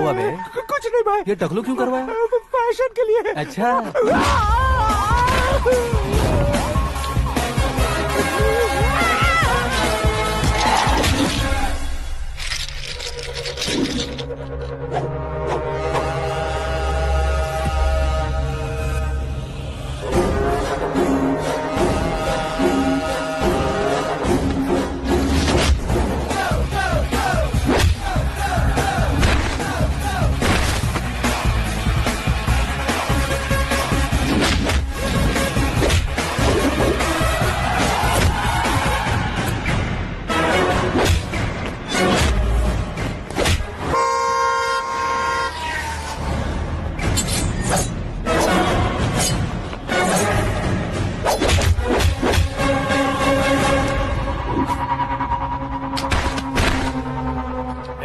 हुआ बे? कुछ नहीं भाई। ये टकलू क्यों करवाया? फैशन के लिए। अच्छा।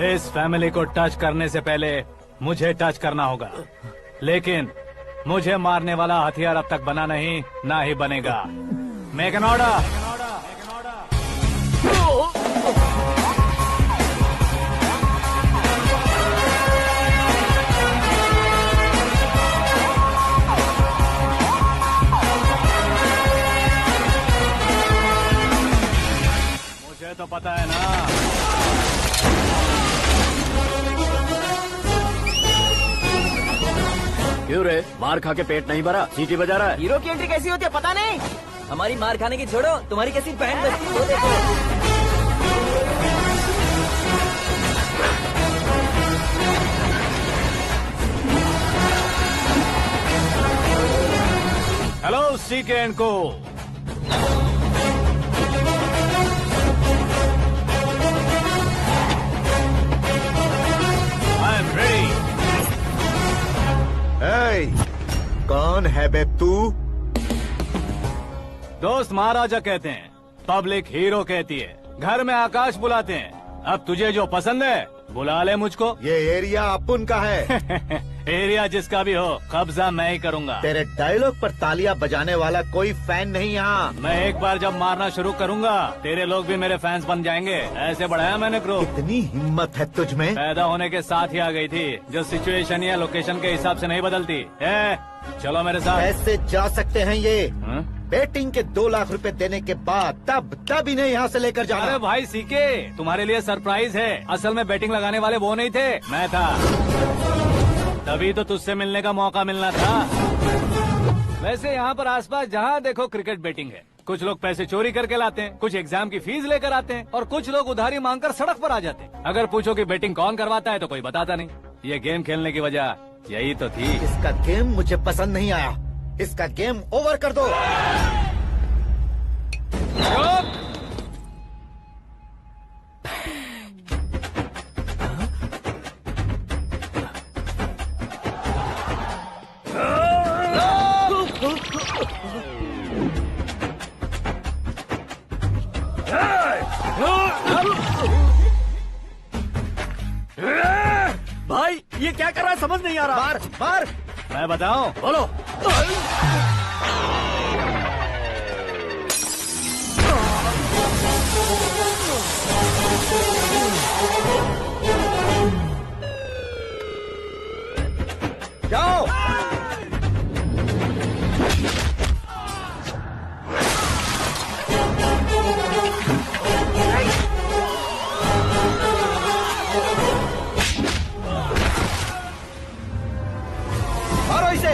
इस फैमिली को टच करने से पहले मुझे टच करना होगा, लेकिन मुझे मारने वाला हथियार अब तक बना नहीं, ना ही बनेगा। Make an order. मुझे तो पता है ना। क्यों रे, मार खा के पेट नहीं भरा, सीटी बजा रहा है? हीरो की एंट्री कैसी होती है पता नहीं। हमारी मार खाने की छोड़ो, तुम्हारी कैसी बैंड बजती है वो देखो। हेलो सीके एंड को। I am ready. कौन है बे तू? दोस्त महाराजा कहते हैं, पब्लिक हीरो कहती है, घर में आकाश बुलाते हैं। अब तुझे जो पसंद है बुला ले मुझको। ये एरिया अपुन का है। एरिया जिसका भी हो, कब्जा मैं ही करूंगा। तेरे डायलॉग पर तालियां बजाने वाला कोई फैन नहीं यहाँ। मैं एक बार जब मारना शुरू करूंगा, तेरे लोग भी मेरे फैंस बन जाएंगे। ऐसे बढ़ाया मैंने ग्रुप। कितनी हिम्मत है तुझ में। पैदा होने के साथ ही आ गई थी, जो सिचुएशन या लोकेशन के हिसाब से नहीं बदलती है। चलो मेरे साथ। कैसे जा सकते हैं ये? हाँ? बेटिंग के 2 लाख रुपए देने के बाद तब इन्हें यहाँ से लेकर जाना। अरे भाई सीके, तुम्हारे लिए सरप्राइज है। असल में बैटिंग लगाने वाले वो नहीं थे, मैं था। तभी तो तुझसे मिलने का मौका मिलना था। वैसे यहाँ पर आसपास जहाँ देखो क्रिकेट बैटिंग है। कुछ लोग पैसे चोरी करके लाते हैं, कुछ एग्जाम की फीस लेकर आते हैं, और कुछ लोग उधारी मांगकर सड़क पर आ जाते हैं। अगर पूछो कि बैटिंग कौन करवाता है तो कोई बताता नहीं। ये गेम खेलने की वजह यही तो थी। इसका गेम मुझे पसंद नहीं आया। इसका गेम ओवर कर दो। भाई ये क्या कर रहा है, समझ नहीं आ रहा। मार मार। मैं बताऊं? बोलो। जाओ। मारो इसे।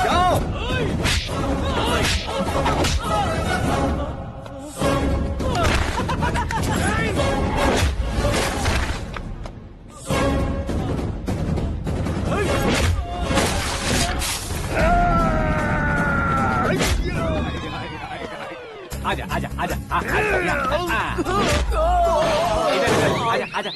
जाओ। आजा आजा आजा। आजा आजा।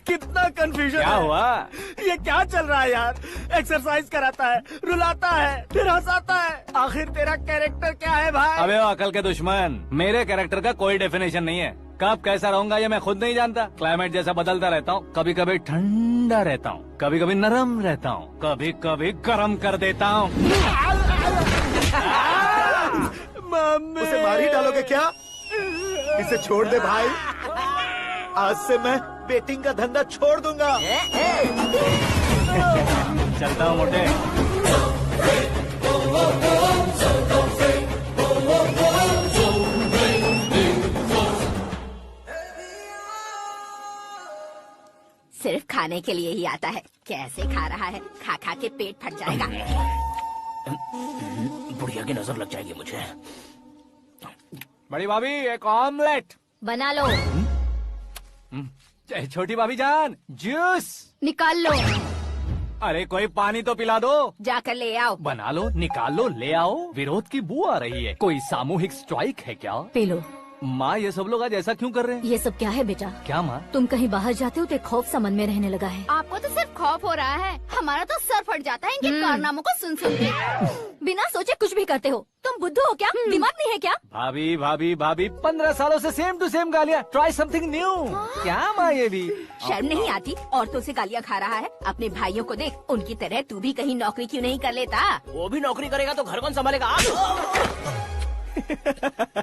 कितना कंफ्यूजन क्या है। हुआ? ये क्या चल रहा है यार? एक्सरसाइज कराता है, रुलाता है, फिर हंसाता है। आखिर तेरा कैरेक्टर क्या है भाई? अबे ओ अकल के दुश्मन, मेरे कैरेक्टर का कोई डेफिनेशन नहीं है। कब कैसा रहूंगा ये मैं खुद नहीं जानता। क्लाइमेट जैसा बदलता रहता हूँ। कभी कभी ठंडा रहता हूँ, कभी कभी नरम रहता हूँ, कभी कभी गर्म कर देता हूँ। मम्मी उसे मार ही डालोगे क्या? इसे छोड़ दे भाई। आज से मैं बेटिंग का धंधा छोड़ दूंगा। चलता हूँ मोटे। सिर्फ खाने के लिए ही आता है। कैसे खा रहा है, खा खा के पेट फट जाएगा। बुढ़िया की नजर लग जाएगी मुझे। बड़ी भाभी एक ऑमलेट। बना लो। छोटी भाभी जान जूस। निकाल लो। अरे कोई पानी तो पिला दो। जाकर ले आओ। बना लो, निकाल लो, ले आओ। विरोध की बू आ रही है। कोई सामूहिक स्ट्राइक है क्या? P low. माँ ये सब लोग आज ऐसा क्यों कर रहे हैं? ये सब क्या है बेटा? क्या माँ? तुम कहीं बाहर जाते हो तो एक खौफ सा मन में रहने लगा है। आपको तो सिर्फ खौफ हो रहा है, हमारा तो सर फट जाता है इनके कारनामों को सुन सुन के। बिना सोचे कुछ भी करते हो। तुम बुद्धू हो क्या? दिमाग नहीं है क्या? भाभी भाभी भाभी 15 सालों से सेम टू सेम गालियाँ। Try something new. क्या माँ ये भी? शर्म नहीं आती? औरतों से गालियाँ खा रहा है। अपने भाइयों को देख, उनकी तरह तू भी कहीं नौकरी क्यों नहीं कर लेता? वो भी नौकरी करेगा तो घर कौन संभालेगा? आप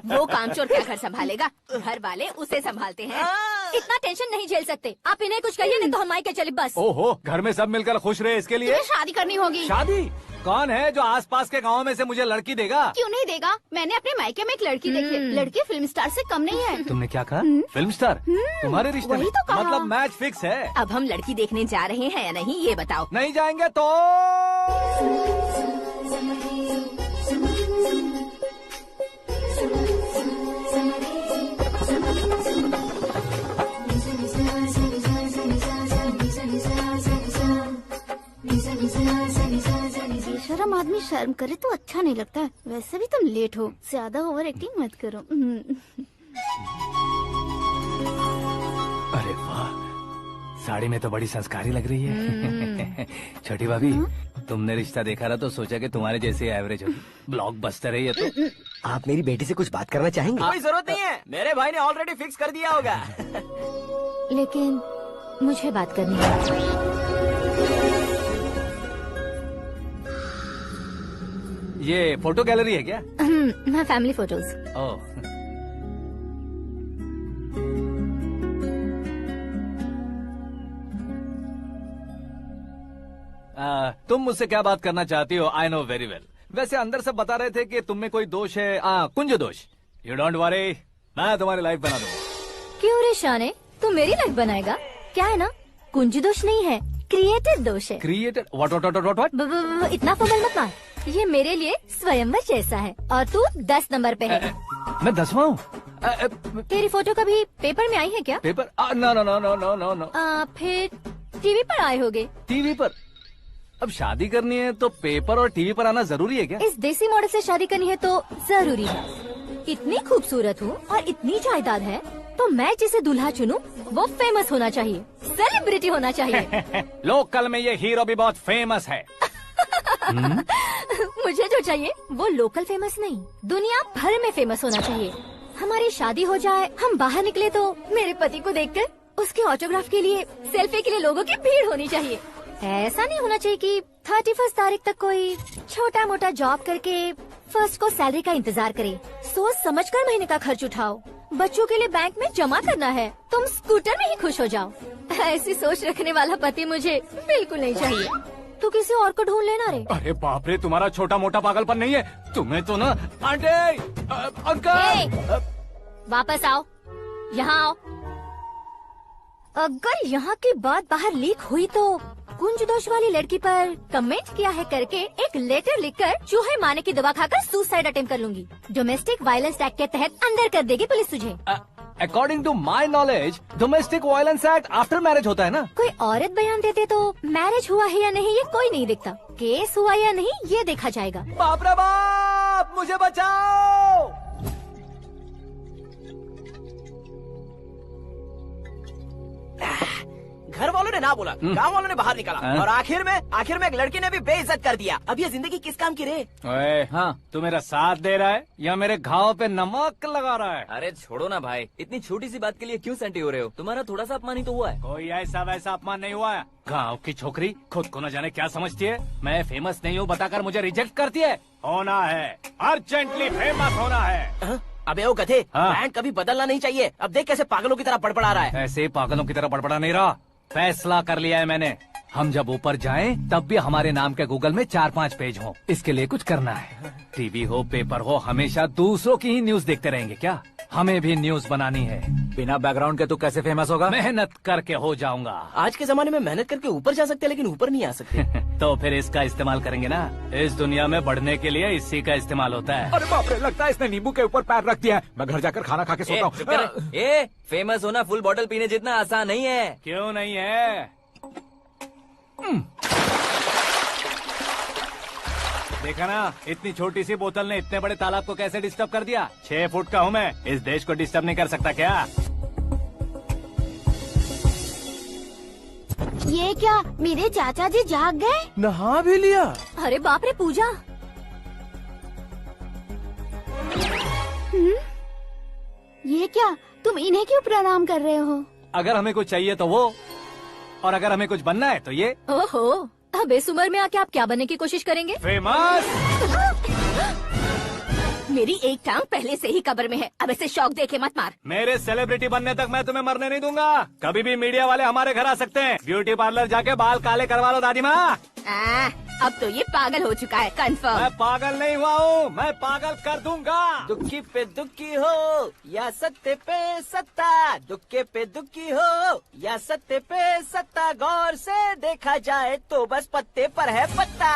वो कामचोर क्या घर संभालेगा? घर वाले उसे संभालते हैं। इतना टेंशन नहीं झेल सकते। आप इन्हें कुछ कहिए नहीं तो हम मायके चले बस। ओहो, घर में सब मिलकर खुश रहे इसके लिए। तुम्हें शादी करनी होगी। शादी? कौन है जो आसपास के गांव में से मुझे लड़की देगा? क्यों नहीं देगा? मैंने अपने मायके में एक लड़की देखी है। लड़की फिल्म स्टार से कम नहीं है। तुमने क्या कहा? Film star? तुम्हारे रिश्ते में? वही तो कहा। मतलब मैच फिक्स है? अब हम लड़की देखने जा रहे हैं या नहीं ये बताओ। नहीं जाएंगे तो? बेशरम आदमी शर्म करे तो अच्छा नहीं लगता है। वैसे भी तुम लेट हो, ज्यादा ओवर एक्टिंग मत करो। अरे वाह, साड़ी में तो बड़ी संस्कारी लग रही है। छोटी भाभी, तुमने रिश्ता देखा ना तो सोचा कि तुम्हारे जैसे एवरेज होगी। ब्लॉकबस्टर है ये तो। आप मेरी बेटी से कुछ बात करना चाहेंगे? कोई जरूरत नहीं है, मेरे भाई ने ऑलरेडी फिक्स कर दिया होगा। लेकिन मुझे बात करनी है। ये फोटो गैलरी है क्या? मैं फैमिली फोटोज। ओह, तुम मुझसे क्या बात करना चाहती हो? I know very well. वैसे अंदर सब बता रहे थे कि तुम में कोई दोष है। कुंज दोष। यू डोंट वरी, मैं तुम्हारी लाइफ बना दूंगा। क्यों रे शाने, तू मेरी लाइफ बनाएगा? क्या है ना, कुंज दोष नहीं है, क्रिएटेड दोष है। क्रिएटेड? व्हाट? इतना फमल मत मार। ये मेरे लिए स्वयंवर जैसा है और तू 10 नंबर पे है। मैं 10वां हूँ? तेरी फोटो कभी पेपर में आई है क्या? Paper? No no no no no no no. फिर टीवी पर आए होगे। टीवी पर? अब शादी करनी है तो पेपर और टीवी पर आना जरूरी है क्या? इस देसी मॉडल से शादी करनी है तो जरूरी है। इतनी खूबसूरत हूँ और इतनी जायदाद है तो मैं जिसे दूल्हा चुनूं वो फेमस होना चाहिए, सेलिब्रिटी होना चाहिए। लोकल में ये हीरो भी बहुत फेमस है। मुझे जो चाहिए वो लोकल फेमस नहीं, दुनिया भर में फेमस होना चाहिए। हमारी शादी हो जाए, हम बाहर निकले तो मेरे पति को देखकर उसके ऑटोग्राफ के लिए, सेल्फी के लिए लोगों की भीड़ होनी चाहिए। ऐसा नहीं होना चाहिए कि 31 तारीख तक कोई छोटा मोटा जॉब करके फर्स्ट को सैलरी का इंतजार करे। सोच समझकर महीने का खर्च उठाओ। बच्चों के लिए बैंक में जमा करना है, तुम स्कूटर में ही खुश हो जाओ। ऐसी सोच रखने वाला पति मुझे बिल्कुल नहीं चाहिए। तू किसी और को ढूंढ लेना रे। अरे बाप रे, तुम्हारा छोटा मोटा पागलपन नहीं है। तुम्हें तो ना आंटी, अंकल। वापस आओ, यहाँ आओ। अगर यहाँ की बात बाहर लीक हुई तो कुंज दोष वाली लड़की पर कमेंट किया है करके एक लेटर लिखकर चूहे मारने की दवा खाकर सुसाइड अटेम्प्ट कर लूंगी। डोमेस्टिक वायलेंस एक्ट के तहत अंदर कर देगी पुलिस तुझे। According to my knowledge domestic violence act after marriage होता है ना? कोई औरत बयान देते तो मैरिज हुआ है या नहीं ये कोई नहीं देखता, केस हुआ या नहीं ये देखा जाएगा। बाप रे बाप, मुझे बचाओ। घर वालों ने ना बोला, गाँव वालों ने बाहर निकाला, और आखिर में एक लड़की ने भी बेइज्जत कर दिया। अब ये जिंदगी किस काम की रे? ओए, हाँ, तू मेरा साथ दे रहा है या मेरे घाव पे नमक लगा रहा है? अरे छोड़ो ना भाई, इतनी छोटी सी बात के लिए क्यों सेंटी हो रहे हो? तुम्हारा थोड़ा सा अपमान ही तो हुआ है। कोई ऐसा वैसा अपमान नहीं हुआ है। गाँव की छोकरी खुद को न जाने क्या समझती है। मैं फेमस नहीं हूँ बताकर मुझे रिजेक्ट करती है। होना है, अर्जेंटली फेमस होना है। अबे ओ गधे, हाँ। बैंड कभी बदलना नहीं चाहिए। अब देख कैसे पागलों की तरह बड़बड़ा रहा है। ऐसे पागलों की तरह बड़बड़ा नहीं रहा। फैसला कर लिया है मैंने। हम जब ऊपर जाएं तब भी हमारे नाम के गूगल में 4-5 पेज हो। इसके लिए कुछ करना है। टीवी हो, पेपर हो, हमेशा दूसरों की ही न्यूज देखते रहेंगे क्या? हमें भी न्यूज बनानी है। बिना बैकग्राउंड के तू कैसे फेमस होगा? मेहनत करके हो जाऊंगा। आज के जमाने में मेहनत करके ऊपर जा सकते हैं, लेकिन ऊपर नहीं आ सकते। तो फिर इसका इस्तेमाल करेंगे ना। इस दुनिया में बढ़ने के लिए इसी का इस्तेमाल होता है। अरे बाप रे, लगता है इसने नींबू के ऊपर पैर रख दिया है। मैं घर जाकर खाना खा के सोता चुप कर। हूँ। फेमस होना फुल बॉटल पीने जितना आसान नहीं है। क्यों नहीं है? देखा ना, इतनी छोटी सी बोतल ने इतने बड़े तालाब को कैसे डिस्टर्ब कर दिया। 6 फुट का हूँ मैं, इस देश को डिस्टर्ब नहीं कर सकता क्या? ये क्या, मेरे चाचा जी जाग गए? नहा भी लिया? अरे बाप रे पूजा, ये क्या, तुम इन्हें क्यों प्रणाम कर रहे हो? अगर हमें कुछ चाहिए तो वो, और अगर हमें कुछ बनना है तो ये। ओहो, अब इस उम्र में आके आप क्या बनने की कोशिश करेंगे? फेमस। मेरी एक टांग पहले से ही कब्र में है, अब इसे शौक देके मत मार। मेरे सेलिब्रिटी बनने तक मैं तुम्हें मरने नहीं दूंगा। कभी भी मीडिया वाले हमारे घर आ सकते हैं। ब्यूटी पार्लर जाके बाल काले करवा लो दादी माँ। अब तो ये पागल हो चुका है, कंफर्म। मैं पागल नहीं हुआ हूँ, मैं पागल कर दूंगा। दुखी पे दुखी हो या सत्य पे सत्ता, दुखे पे दुखी हो या सत्य पे सत्ता, गौर से देखा जाए तो बस पत्ते पर है पत्ता।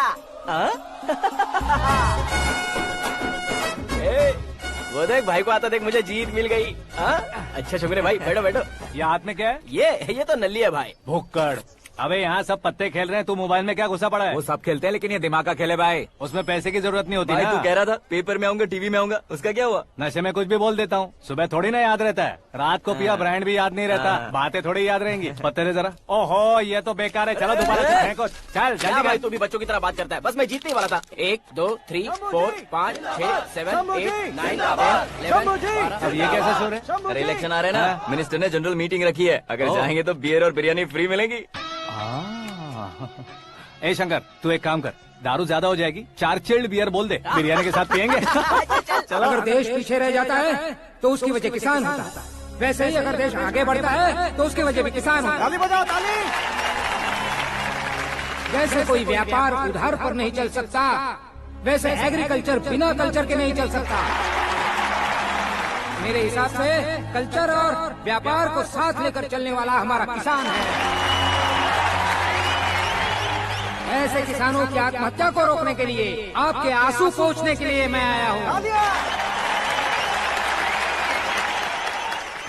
वो देख भाई को आता देख, मुझे जीत मिल गई। अच्छा शुक्र भाई, बैठो बैठो। ये हाथ में क्या है? ये तो नल्ली है भाई। भुक्कड़। अबे यहाँ सब पत्ते खेल रहे हैं, तू मोबाइल में क्या घुसा पड़ा है? वो सब खेलते हैं लेकिन ये दिमाग का खेल है भाई। उसमें पैसे की जरूरत नहीं होती भाई ना। तू कह रहा था पेपर में आऊंगा, टीवी में आऊंगा, उसका क्या हुआ? नशे में कुछ भी बोल देता हूँ, सुबह थोड़ी ना याद रहता है। रात को पिया ब्रांड भी याद नहीं रहता, बातें थोड़ी याद रहेंगी। पत्ते दे जरा। ओहो, ये तो बेकार है। चलो दोबारा फेंको। चल क्या जल्दी भाई, कर। तू भी बच्चों की तरह बात करता है। बस मैं जीतने वाला था। 1 2 3 4 5 6 7 8 9 10 11 अब ये कैसा शोर है? अरे इलेक्शन आ रहे हैं ना, मिनिस्टर ने जनरल मीटिंग रखी है। अगर जाएंगे तो बियर और बिरयानी फ्री मिलेगी। ए शंकर, तू एक काम कर, दारू ज्यादा हो जाएगी, 4 चिल्ड बियर बोल दे, बिरयानी के साथ पियेंगे। चलो, अगर देश पीछे रह जाता है तो उसकी वजह किसान होता है। वैसे ही अगर देश आगे बढ़ता है तो उसकी वजह भी किसान होता है। ताली बजाओ, ताली। जैसे कोई व्यापार उधार पर नहीं चल सकता, वैसे एग्रीकल्चर बिना कल्चर के नहीं चल सकता। मेरे हिसाब से कल्चर और व्यापार को साथ लेकर चलने वाला हमारा किसान है। ऐसे किसानों की आत्महत्या को रोकने के लिए, आपके आंसू पोंछने के लिए मैं आया हूँ।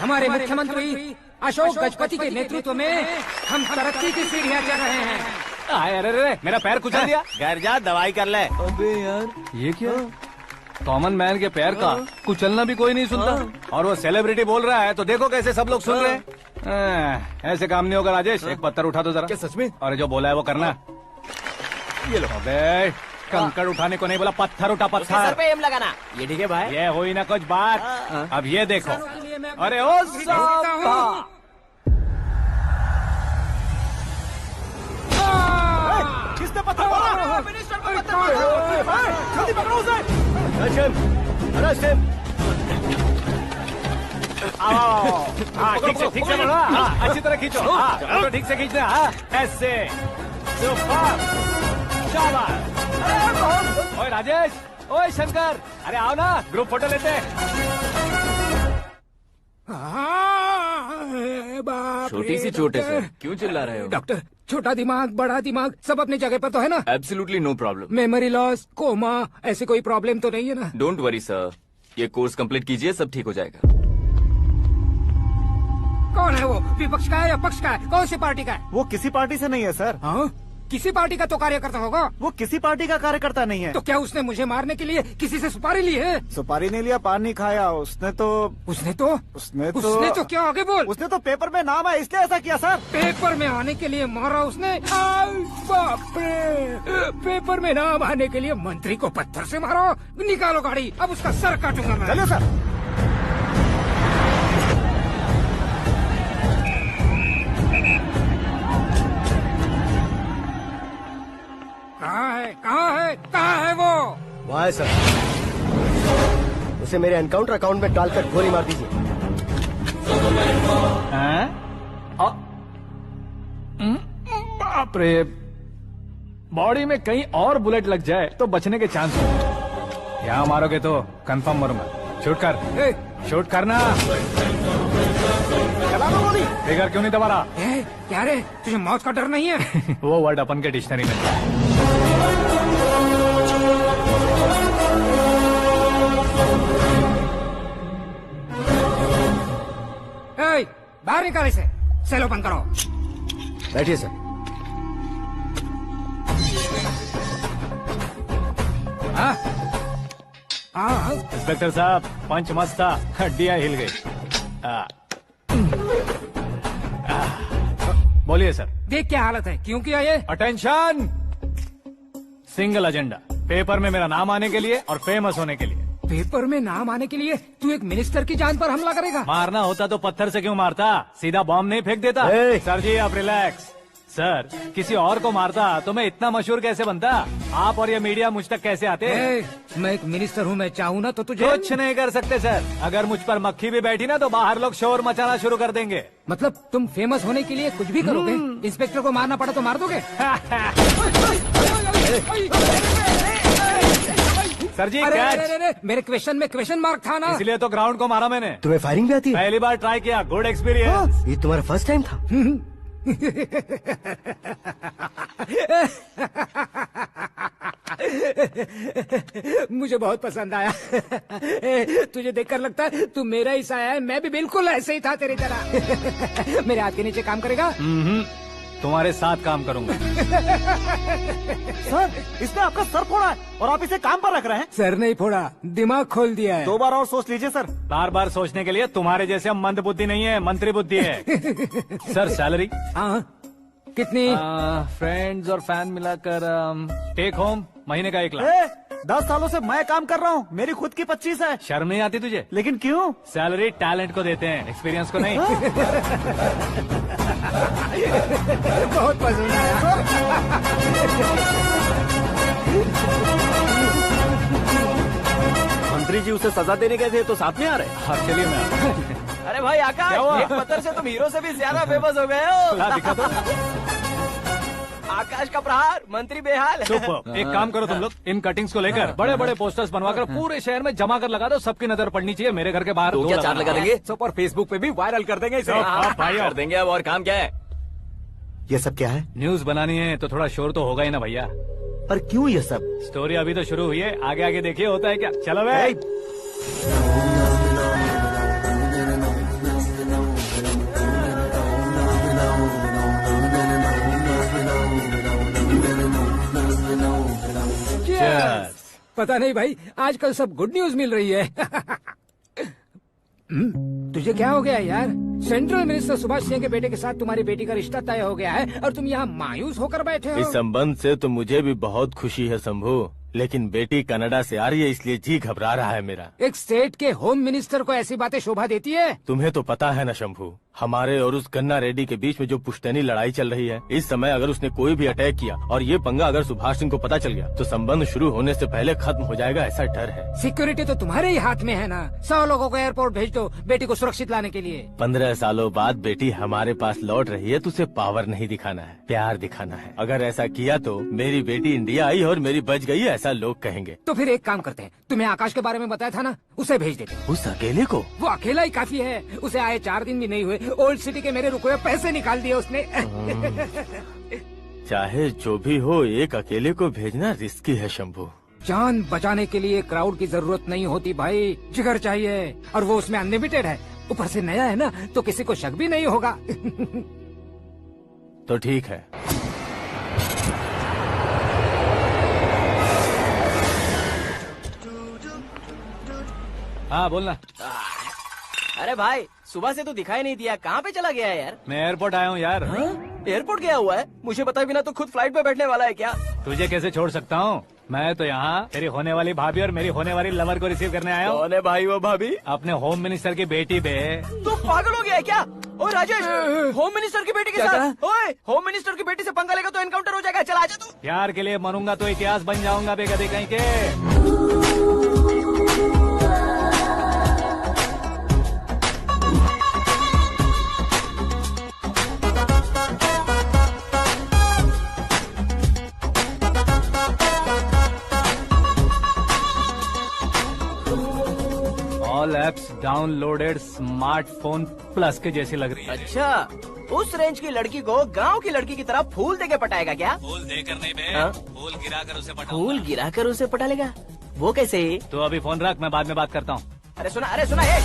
हमारे मुख्यमंत्री अशोक गजपति के नेतृत्व में हम तरक्की की सीढ़ियाँ चढ़ रहे हैं। अरे मेरा पैर कुचल दिया। घर जा, दवाई कर ले। अबे यार, ये क्या? कॉमन मैन के पैर का कुचलना भी कोई नहीं सुनता, और वो सेलिब्रिटी बोल रहा है तो देखो कैसे सब लोग सुन रहे हैं। ऐसे काम नहीं होगा राजेश, एक पत्थर उठा दो जरा। क्या सच में? और जो बोला है वो करना। ये लो। अबे कंकड़ उठाने को नहीं बोला, पत्थर उठा, उसके सर पत्थर। पे एम लगाना। ये ठीक है भाई। ये हुई ना कुछ बात। अब ये देखो। अरे ओ साहब, किसने पत्थर मारा? मिनिस्टर को पत्थर मारा। जल्दी पकड़ो उसे। आओ। हाँ, ठीक से बोलो। हाँ, अच्छी तरह खींचो। हाँ, तो ठीक से खींचना। हाँ, ऐसे। सुपर। शाबाश। ओए राजेश, ओए शंकर, अरे आओ ना, ग्रुप फोटो लेते हैं। छोटी सी चोट है सर, क्यों चिल्ला रहे हो? डॉक्टर, छोटा दिमाग बड़ा दिमाग सब अपनी जगह पर तो है ना? Absolutely no problem. Memory loss, coma, ऐसी कोई प्रॉब्लम तो नहीं है ना? डोंट वरी सर, ये कोर्स कंप्लीट कीजिए, सब ठीक हो जाएगा। कौन है वो? विपक्ष का है या पक्ष का है? कौन सी पार्टी का है? वो किसी पार्टी से नहीं है सर। हाँ? किसी पार्टी का तो कार्यकर्ता होगा। वो किसी पार्टी का कार्यकर्ता नहीं है। तो क्या उसने मुझे मारने के लिए किसी से सुपारी ली है? सुपारी नहीं लिया, पान नहीं खाया। उसने तो क्या आगे बोल। उसने तो पेपर में नाम है इसलिए ऐसा किया सर। पेपर में आने के लिए मारा उसने? बाप रे, पेपर में नाम आने के लिए मंत्री को पत्थर से मारो। निकालो गाड़ी, अब उसका सर काटूंगा मैं। चलो सर। कहाँ है वो? वहाँ है सर। उसे मेरे एनकाउंटर अकाउंट में डालकर गोली मार दीजिए। बाप रे, बॉडी में कहीं और बुलेट लग जाए तो बचने के चांस हो। यहाँ मारोगे तो कंफर्म मरूंगा। शूट कर, शूट करना। फिगर क्यों नहीं दबा रहा? क्या रे, तुझे मौत का डर नहीं है? वो वर्ड अपन के डिक्शनरी में। बाहर निकाल इसे। सेल ओपन करो। बैठिए सर। इंस्पेक्टर साहब, पंच मस्त था, हड्डियां हिल गई। बोलिए सर। देख क्या हालत है, क्यों किया ये? अटेंशन, सिंगल एजेंडा, पेपर में मेरा नाम आने के लिए और फेमस होने के लिए। पेपर में नाम आने के लिए तू एक मिनिस्टर की जान पर हमला करेगा? मारना होता तो पत्थर से क्यों मारता, सीधा बॉम्ब नहीं फेंक देता। सर जी आप रिलैक्स। सर, किसी और को मारता तो मैं इतना मशहूर कैसे बनता? आप और ये मीडिया मुझ तक कैसे आते? मैं एक मिनिस्टर हूँ, मैं चाहूँ ना तो तुझे कुछ नहीं कर सकते सर। अगर मुझ पर मक्खी भी बैठी ना तो बाहर लोग शोर मचाना शुरू कर देंगे। मतलब तुम फेमस होने के लिए कुछ भी करोगे? इंस्पेक्टर को मारना पड़ा तो मार दोगे? सर जी अरे, मेरे क्वेश्चन में क्वेश्चन मार्क था ना, इसलिए तो ग्राउंड को मारा मैंने। तुम्हें फायरिंग भी आती है? पहली बार ट्राई किया, गुड एक्सपीरियंस। ये तुम्हारा फर्स्ट टाइम था? मुझे बहुत पसंद आया। तुझे देखकर लगता है तू मेरा ही साया है। मैं भी बिल्कुल ऐसे ही था तेरी तरह। मेरे हाथ के नीचे काम करेगा? तुम्हारे साथ काम करूंगा। सर, इसने आपका सर फोड़ा है और आप इसे काम पर रख रहे हैं। सर नहीं फोड़ा, दिमाग खोल दिया है। 2 बार और सोच लीजिए सर। बार बार सोचने के लिए तुम्हारे जैसे मंद बुद्धि नहीं है, मंत्री बुद्धि है। Sir salary? हाँ, कितनी? फ्रेंड्स और फैन मिलाकर टेक होम महीने का 1 लाख। 10 सालों से मैं काम कर रहा हूँ, मेरी खुद की 25 है। शर्म नहीं आती तुझे? लेकिन क्यों? सैलरी टैलेंट को देते हैं, एक्सपीरियंस को नहीं। बहुत पसंद आया। मंत्री जी उसे सजा देने गए थे तो साथ में आ रहे? हाँ चलिए मैं। अरे भाई आकाश, एक पत्थर से तुम हीरो से भी ज्यादा फेमस हो गए हो। दिखा दो। आकाश का प्रहार, मंत्री बेहाल। सुपर। एक काम करो तुम लोग, इन कटिंग्स को लेकर बड़े बड़े पोस्टर्स बनवाकर पूरे शहर में जमा कर लगा दो। सबकी नजर पड़नी चाहिए। मेरे घर के बाहर तो क्या 4 लगा देंगे? सब और फेसबुक पे भी वायरल कर देंगे इसे। कर देंगे। अब और काम क्या है? ये सब क्या है? न्यूज बनानी है तो थोड़ा शोर तो होगा ही ना भैया। पर क्यों ये सब? स्टोरी अभी तो शुरू हुई है, आगे आगे देखिए होता है क्या। चलो भाई। पता नहीं भाई, आजकल सब गुड न्यूज मिल रही है। तुझे क्या हो गया यार? सेंट्रल मिनिस्टर सुभाष सिंह के बेटे के साथ तुम्हारी बेटी का रिश्ता तय हो गया है और तुम यहाँ मायूस होकर बैठे हो। इस संबंध से तो मुझे भी बहुत खुशी है शंभू, लेकिन बेटी कनाडा से आ रही है इसलिए जी घबरा रहा है मेरा। एक स्टेट के होम मिनिस्टर को ऐसी बातें शोभा देती है? तुम्हें तो पता है ना शंभू, हमारे और उस गन्ना रेड्डी के बीच में जो पुश्तैनी लड़ाई चल रही है, इस समय अगर उसने कोई भी अटैक किया और ये पंगा अगर सुभाष सिंह को पता चल गया तो संबंध शुरू होने से पहले खत्म हो जाएगा, ऐसा डर है। सिक्योरिटी तो तुम्हारे ही हाथ में है ना। 100 लोगों को एयरपोर्ट भेज दो बेटी को सुरक्षित लाने के लिए। 15 सालों बाद बेटी हमारे पास लौट रही है तो उसे पावर नहीं दिखाना है, प्यार दिखाना है। अगर ऐसा किया तो मेरी बेटी इंडिया आई और मेरी बच गई, ऐसा लोग कहेंगे। तो फिर एक काम करते हैं, तुम्हें आकाश के बारे में बताया था ना, उसे भेज देते। उस अकेले को? वो अकेला ही काफी है। उसे आए 4 दिन भी नहीं हुए, ओल्ड सिटी के मेरे रुके हुए पैसे निकाल दिए उसने। चाहे जो भी हो, एक अकेले को भेजना रिस्की है शंभू। जान बचाने के लिए क्राउड की जरूरत नहीं होती भाई, जिगर चाहिए, और वो उसमें अनलिमिटेड है। ऊपर से नया है ना, तो किसी को शक भी नहीं होगा। तो ठीक है। हाँ बोलना। अरे भाई सुबह से तो दिखाई नहीं दिया, कहाँ पे चला गया है यार? मैं एयरपोर्ट आया हूँ यार। एयरपोर्ट गया हुआ है? मुझे बताए बिना तो खुद फ्लाइट पे बैठने वाला है क्या? तुझे कैसे छोड़ सकता हूँ? मैं तो यहाँ तेरी होने वाली भाभी और मेरी होने वाली लवर को रिसीव करने आया हूँ। कौन है भाई वो भाभी? अपने होम मिनिस्टर की बेटी पे। तो पागल हो गया है क्या? ओ राजेश, होम मिनिस्टर की बेटी के साथ? ओए, होम मिनिस्टर की बेटी से पंगा लेगा तो एनकाउंटर हो जाएगा। चला आजा तू। प्यार के लिए मरूंगा तो इतिहास बन जाऊंगा बेगधे कहीं के। All apps downloaded smartphone plus के जैसी लग रही है। अच्छा, उस रेंज की लड़की को गांव की लड़की की तरह फूल देके पटाएगा क्या? फूल देकर नहीं बे, हाँ? फूल गिराकर उसे पटाऊंगा। फूल गिराकर उसे पटा लेगा? वो कैसे? तो अभी फोन रख, मैं बाद में बात करता हूँ। अरे सुना ये।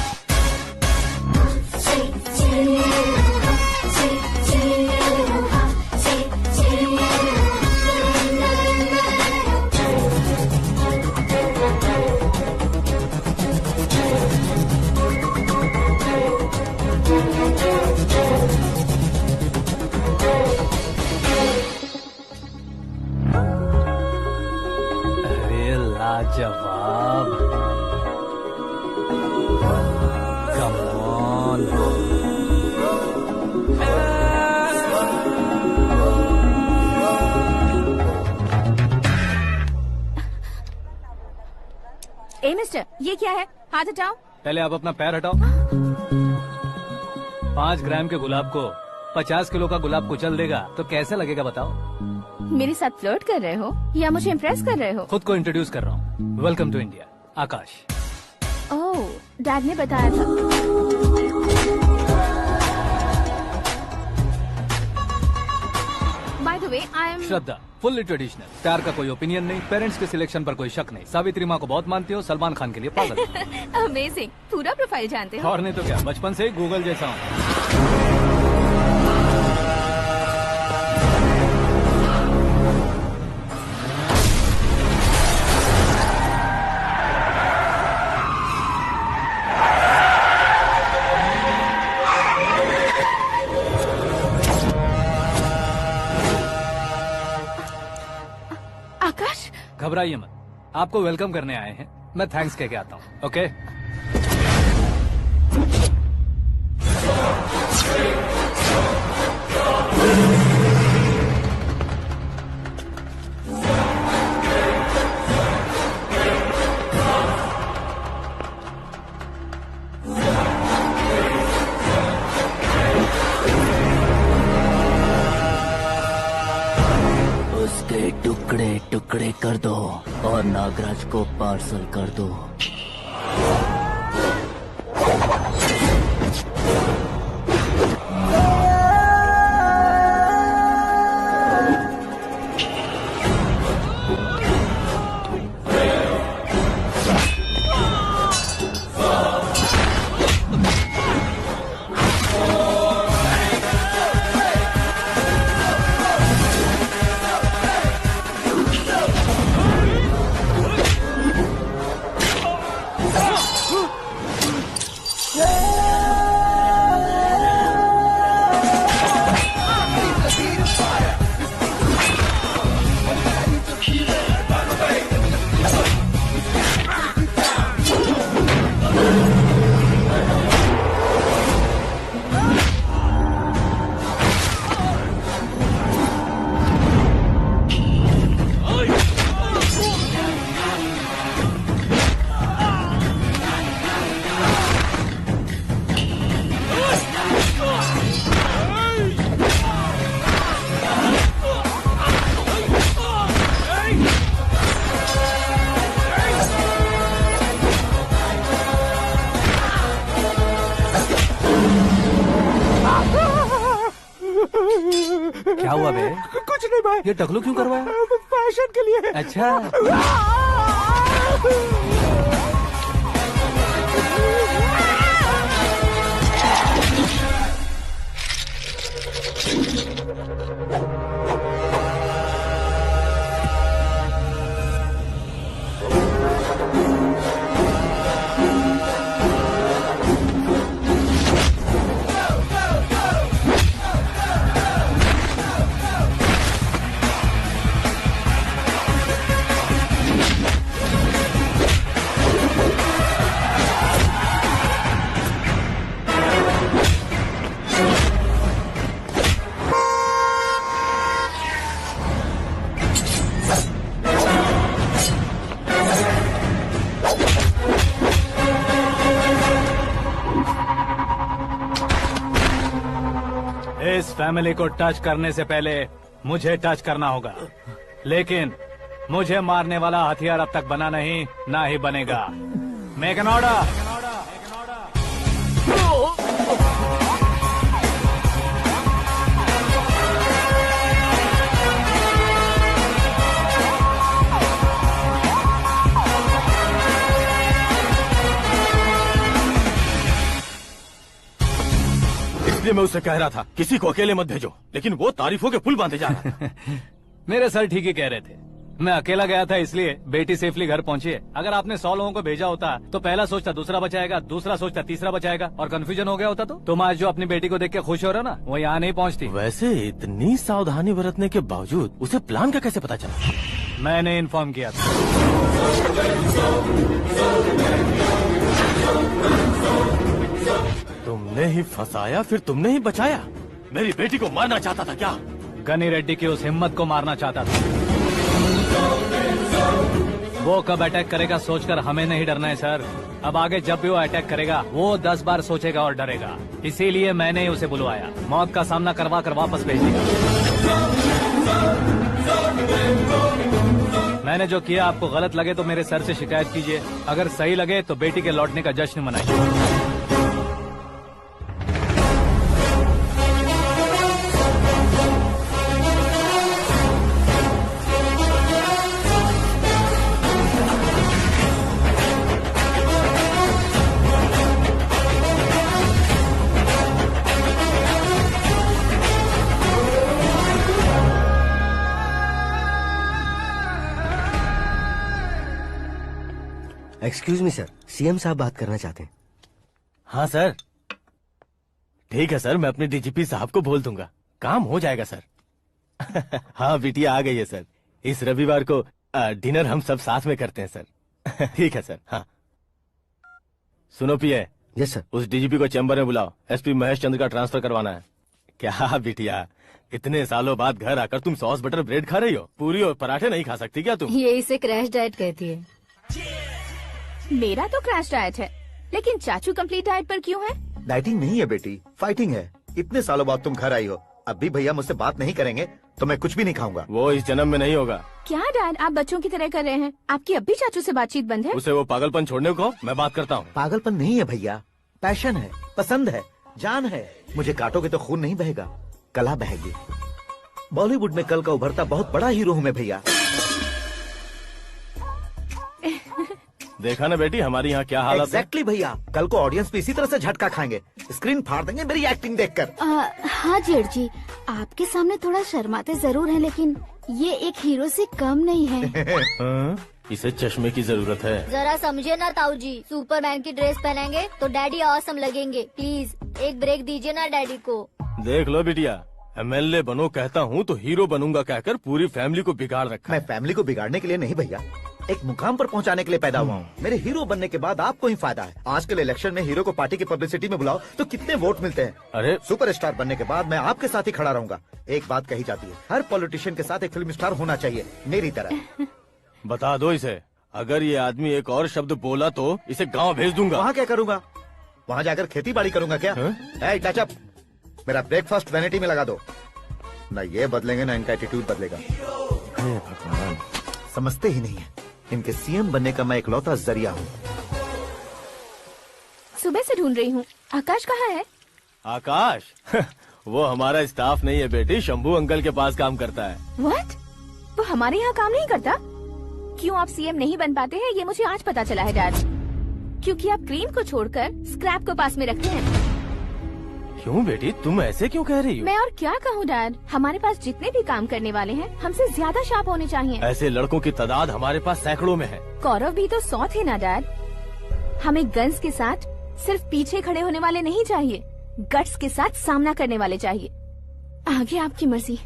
अरे लाजवाब, कम ऑन। ए मिस्टर, ये क्या है? हाथ हटाओ। पहले आप अपना पैर हटाओ। 5 ग्राम के गुलाब को 50 किलो का गुलाब कुचल देगा तो कैसे लगेगा बताओ? मेरे साथ फ्लर्ट कर रहे हो या मुझे इम्प्रेस कर रहे हो? खुद को इंट्रोड्यूस कर रहा हूँ। Welcome to India, Akash. Oh, dad ने बताया था। By the way, I am Shraddha, fully traditional. प्यार का कोई ओपिनियन नहीं, पेरेंट्स के सिलेक्शन पर कोई शक नहीं। सावित्री माँ को बहुत मानती हो, सलमान खान के लिए पागल। अमेजिंग, पूरा प्रोफाइल जानते हो। और नहीं तो क्या, बचपन से ही गूगल जैसा हूँ। आकाश, घबराइए मत, आपको वेलकम करने आए हैं। मैं थैंक्स कह के आता हूँ। ओके? उसके टुकड़े टुकड़े कर दो और नागराज को पार्सल कर दो। क्या हुआ बे? कुछ नहीं भाई। ये टकलू क्यों करवाया? फैशन के लिए। अच्छा। फैमिली को टच करने से पहले मुझे टच करना होगा, लेकिन मुझे मारने वाला हथियार अब तक बना नहीं, ना ही बनेगा। Make an order. इसलिए मैं उससे कह रहा था किसी को अकेले मत भेजो, लेकिन वो तारीफों के पुल बांधे जा रहा था। मेरे सर ठीक ही कह रहे थे। मैं अकेला गया था इसलिए बेटी सेफली घर पहुंची है। अगर आपने 100 लोगों को भेजा होता तो पहला सोचता दूसरा बचाएगा, दूसरा सोचता तीसरा बचाएगा, और कंफ्यूजन हो गया होता तो तुम आज जो अपनी बेटी को देख के खुश हो रहे हो ना, वो यहाँ नहीं पहुँचती। वैसे इतनी सावधानी बरतने के बावजूद उसे प्लान का कैसे पता चला? मैंने इन्फॉर्म किया था। तुमने ही फंसाया, फिर तुमने ही बचाया। मेरी बेटी को मारना चाहता था क्या? गनी रेड्डी की उस हिम्मत को मारना चाहता था। वो कब अटैक करेगा सोचकर हमें नहीं डरना है सर। अब आगे जब भी वो अटैक करेगा वो 10 बार सोचेगा और डरेगा। इसीलिए मैंने ही उसे बुलवाया। मौत का सामना करवा कर वापस भेज दिया। मैंने जो किया आपको गलत लगे तो मेरे सर से शिकायत कीजिए, अगर सही लगे तो बेटी के लौटने का जश्न मनाइए। एक्सक्यूज मी सर, सीएम साहब बात करना चाहते हैं। हाँ सर, ठीक है सर, मैं अपने डीजीपी साहब को बोल दूंगा, काम हो जाएगा सर। हाँ बिटिया आ गई है सर। इस रविवार को डिनर हम सब साथ में करते हैं सर। ठीक है सर। हाँ सुनो पिए। Yes sir. उस डीजीपी को चैम्बर में बुलाओ, एसपी महेश चंद्र का ट्रांसफर करवाना है। क्या बिटिया, इतने सालों बाद घर आकर तुम सॉस बटर ब्रेड खा रही हो? पूरी और पराठे नहीं खा सकती क्या तुम? ये इसे क्रैश डाइट कहती है। मेरा तो क्रैश डाइट है, लेकिन चाचू कंप्लीट डाइट पर क्यों है? डाइटिंग नहीं है बेटी, फाइटिंग है। इतने सालों बाद तुम घर आई हो, अब भी भैया मुझसे बात नहीं करेंगे तो मैं कुछ भी नहीं खाऊंगा। वो इस जन्म में नहीं होगा। क्या डैड, आप बच्चों की तरह कर रहे हैं? आपकी अब भी चाचू से बातचीत बंद है? उसे वो पागलपन छोड़ने को, मैं बात करता हूँ। पागलपन नहीं है भैया, पैशन है, पसंद है, जान है। मुझे काटोगे तो खून नहीं बहेगा, कला बहेगी। बॉलीवुड में कल का उभरता बहुत बड़ा हीरो हूँ मैं भैया। देखा ना बेटी हमारी यहाँ क्या हालत है। एग्जैक्टली भैया, कल को ऑडियंस भी इसी तरह से झटका खाएंगे, स्क्रीन फाड़ देंगे मेरी एक्टिंग देखकर। हाँ जेठ जी, आपके सामने थोड़ा शर्माते जरूर हैं, लेकिन ये एक हीरो से कम नहीं है। इसे चश्मे की जरूरत है। जरा समझे ना ताऊ जी, सुपरमैन की ड्रेस पहनेंगे तो डैडी ऑसम लगेंगे। प्लीज एक ब्रेक दीजिए ना डैडी को। देख लो बिटिया, एमएलए बनो कहता हूँ तो हीरो बनूंगा कहकर पूरी फैमिली को बिगाड़ रखा। मैं फैमिली को बिगाड़ने के लिए नहीं भैया, एक मुकाम पर पहुंचाने के लिए पैदा हुआ हूँ। मेरे हीरो बनने के बाद आपको ही फायदा है। आजकल इलेक्शन में हीरो को पार्टी की पब्लिसिटी में बुलाओ तो कितने वोट मिलते हैं। अरे सुपरस्टार बनने के बाद मैं आपके साथ ही खड़ा रहूंगा। एक बात कही जाती है, हर पॉलिटिशियन के साथ एक फिल्म स्टार होना चाहिए, मेरी तरह। बता दो इसे, अगर ये आदमी एक और शब्द बोला तो इसे गाँव भेज दूंगा। वहाँ क्या करूँगा? वहाँ जाकर खेती बाड़ी करूंगा क्या? टच अप, मेरा ब्रेकफास्ट वैनिटी में लगा दो। न ये बदलेंगे न इनका एटीट्यूड बदलेगा। भगवान, समझते ही नहीं है, इनके सीएम बनने का मैं इकलौता जरिया हूँ। सुबह से ढूंढ रही हूँ, आकाश कहाँ है? आकाश? वो हमारा स्टाफ नहीं है बेटी, शंभू अंकल के पास काम करता है। व्हाट? वो हमारे यहाँ काम नहीं करता? क्यों आप सीएम नहीं बन पाते हैं ये मुझे आज पता चला है डैड। क्योंकि आप क्रीम को छोड़कर स्क्रैप को पास में रखते हैं। क्यों बेटी, तुम ऐसे क्यों कह रही हो? मैं और क्या कहूँ डैड, हमारे पास जितने भी काम करने वाले हैं हमसे ज्यादा शार्प होने चाहिए। ऐसे लड़कों की तादाद हमारे पास सैकड़ों में है। कौरव भी तो 100 थे ना डैड। हमें गन्स के साथ सिर्फ पीछे खड़े होने वाले नहीं चाहिए, गट्स के साथ सामना करने वाले चाहिए। आगे आपकी मर्जी।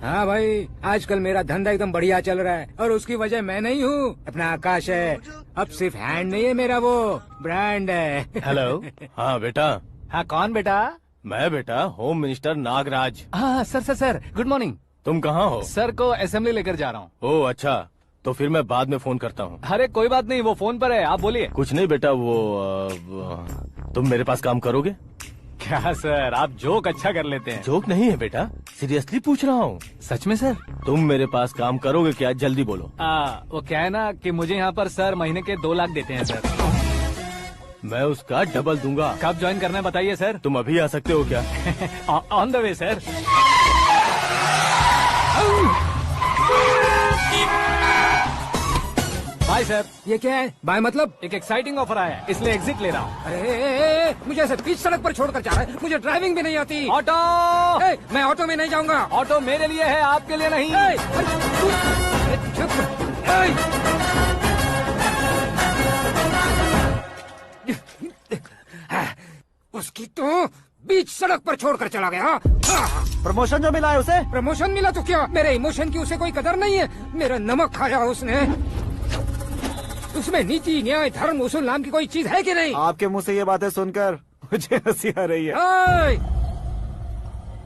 हाँ भाई, आजकल मेरा धंधा एकदम बढ़िया चल रहा है और उसकी वजह मैं नहीं हूँ, अपना आकाश है। अब सिर्फ हैंड नहीं है मेरा, वो ब्रांड है। हेलो। हाँ बेटा। हाँ कौन बेटा? मैं बेटा होम मिनिस्टर नागराज। हाँ sir sir sir, good morning. तुम कहाँ हो? सर को असेंबली लेकर जा रहा हूँ। ओह अच्छा, तो फिर मैं बाद में फोन करता हूँ। अरे कोई बात नहीं, वो फोन पर है, आप बोलिए। कुछ नहीं बेटा, तुम मेरे पास काम करोगे? क्या सर, आप जोक अच्छा कर लेते हैं। जोक नहीं है बेटा, सीरियसली पूछ रहा हूँ। सच में सर? तुम मेरे पास काम करोगे क्या? जल्दी बोलो। वो क्या है ना कि मुझे यहाँ पर सर महीने के 2 लाख देते हैं सर। मैं उसका डबल दूंगा। कब ज्वाइन करना है बताइए सर। तुम अभी आ सकते हो क्या? On the way sir. Bye sir. ये क्या है? बाय मतलब? एक एक्साइटिंग ऑफर आया है, इसलिए एग्जिट ले रहा हूँ। अरे मुझे ऐसे बीच सड़क पर छोड़कर जा रहा है, मुझे ड्राइविंग भी नहीं आती। ऑटो! मैं ऑटो में नहीं जाऊंगा। ऑटो मेरे लिए है, आपके लिए नहीं। उसकी तो बीच सड़क पर छोड़कर चला गया। प्रमोशन जो मिला है उसे? प्रमोशन मिला तो क्या, मेरे इमोशन की उसे कोई कदर नहीं है। मेरा नमक खाया उसने। उसमें नीति, न्याय, धर्म, उसूल नाम की कोई चीज है कि नहीं? आपके मुंह से ये बातें सुनकर मुझे हंसी आ रही है।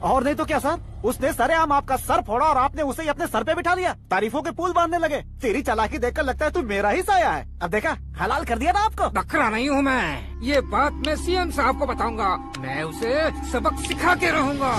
और नहीं तो क्या सर, उसने सरेआम आपका सर फोड़ा और आपने उसे ही अपने सर पे बिठा लिया। तारीफों के पुल बांधने लगे। तेरी चालाकी देखकर लगता है तू मेरा ही साया है। अब देखा, हलाल कर दिया ना आपको। बकरा नहीं हूँ मैं, ये बात मैं सीएम साहब को बताऊंगा। मैं उसे सबक सिखा के रहूंगा।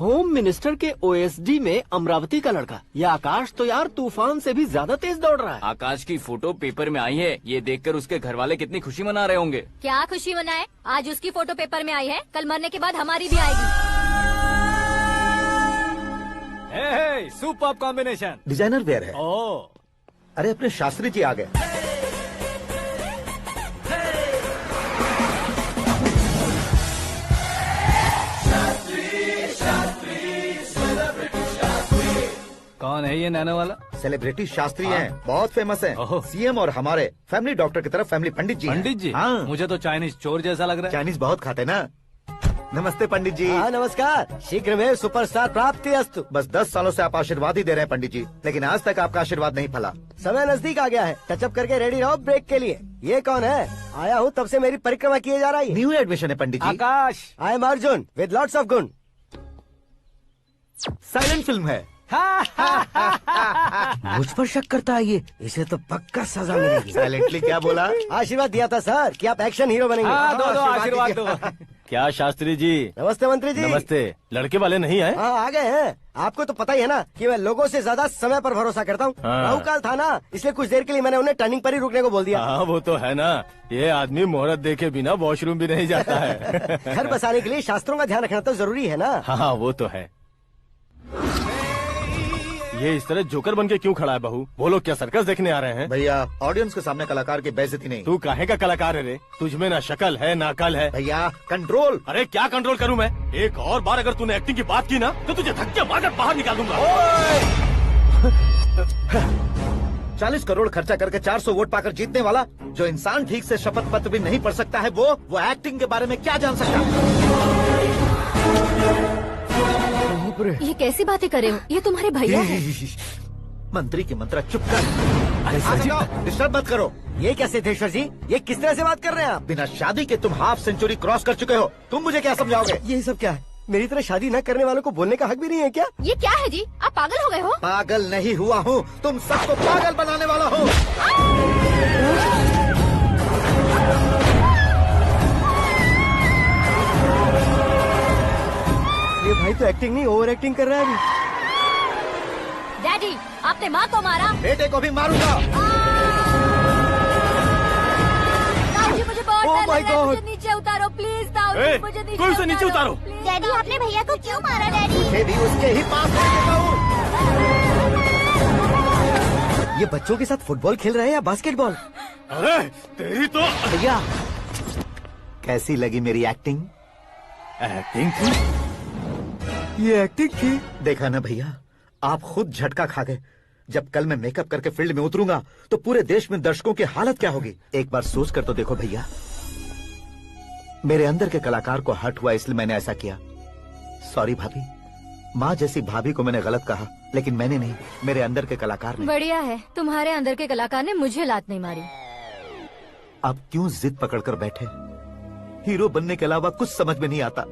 होम मिनिस्टर के ओएसडी में अमरावती का लड़का, ये आकाश तो यार तूफान से भी ज्यादा तेज दौड़ रहा है। आकाश की फोटो पेपर में आई है, ये देखकर उसके घर वाले कितनी खुशी मना रहे होंगे। क्या खुशी मनाए? आज उसकी फोटो पेपर में आई है, कल मरने के बाद हमारी भी आएगी। Super combination. डिजाइनर वेयर है। ओह, अरे अपने शास्त्री जी आ गए। कौन है ये नैनो वाला? सेलिब्रिटी शास्त्री हैं, बहुत फेमस हैं। सीएम और हमारे फैमिली डॉक्टर की तरफ फैमिली पंडित जी हैं। पंडित जी? हाँ। मुझे तो चाइनीज चोर जैसा लग रहा है। चाइनीज बहुत खाते ना। नमस्ते पंडित जी। हाँ नमस्कार, शीघ्र में सुपरस्टार प्राप्ति अस्तु। बस 10 सालों से आप आशीर्वाद ही दे रहे हैं पंडित जी, लेकिन आज तक आपका आशीर्वाद नहीं फला। समय नजदीक आ गया है, टचअप करके रेडी रहो ब्रेक के लिए। ये कौन है? आया हूँ तब से मेरी परिक्रमा किए जा रही है। न्यू एडमिशन है Pandit ji. Akash. I am Arjun with lots of गुण। साइलेंट फिल्म है। मुझ पर शक करता है ये, इसे तो पक्का सजा मिलेगी। साइलेंटली क्या बोला? आशीर्वाद दिया था सर कि आप एक्शन हीरो बनेंगे। दो आशीर्वाद दो। क्या शास्त्री जी? नमस्ते मंत्री जी। नमस्ते। लड़के वाले नहीं आए? हाँ आ गए हैं। आपको तो पता ही है ना कि मैं लोगों से ज्यादा समय पर भरोसा करता हूँ। हाँ। राहु काल था ना, इसलिए कुछ देर के लिए मैंने उन्हें टर्निंग पर ही रुकने को बोल दिया। हाँ वो तो है ना, ये आदमी मुहूर्त देखे बिना वॉशरूम भी नहीं जाता है। घर बसाने के लिए शास्त्रों का ध्यान रखना तो जरूरी है ना। हाँ वो तो है। ये इस तरह जोकर बन के क्यों खड़ा है बहू? बोलो, क्या सर्कस देखने आ रहे हैं? भैया ऑडियंस के सामने कलाकार की बेइज्जती नहीं। तू काहे का कलाकार है रे? तुझमें ना शक्ल है ना अकल है। भैया कंट्रोल। अरे क्या कंट्रोल करूं मैं? एक और बार अगर तूने एक्टिंग की बात की ना तो तुझे धक्के मारकर बाहर निकाल दूंगा। 40 करोड़ खर्चा करके 400 वोट पाकर जीतने वाला, जो इंसान ठीक से शपथ पत्र भी नहीं पढ़ सकता है, वो एक्टिंग के बारे में क्या जान सकता है? ये कैसी बातें कर रहे हो? ये तुम्हारे भैया हैं। मंत्री की मंत्रा, चुप कर। डिस्टर्ब मत करो। ये क्या सिद्धेश्वर जी, ये किस तरह से बात कर रहे हैं आप? बिना शादी के तुम हाफ सेंचुरी क्रॉस कर चुके हो, तुम मुझे क्या समझाओगे? ये सब क्या है? मेरी तरह शादी न करने वालों को बोलने का हक भी नहीं है क्या? ये क्या है जी? आप पागल हो गए हो? पागल नहीं हुआ हूँ, तुम सबको पागल बनाने वाला हो। ये भाई तो एक्टिंग नहीं ओवर एक्टिंग कर रहा है अभी। डैडी, आपने माँ को मारा। बेटे को भी मारूंगा। ताऊ जी मुझे बहुत Oh डर my लग रहा है, God! मुझे नीचे उतारो प्लीज। ताऊ जी मुझे नीचे कोई उसे नीचे उतारो। डैडी आपने भैया को क्यों मारा? डैडी मुझे भी उसके ही पास लेके जाऊं। ये बच्चों के साथ फुटबॉल खेल रहे हैं या बास्केटबॉल? अरे तेरी तो भैया कैसी लगी मेरी एक्टिंग? एक्टिंग थी? ये एक्टिंग थी। देखा ना भैया, आप खुद झटका खा गए। जब कल मैं मेकअप करके फील्ड में उतरूंगा तो पूरे देश में दर्शकों की हालत क्या होगी? एक बार सोच कर तो देखो भैया। मेरे अंदर के कलाकार को हर्ट हुआ इसलिए मैंने ऐसा किया। सॉरी भाभी। माँ जैसी भाभी को मैंने गलत कहा, लेकिन मैंने नहीं, मेरे अंदर के कलाकार ने। बढ़िया है, तुम्हारे अंदर के कलाकार ने मुझे लात नहीं मारी। आप क्यों जिद पकड़कर बैठे? हीरो बनने के अलावा कुछ समझ में नहीं आता।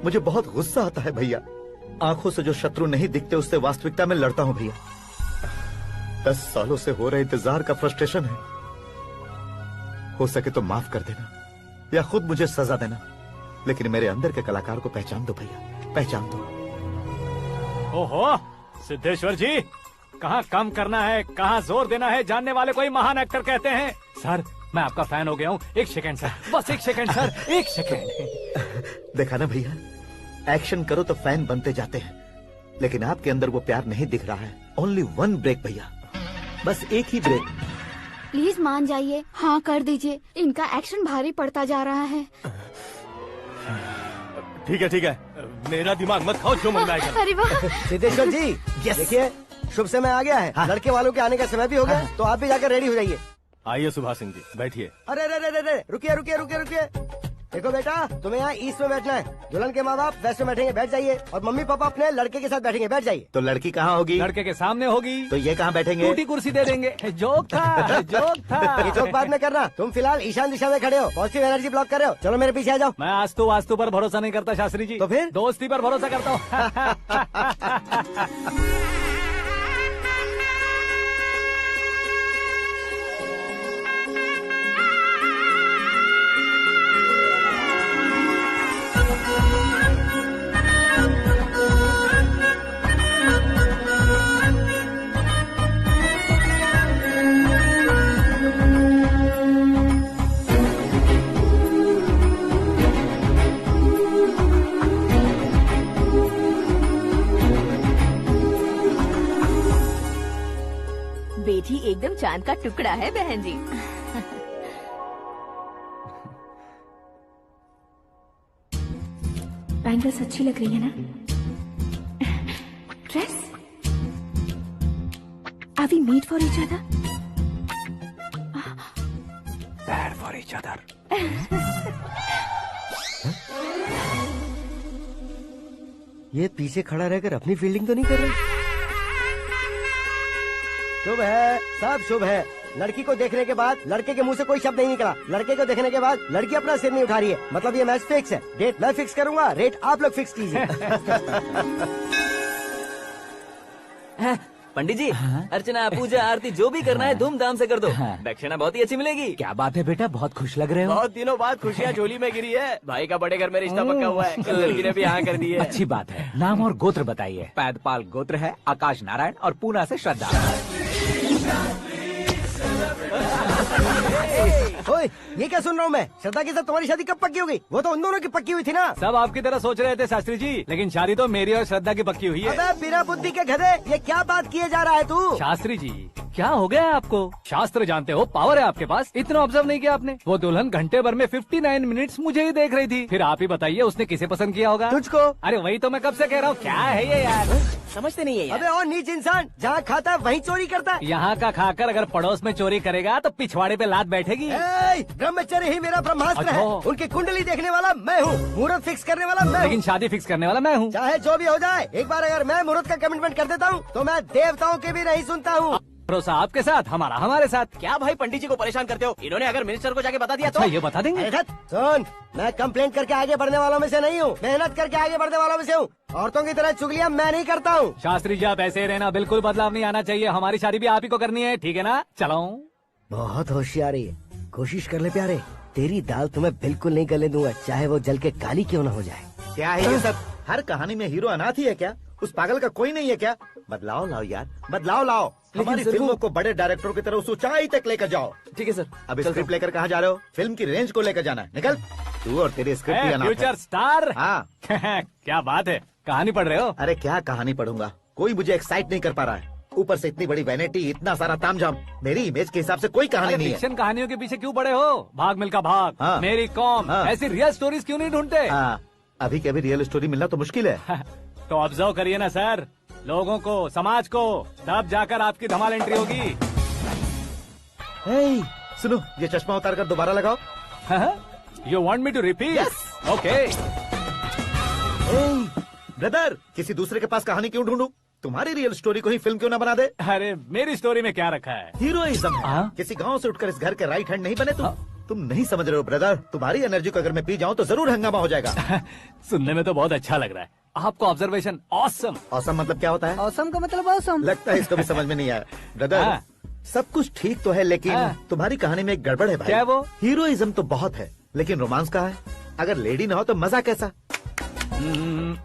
मुझे बहुत गुस्सा आता है भैया। आंखों से जो शत्रु नहीं दिखते उससे वास्तविकता में लड़ता हूं भैया। 10 सालों से हो रहे इंतजार का फ्रस्ट्रेशन है। हो सके तो माफ कर देना या खुद मुझे सजा देना, लेकिन मेरे अंदर के कलाकार को पहचान दो भैया, पहचान दो। ओहो सिद्धेश्वर जी, कहाँ कम करना है कहाँ जोर देना है जानने वाले को ही महान एक्टर कहते हैं। सर मैं आपका फैन हो गया हूँ। एक सेकंड सर, बस एक सेकंड सर, एक सेकंड। देखा ना भैया, एक्शन करो तो फैन बनते जाते हैं, लेकिन आपके अंदर वो प्यार नहीं दिख रहा है। ओनली 1 ब्रेक भैया, बस एक ही ब्रेक। प्लीज मान जाइए, हाँ कर दीजिए। इनका एक्शन भारी पड़ता जा रहा है। ठीक है, मेरा दिमाग मत खाओ, जो मन में आएगा। अरे वाह सिद्धेश्वर जी, देखिए शुभ समय आ गया है। हाँ। लड़के वालों के आने का समय भी हो गया, तो आप भी जाकर रेडी हो जाइए। आइए सुभाष सिंह जी, बैठिए। अरे रुकिए। देखो बेटा, तुम्हें यहाँ ईस्ट में बैठना है। दुल्हन के माँ बाप वेस्ट में बैठेंगे, बैठ जाइए। और मम्मी पापा अपने लड़के के साथ बैठेंगे, बैठ जाइए। तो लड़की कहाँ होगी? लड़के के सामने होगी। तो ये कहाँ बैठेंगे? टूटी कुर्सी दे देंगे। जोक था, जोक था। ये जोक बाद में करना। तुम फिलहाल ईशान दिशा में खड़े हो, पॉजिटिव एनर्जी ब्लॉक कर रहे हो। चलो मेरे पीछे आ जाओ। मैं वास्तु पर भरोसा नहीं करता शास्त्री जी। तो फिर? दोस्ती पर भरोसा करता हूँ। बेटी एकदम चांद का टुकड़ा है बहन जी। बैंगल्स अच्छी लग रही है ना? Dress? Are we made for each other? Bad for each other. ये पीछे खड़ा रहकर अपनी फील्डिंग तो नहीं कर रहा? शुभ है, सब शुभ है। लड़की को देखने के बाद लड़के के मुंह से कोई शब्द नहीं निकला। लड़के को देखने के बाद लड़की अपना सिर नहीं उठा रही है। मतलब ये मैच फिक्स है। डेट मैं फिक्स करूंगा, रेट आप लोग फिक्स कीजिए। पंडित जी, अर्चना पूजा आरती जो भी करना है धूमधाम से कर दो। दक्षिणा बहुत ही अच्छी मिलेगी। क्या बात है बेटा, बहुत खुश लग रहे हो। बहुत दिनों बाद खुशियाँ झोली में गिरी है। भाई का बड़े घर में रिश्ता पक्का हुआ है। कल लड़की ने भी हाँ कर दी है। अच्छी बात है। नाम और गोत्र बताइए। पैदपाल गोत्र है, आकाश नारायण, और पूना से श्रद्धा। ओए, ये क्या सुन रहा हूँ मैं? श्रद्धा के साथ तुम्हारी शादी कब पक्की हो गई? वो तो उन दोनों की पक्की हुई थी ना। सब आपकी तरह सोच रहे थे शास्त्री जी, लेकिन शादी तो मेरी और श्रद्धा की पक्की हुई है। अबे बिना बुद्धि के गधे, ये क्या बात किए जा रहा है तू? शास्त्री जी क्या हो गया है आपको? शास्त्र जानते हो, पावर है आपके पास। इतना ऑब्जर्व नहीं किया आपने? वो दुल्हन घंटे भर में 59 मिनट्स मुझे ही देख रही थी। फिर आप ही बताइए उसने किसे पसंद किया होगा? तुझको। अरे वही तो मैं कब से कह रहा हूँ। क्या है ये यार, समझते नहीं है यार। अबे और नीच इंसान, जहाँ खाता है वहीं चोरी करता है। यहाँ का खाकर अगर पड़ोस में चोरी करेगा तो पिछवाड़े पे लात बैठेगी। ब्रह्मचर्य ही मेरा ब्रह्मास्त्र है। अच्छा। उनकी कुंडली देखने वाला मैं हूँ, मुहूर्त फिक्स करने वाला मैं हूँ। लेकिन शादी फिक्स करने वाला मैं हूँ। चाहे जो भी हो जाए, एक बार अगर मैं मुहूर्त का कमिटमेंट कर देता हूँ तो मैं देवताओं के भी नहीं सुनता हूँ। भरोसा आपके साथ, हमारा हमारे साथ। क्या भाई पंडित जी को परेशान करते हो? इन्होंने अगर मिनिस्टर को जाके बता दिया तो? अच्छा, ये बता देंगे। सुन, मैं कंप्लेंट करके आगे बढ़ने वालों में से नहीं हूँ, मेहनत करके आगे बढ़ने वालों में से हूँ। औरतों की तरह चुगलियाँ मैं नहीं करता हूँ। शास्त्री जी आप ऐसे ही रहना, बिल्कुल बदलाव नहीं आना चाहिए। हमारी शादी भी आप ही को करनी है, ठीक है ना? चलो। बहुत होशियारी है, कोशिश कर ले प्यारे। तेरी दाल तुम्हें बिल्कुल नहीं गलने दूंगा, चाहे वो जल के काली क्यों न हो जाए। क्या है ये सब? हर कहानी में हीरो अनाथ ही है क्या? उस पागल का कोई नहीं है क्या? बदलाव लाओ यार, बदलाव लाओ। हमारी फिल्मों को बड़े डायरेक्टरों की तरह उस ऊंचाई तक लेकर जाओ। ठीक है सर। अब स्क्रिप्ट लेकर कहाँ जा रहे हो? फिल्म की रेंज को लेकर जाना है। निकल तू और तेरे स्क्रिप्ट भी अनाथ है। Future star. हाँ। क्या बात है, कहानी पढ़ रहे हो? अरे क्या कहानी पढ़ूंगा, कोई मुझे एक्साइट नहीं कर पा रहा है। ऊपर से इतनी बड़ी वैनिटी, इतना सारा तामझाम। मेरी इमेज के हिसाब से कोई कहानी नहीं है। फिक्शन कहानियों के पीछे क्यों पड़े हो? भाग मिल्खा भाग, हाँ। मेरी कॉम, हाँ। ऐसी रियल स्टोरीज क्यों नहीं ढूंढते? हाँ, अभी के अभी रियल स्टोरी मिलना तो मुश्किल है। तो ऑब्जर्व करिए ना सर, लोगों को, समाज को, तब जाकर आपकी धमाल एंट्री होगी। सुनो, ये चश्मा उतार कर दोबारा लगाओ। You want me to repeat? Okay. Brother, किसी दूसरे के पास कहानी क्यों ढूंढूं? तुम्हारी रियल स्टोरी को ही फिल्म क्यों ना बना दे? अरे मेरी स्टोरी में क्या रखा है? हीरोइज्म है। किसी गांव से उठकर इस घर के राइट हैंड नहीं बने तुम। तुम नहीं समझ रहे हो ब्रदर, तुम्हारी एनर्जी को अगर मैं पी जाऊं तो जरूर हंगामा हो जाएगा। सुनने में तो बहुत अच्छा लग रहा है, आपको ऑब्जर्वेशन ऑसम। औसम मतलब क्या होता है? औसम का मतलब औसम। लगता है इसको भी समझ में नहीं आया। ब्रदर, हाँ। सब कुछ ठीक तो है, लेकिन हाँ। तुम्हारी कहानी में एक गड़बड़ है भाई। क्या है वो? हीरोइज्म तो बहुत है, लेकिन रोमांस कहाँ है? अगर लेडी ना हो तो मजा कैसा?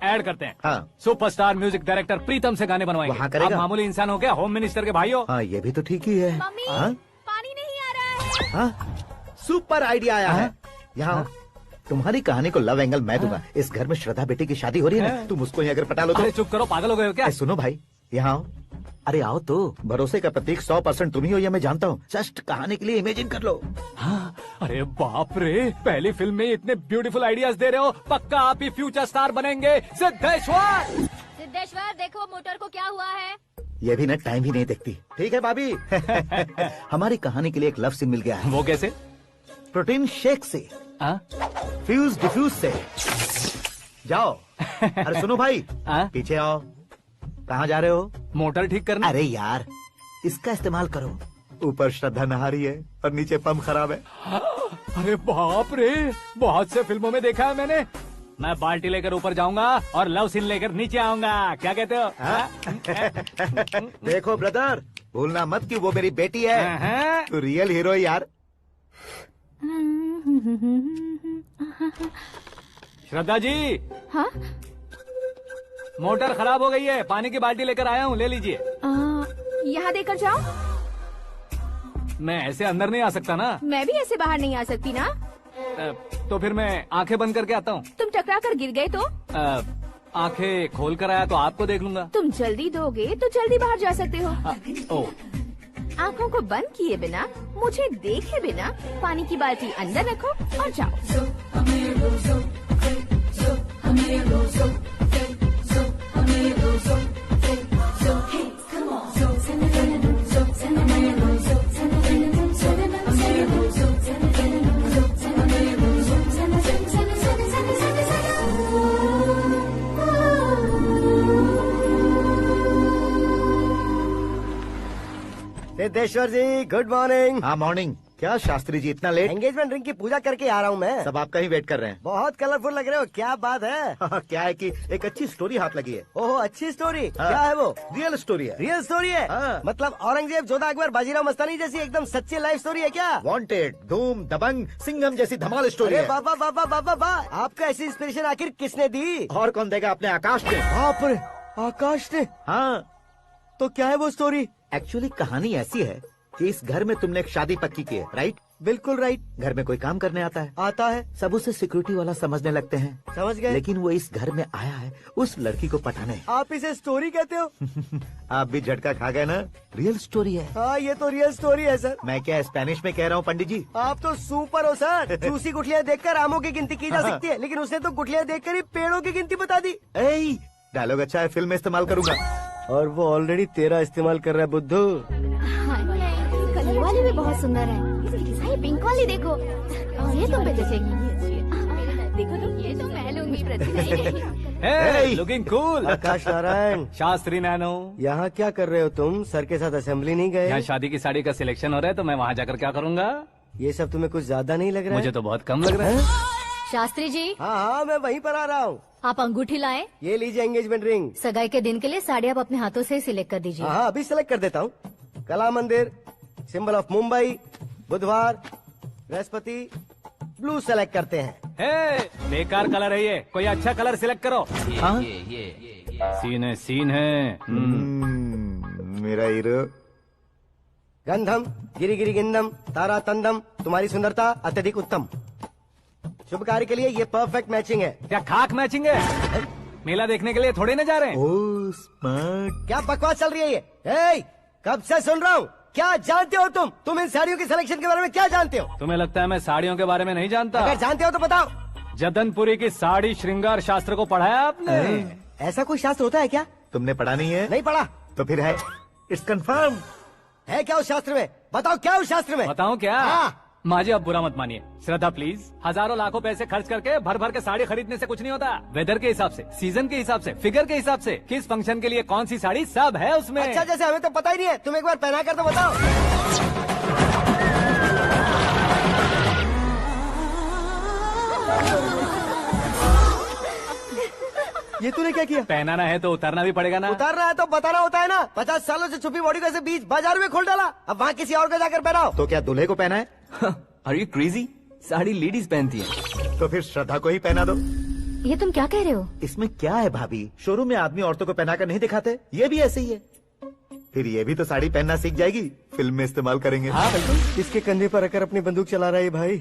ऐड करते हैं। हाँ। सुपरस्टार म्यूजिक डायरेक्टर प्रीतम से गाने बनवाएंगे। वहाँ करेगा? आप मामूली इंसान हो क्या, होम मिनिस्टर के भाई हो। हाँ, ये भी तो ठीक ही है। मम्मी हाँ? पानी नहीं आ रहा है। हाँ? सुपर आइडिया आया है। यहाँ तुम्हारी कहानी को लव एंगल मैं दूंगा। इस घर में श्रद्धा बेटी की शादी हो रही है ना, तुम उसको ही अगर पटा लो अरे तो। चुप करो, पागल हो गए हो क्या? सुनो भाई, यहाँ आओ। अरे आओ तो, भरोसे का प्रतीक 100% तुम ही हो, ये मैं जानता हूँ। जस्ट कहानी के लिए इमेजिन कर लो। हाँ, अरे बाप रे, पहली फिल्म में इतने ब्यूटीफुल आइडियाज दे रहे हो, पक्का आप ही फ्यूचर स्टार बनेंगे। सिद्धेश्वर, सिद्धेश्वर देखो मोटर को क्या हुआ है। ये भी ना टाइम ही नहीं देखती। ठीक है भाभी। हमारी कहानी के लिए एक लव सीन मिल गया है। वो कैसे? प्रोटीन शेक से, फ्यूज डिफ्यूज से। जाओ। अरे सुनो भाई, पीछे आओ। कहाँ जा रहे हो? मोटर ठीक करना। अरे यार, इसका इस्तेमाल करो। ऊपर श्रद्धा नहा रही है और नीचे पंप खराब है। अरे बाप रे, बहुत से फिल्मों में देखा है मैंने। मैं बाल्टी लेकर ऊपर जाऊंगा और लव सीन लेकर नीचे आऊंगा। क्या कहते हो? देखो ब्रदर, भूलना मत कि वो मेरी बेटी है। तू रियल हीरो यार। श्रद्धा जी। हाँ? मोटर खराब हो गई है, पानी की बाल्टी लेकर आया हूँ, ले लीजिए। यहाँ देकर जाओ। मैं ऐसे अंदर नहीं आ सकता ना। मैं भी ऐसे बाहर नहीं आ सकती ना। तो फिर मैं आंखें बंद करके आता हूँ। तुम टकरा कर गिर गए तो? आंखें खोल कर आया तो आपको देख लूंगा। तुम जल्दी दोगे तो जल्दी बाहर जा सकते हो। ओ, आँखों को बंद किए बिना, मुझे देखे बिना पानी की बाल्टी अंदर रखो और जाओ। सिद्धेश्वर जी, गुड मॉर्निंग। हाँ मॉर्निंग। क्या शास्त्री जी इतना लेट? एंगेजमेंट रिंग की पूजा करके आ रहा हूँ मैं। सब आपका ही वेट कर रहे हैं। बहुत कलरफुल लग रहे हो, क्या बात है? क्या है कि एक अच्छी स्टोरी हाथ लगी है। ओहो, अच्छी स्टोरी। क्या है वो? रियल स्टोरी है। रियल स्टोरी है? हाँ। मतलब औरंगजेब, जोधा अकबर, बाजीराव मस्तानी जैसी एकदम सच्ची लाइफ स्टोरी है क्या? वांटेड, धूम, दबंग, सिंघम जैसी धमाल स्टोरी है। बाबा बाबा बाबा बा, आपका ऐसी इंस्पिरेशन आखिर किसने दी? और कौन देगा? अपने आकाश ने। बाप रे, आकाश ने? हाँ। तो क्या है वो स्टोरी? एक्चुअली कहानी ऐसी है कि इस घर में तुमने एक शादी पक्की की है, राइट? बिल्कुल राइट। घर में कोई काम करने आता है? आता है। सब उसे सिक्योरिटी वाला समझने लगते हैं। समझ गए। लेकिन वो इस घर में आया है उस लड़की को पटाने। आप इसे स्टोरी कहते हो? आप भी झटका खा गए ना? रियल स्टोरी है। हाँ, ये तो रियल स्टोरी है सर। मैं क्या स्पेनिश में कह रहा हूँ पंडित जी? आप तो सुपर हो सर। चूसी गुठलियाँ देखकर आमों की गिनती की जा सकती है, लेकिन उसने तो गुठलियाँ देखकर ही पेड़ों की गिनती बता दी। डायलॉग अच्छा है, फिल्म में इस्तेमाल करूंगा। और वो ऑलरेडी तेरा इस्तेमाल कर रहा है बुद्धू। कलर वाली भी बहुत सुंदर है। इसकी पिंक वाली देखो, और ये तुम पे जचेगी। देखो तो ये तो मैं लूंगी। Hey, looking cool। आकाश नारायण। शास्त्री नैनो। यहाँ क्या कर रहे हो तुम? सर के साथ असेंबली नहीं गए? यहाँ शादी की साड़ी का सिलेक्शन हो रहा है, तो मैं वहाँ जाकर क्या करूँगा? ये सब तुम्हें कुछ ज्यादा नहीं लग रहा है? मुझे तो बहुत कम लग रहा है। शास्त्री जी। हाँ हाँ, मैं वहीं पर आ रहा हूँ। आप अंगूठी लाएं। ये लीजिए एंगेजमेंट रिंग। सगाई के दिन के लिए साड़ी आप अपने हाथों से सिलेक्ट कर दीजिए। हाँ, अभी सिलेक्ट कर देता हूँ। कला मंदिर, सिंबल ऑफ मुंबई, बुधवार, बृहस्पति, ब्लू सेलेक्ट करते हैं। बेकार कलर है ये, कोई अच्छा कलर सिलेक्ट करो। सीन है। मेरा हीरो। गंधम, गिरी गिरी गिंदम, तारा तंदम, तुम्हारी सुंदरता अत्यधिक उत्तम। शुभ कार्य के लिए ये परफेक्ट मैचिंग है। क्या खाक मैचिंग है? मेला देखने के लिए थोड़ी ना जा रहे हैं। Oh smart. क्या बकवास चल रही है ये? ए, कब से सुन रहा हूँ। क्या जानते हो तुम इन साड़ियों की सिलेक्शन के बारे में क्या जानते हो? तुम्हें लगता है मैं साड़ियों के बारे में नहीं जानता? अगर जानते हो तो बताओ। जदनपुरी की साड़ी श्रृंगार शास्त्र को पढ़ा है आपने? ऐसा कोई शास्त्र होता है क्या? तुमने पढ़ा नहीं है? नहीं पढ़ा। तो फिर है, इट्स कंफर्म। है क्या उस शास्त्र में? बताओ क्या उस शास्त्र में? बताऊं क्या? हाँ। माँ जी, आप बुरा मत मानिए। श्रद्धा प्लीज, हजारों लाखों पैसे खर्च करके भर भर के साड़ी खरीदने से कुछ नहीं होता। वेदर के हिसाब से, सीजन के हिसाब से, फिगर के हिसाब से, किस फंक्शन के लिए कौन सी साड़ी, सब है उसमें। अच्छा, जैसे हमें तो पता ही नहीं है, तुम एक बार पहना कर तो बताओ। ये तूने क्या किया? पहनाना है तो उतारना भी पड़ेगा ना। उतारना है तो बताना होता है ना। 50 सालों से छुपी बॉडी को ऐसे बीच बाजार में खोल डाला, अब वहाँ किसी और को जाकर पहनाओ। तो क्या दूल्हे को पहना है? Are you crazy? Sari ladies पहनती है। तो फिर श्रद्धा को ही पहना दो। ये तुम क्या कह रहे हो? इसमें क्या है भाभी, शोरूम में आदमी औरतों को पहनाकर नहीं दिखाते, ये भी ऐसे ही है। फिर ये भी तो साड़ी पहनना सीख जाएगी, फिल्म में इस्तेमाल करेंगे। हाँ बिल्कुल। इसके कंधे पर रखकर अपनी बंदूक चला रहा है भाई।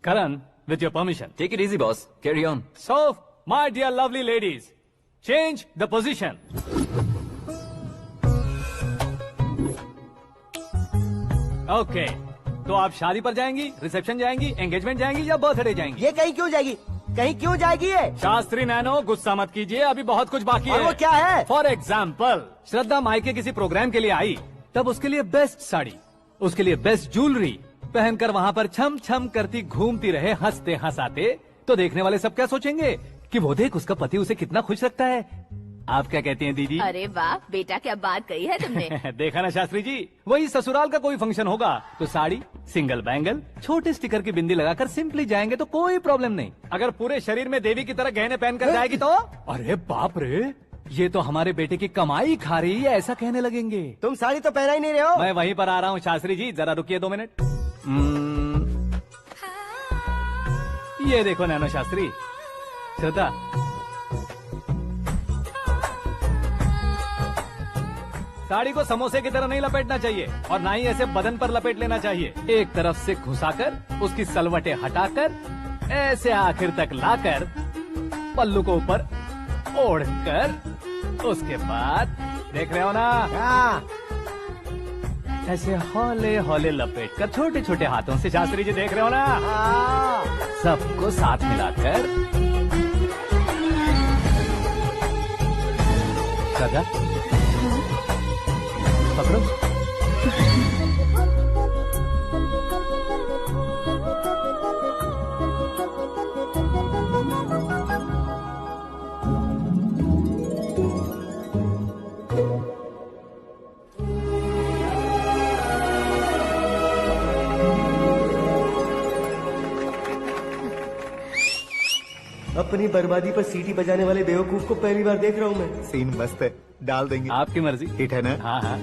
करण, with your permission. Take it easy, boss. Carry on. So, my dear lovely ladies, change the position. Okay. तो आप शादी पर जाएंगी, रिसेप्शन जाएंगी, एंगेजमेंट जाएंगी या बर्थडे जाएंगी? ये कहीं क्यों जाएगी? कहीं क्यों जाएगी ये? शास्त्री नैनो, गुस्सा मत कीजिए, अभी बहुत कुछ बाकी है। और वो क्या है? फॉर एग्जाम्पल, श्रद्धा मायके किसी प्रोग्राम के लिए आई, तब उसके लिए बेस्ट साड़ी, उसके लिए बेस्ट ज्वेलरी पहनकर वहाँ पर छम छम करती घूमती रहे, हंसते हंसाते, तो देखने वाले सब क्या सोचेंगे कि वो देख उसका पति उसे कितना खुश रखता है। आप क्या कहती हैं दीदी? अरे वाह बेटा, क्या बात कही है तुमने। देखा ना शास्त्री जी, वही ससुराल का कोई फंक्शन होगा तो साड़ी, सिंगल बैंगल, छोटे स्टिकर की बिंदी लगाकर सिंपली जाएंगे तो कोई प्रॉब्लम नहीं। अगर पूरे शरीर में देवी की तरह गहने पहनकर जाएगी तो अरे बाप रे, ये तो हमारे बेटे की कमाई खा रही है, ऐसा कहने लगेंगे। तुम साड़ी तो पहना ही नहीं रहे हो। मैं वहीं पर आ रहा हूँ शास्त्री जी, जरा रुकिए 2 मिनट। ये देखो नैनो शास्त्री, श्रद्धा, साड़ी को समोसे की तरह नहीं लपेटना चाहिए और ना ही ऐसे बदन पर लपेट लेना चाहिए। एक तरफ से घुसाकर, उसकी सलवटें हटाकर, ऐसे आखिर तक लाकर, पल्लू को ऊपर ओढ़कर, उसके बाद देख रहे हो ना, ऐसे हौले हौले लपेट कर छोटे छोटे हाथों से, शास्त्री जी देख रहे हो ना, सबको साथ मिलाकर, श्रद्धा पकड़ो। अपनी बर्बादी पर सीटी बजाने वाले बेवकूफ को पहली बार देख रहा हूँ मैं। सीन मस्त है, डाल देंगे। आपकी मर्जी। हिट है ना? हाँ हाँ।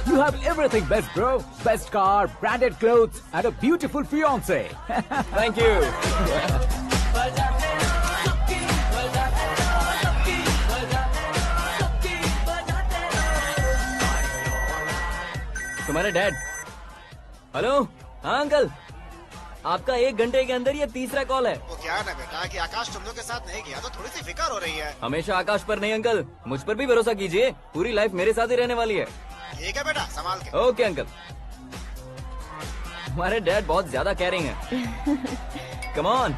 You have everything best, bro. Best car, branded clothes, and a beautiful fiance. Thank you. तुम्हारे डैड। हेलो, हाँ अंकल, आपका 1 घंटे के अंदर ये तीसरा कॉल है। वो क्या है ना बेटा कि आकाश तुम लोग के साथ नहीं गया तो थोड़ी सी फिक्र हो रही है। हमेशा आकाश पर नहीं अंकल, मुझ पर भी भरोसा कीजिए, पूरी लाइफ मेरे साथ ही रहने वाली है। ठीक है बेटा, संभाल के। Okay uncle. हमारे डैड बहुत ज्यादा केयरिंग है। Come on.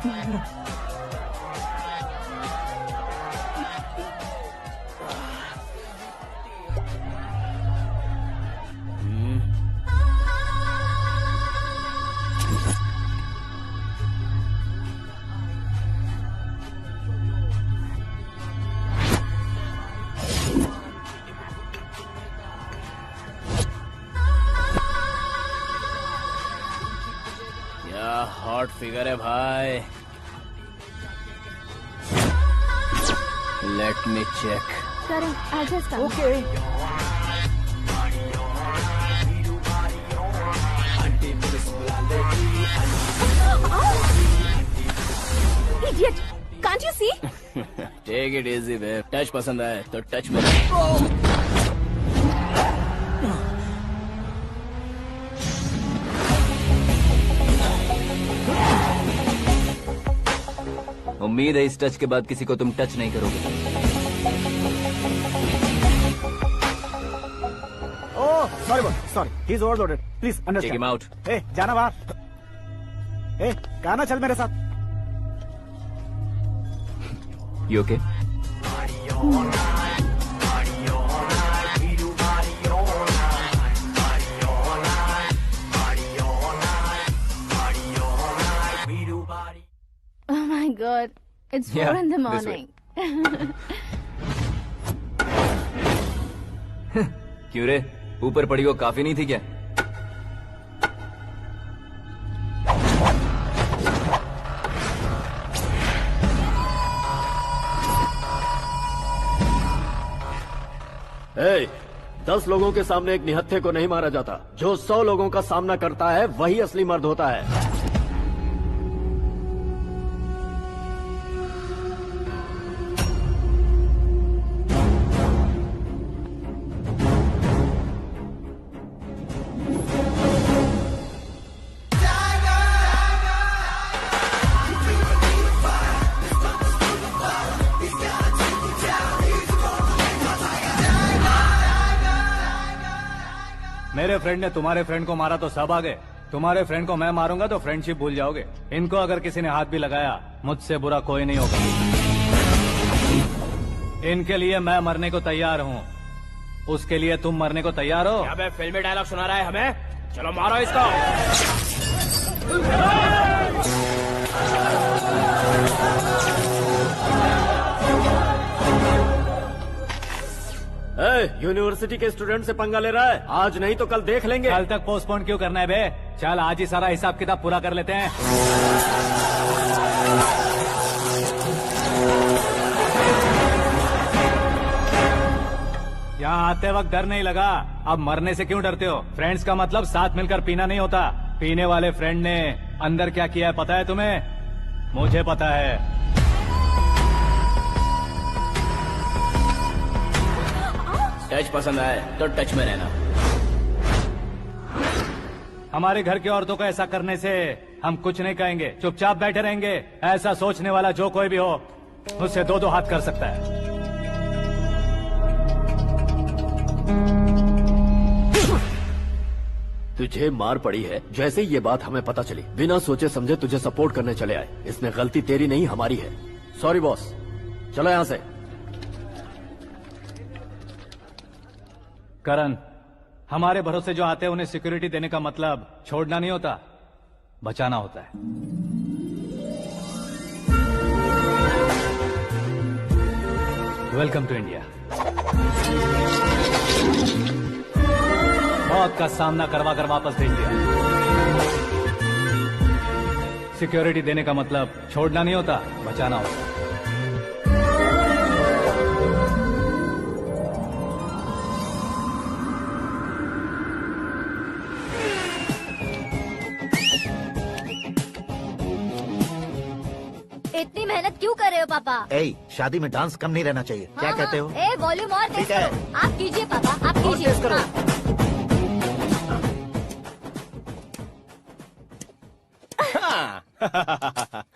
हॉट फिगर है भाई। Let me check. Karan, I just come. Okay. Idiot! Can't you see? Take it easy, babe. Touch पसंद आए तो टच में। उम्मीद है इस टच के बाद किसी को तुम टच नहीं करोगे। Oh, sorry, he is overloaded. Please Take him understand. out. ए, जाना बाहर। ए, गाना चल मेरे साथ। You okay? Oh my God, it's 4 Yeah, in the this way. morning. क्यों रे, ऊपर पड़ी वो काफी नहीं थी क्या? ए, 10 लोगों के सामने एक निहत्थे को नहीं मारा जाता। जो 100 लोगों का सामना करता है वही असली मर्द होता है। मेरे फ्रेंड ने तुम्हारे फ्रेंड को मारा तो सब आ गए। तुम्हारे फ्रेंड को मैं मारूंगा तो फ्रेंडशिप भूल जाओगे। इनको अगर किसी ने हाथ भी लगाया, मुझसे बुरा कोई नहीं होगा। इनके लिए मैं मरने को तैयार हूँ। उसके लिए तुम मरने को तैयार हो? क्या फिल्मी डायलॉग सुना रहा है हमें? चलो मारो इसको। यूनिवर्सिटी के स्टूडेंट से पंगा ले रहा है। आज नहीं तो कल देख लेंगे। कल तक पोस्टपोन क्यों करना है बे? चल आज ही सारा हिसाब किताब पूरा कर लेते हैं। यहाँ आते वक्त डर नहीं लगा, अब मरने से क्यों डरते हो? फ्रेंड्स का मतलब साथ मिलकर पीना नहीं होता। पीने वाले फ्रेंड ने अंदर क्या किया है पता है तुम्हें? मुझे पता है। टच पसंद आए तो टच में रहना। हमारे घर की औरतों को ऐसा करने से हम कुछ नहीं कहेंगे, चुपचाप बैठे रहेंगे। ऐसा सोचने वाला जो कोई भी हो, उससे 2-2 हाथ कर सकता है। तुझे मार पड़ी है। जैसे ये बात हमें पता चली, बिना सोचे समझे तुझे सपोर्ट करने चले आए। इसमें गलती तेरी नहीं हमारी है। सॉरी बॉस, चलो यहाँ से। करण, हमारे भरोसे जो आते हैं उन्हें सिक्योरिटी देने का मतलब छोड़ना नहीं होता, बचाना होता है। Welcome to India. मौत का सामना करवा कर वापस भेज दिया। सिक्योरिटी देने का मतलब छोड़ना नहीं होता, बचाना होता है। इतनी मेहनत क्यों कर रहे हो पापा? ए, शादी में डांस कम नहीं रहना चाहिए। क्या कहते हो? ए, वॉल्यूम और तेज ठीक है। करो। आप कीजिए पापा, आप कीजिए।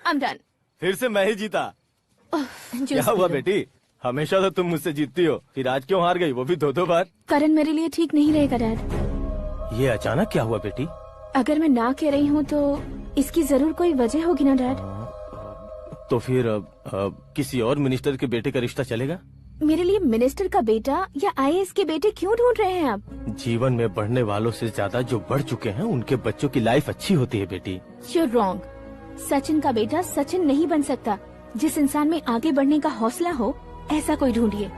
I'm done. फिर से मैं ही जीता। क्या हुआ बेटी? हमेशा तो तुम मुझसे जीतती हो, फिर आज क्यों हार गई, वो भी 2-2 बार? करण मेरे लिए ठीक नहीं रहेगा डैड। ये अचानक क्या हुआ बेटी? अगर मैं ना कह रही हूँ तो इसकी जरूर कोई वजह होगी ना डैड। तो फिर किसी और मिनिस्टर के बेटे का रिश्ता चलेगा? मेरे लिए मिनिस्टर का बेटा या IAS के बेटे क्यों ढूंढ रहे हैं आप? जीवन में बढ़ने वालों से ज्यादा जो बढ़ चुके हैं उनके बच्चों की लाइफ अच्छी होती है बेटी। You're wrong. सचिन का बेटा सचिन नहीं बन सकता। जिस इंसान में आगे बढ़ने का हौसला हो, ऐसा कोई ढूंढिए।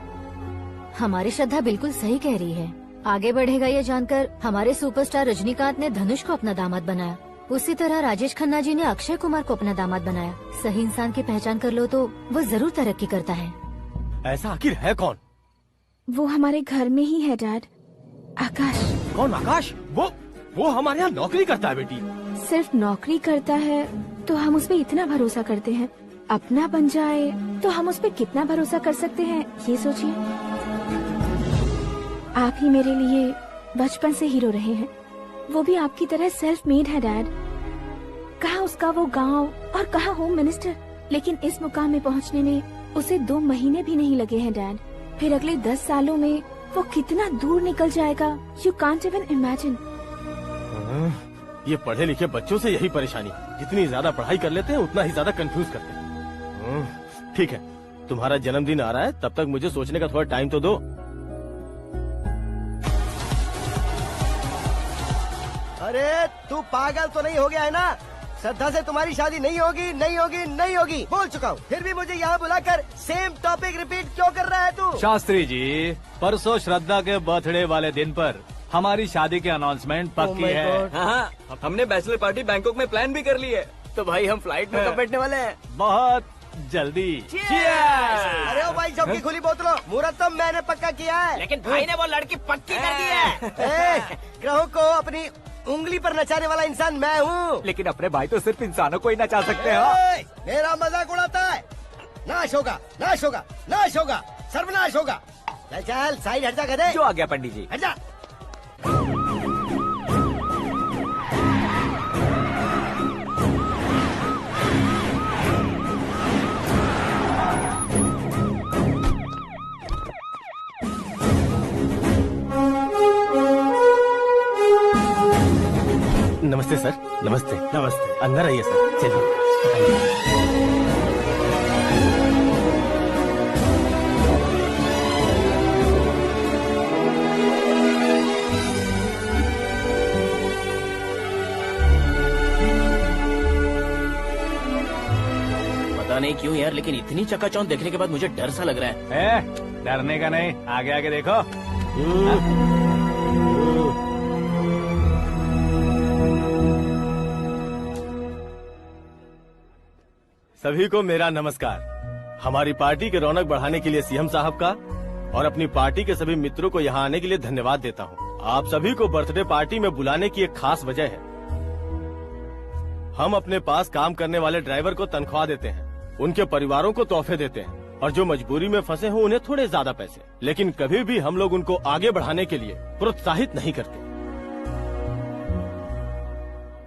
हमारी श्रद्धा बिल्कुल सही कह रही है। आगे बढ़ेगा ये जानकर हमारे सुपरस्टार रजनीकांत ने धनुष को अपना दामाद बनाया। उसी तरह राजेश खन्ना जी ने अक्षय कुमार को अपना दामाद बनाया। सही इंसान की पहचान कर लो तो वो जरूर तरक्की करता है। ऐसा आखिर है कौन? वो हमारे घर में ही है डैड, आकाश। कौन आकाश? वो हमारे यहाँ नौकरी करता है बेटी। सिर्फ नौकरी करता है तो हम उस पे इतना भरोसा करते हैं। अपना बन जाए तो हम उस पे कितना भरोसा कर सकते हैं, ये सोचिए। आप ही मेरे लिए बचपन से हीरो रहे हैं। वो भी आपकी तरह सेल्फ मेड है डैड। कहाँ उसका वो गांव और कहाँ होम मिनिस्टर। लेकिन इस मुकाम में पहुँचने में उसे 2 महीने भी नहीं लगे हैं डैड। फिर अगले 10 सालों में वो कितना दूर निकल जाएगा, यू कांट इवन इमेजिन। ये पढ़े लिखे बच्चों से यही परेशानी। जितनी ज्यादा पढ़ाई कर लेते हैं उतना ही ज्यादा कंफ्यूज करते हैं। ठीक है, तुम्हारा जन्मदिन आ रहा है, तब तक मुझे सोचने का थोड़ा टाइम तो दो। अरे तू पागल तो नहीं हो गया है ना? श्रद्धा से तुम्हारी शादी नहीं होगी, नहीं होगी, नहीं होगी, बोल चुका हूँ। फिर भी मुझे यहाँ बुलाकर सेम टॉपिक रिपीट क्यों कर रहा है तू? शास्त्री जी, परसों श्रद्धा के बर्थडे वाले दिन पर हमारी शादी की अनाउंसमेंट पक्की है। हाँ, हमने बैचलर पार्टी बैंकॉक में प्लान भी कर ली है। तो भाई हम फ्लाइट में कब बैठने वाले हैं? बहुत जल्दी। अरे ओ भाई, सबकी खुली बोतलों, मुहूर्त तो मैंने पक्का किया है। लेकिन भाई ने वो लड़की पक्की कर दी है। ग्रहों को अपनी उंगली पर नचाने वाला इंसान मैं हूँ। लेकिन अपने भाई तो सिर्फ इंसानों को ही नचा सकते हो। मेरा मजाक उड़ाता है। नाश होगा, नाश होगा, नाश होगा, सर्वनाश होगा। चल साइड हट जा गधे। जो आ गया पंडित जी। हट जा। नमस्ते सर। नमस्ते। नमस्ते। अंदर आइए सर। चलिए। पता नहीं क्यों यार, लेकिन इतनी चकाचौंध देखने के बाद मुझे डर सा लग रहा है। डरने का नहीं, आगे आगे देखो। सभी को मेरा नमस्कार। हमारी पार्टी के रौनक बढ़ाने के लिए सीएम साहब का और अपनी पार्टी के सभी मित्रों को यहाँ आने के लिए धन्यवाद देता हूँ। आप सभी को बर्थडे पार्टी में बुलाने की एक खास वजह है। हम अपने पास काम करने वाले ड्राइवर को तनख्वाह देते हैं, उनके परिवारों को तोहफे देते हैं और जो मजबूरी में फंसे हो उन्हें थोड़े ज्यादा पैसे। लेकिन कभी भी हम लोग उनको आगे बढ़ाने के लिए प्रोत्साहित नहीं करते।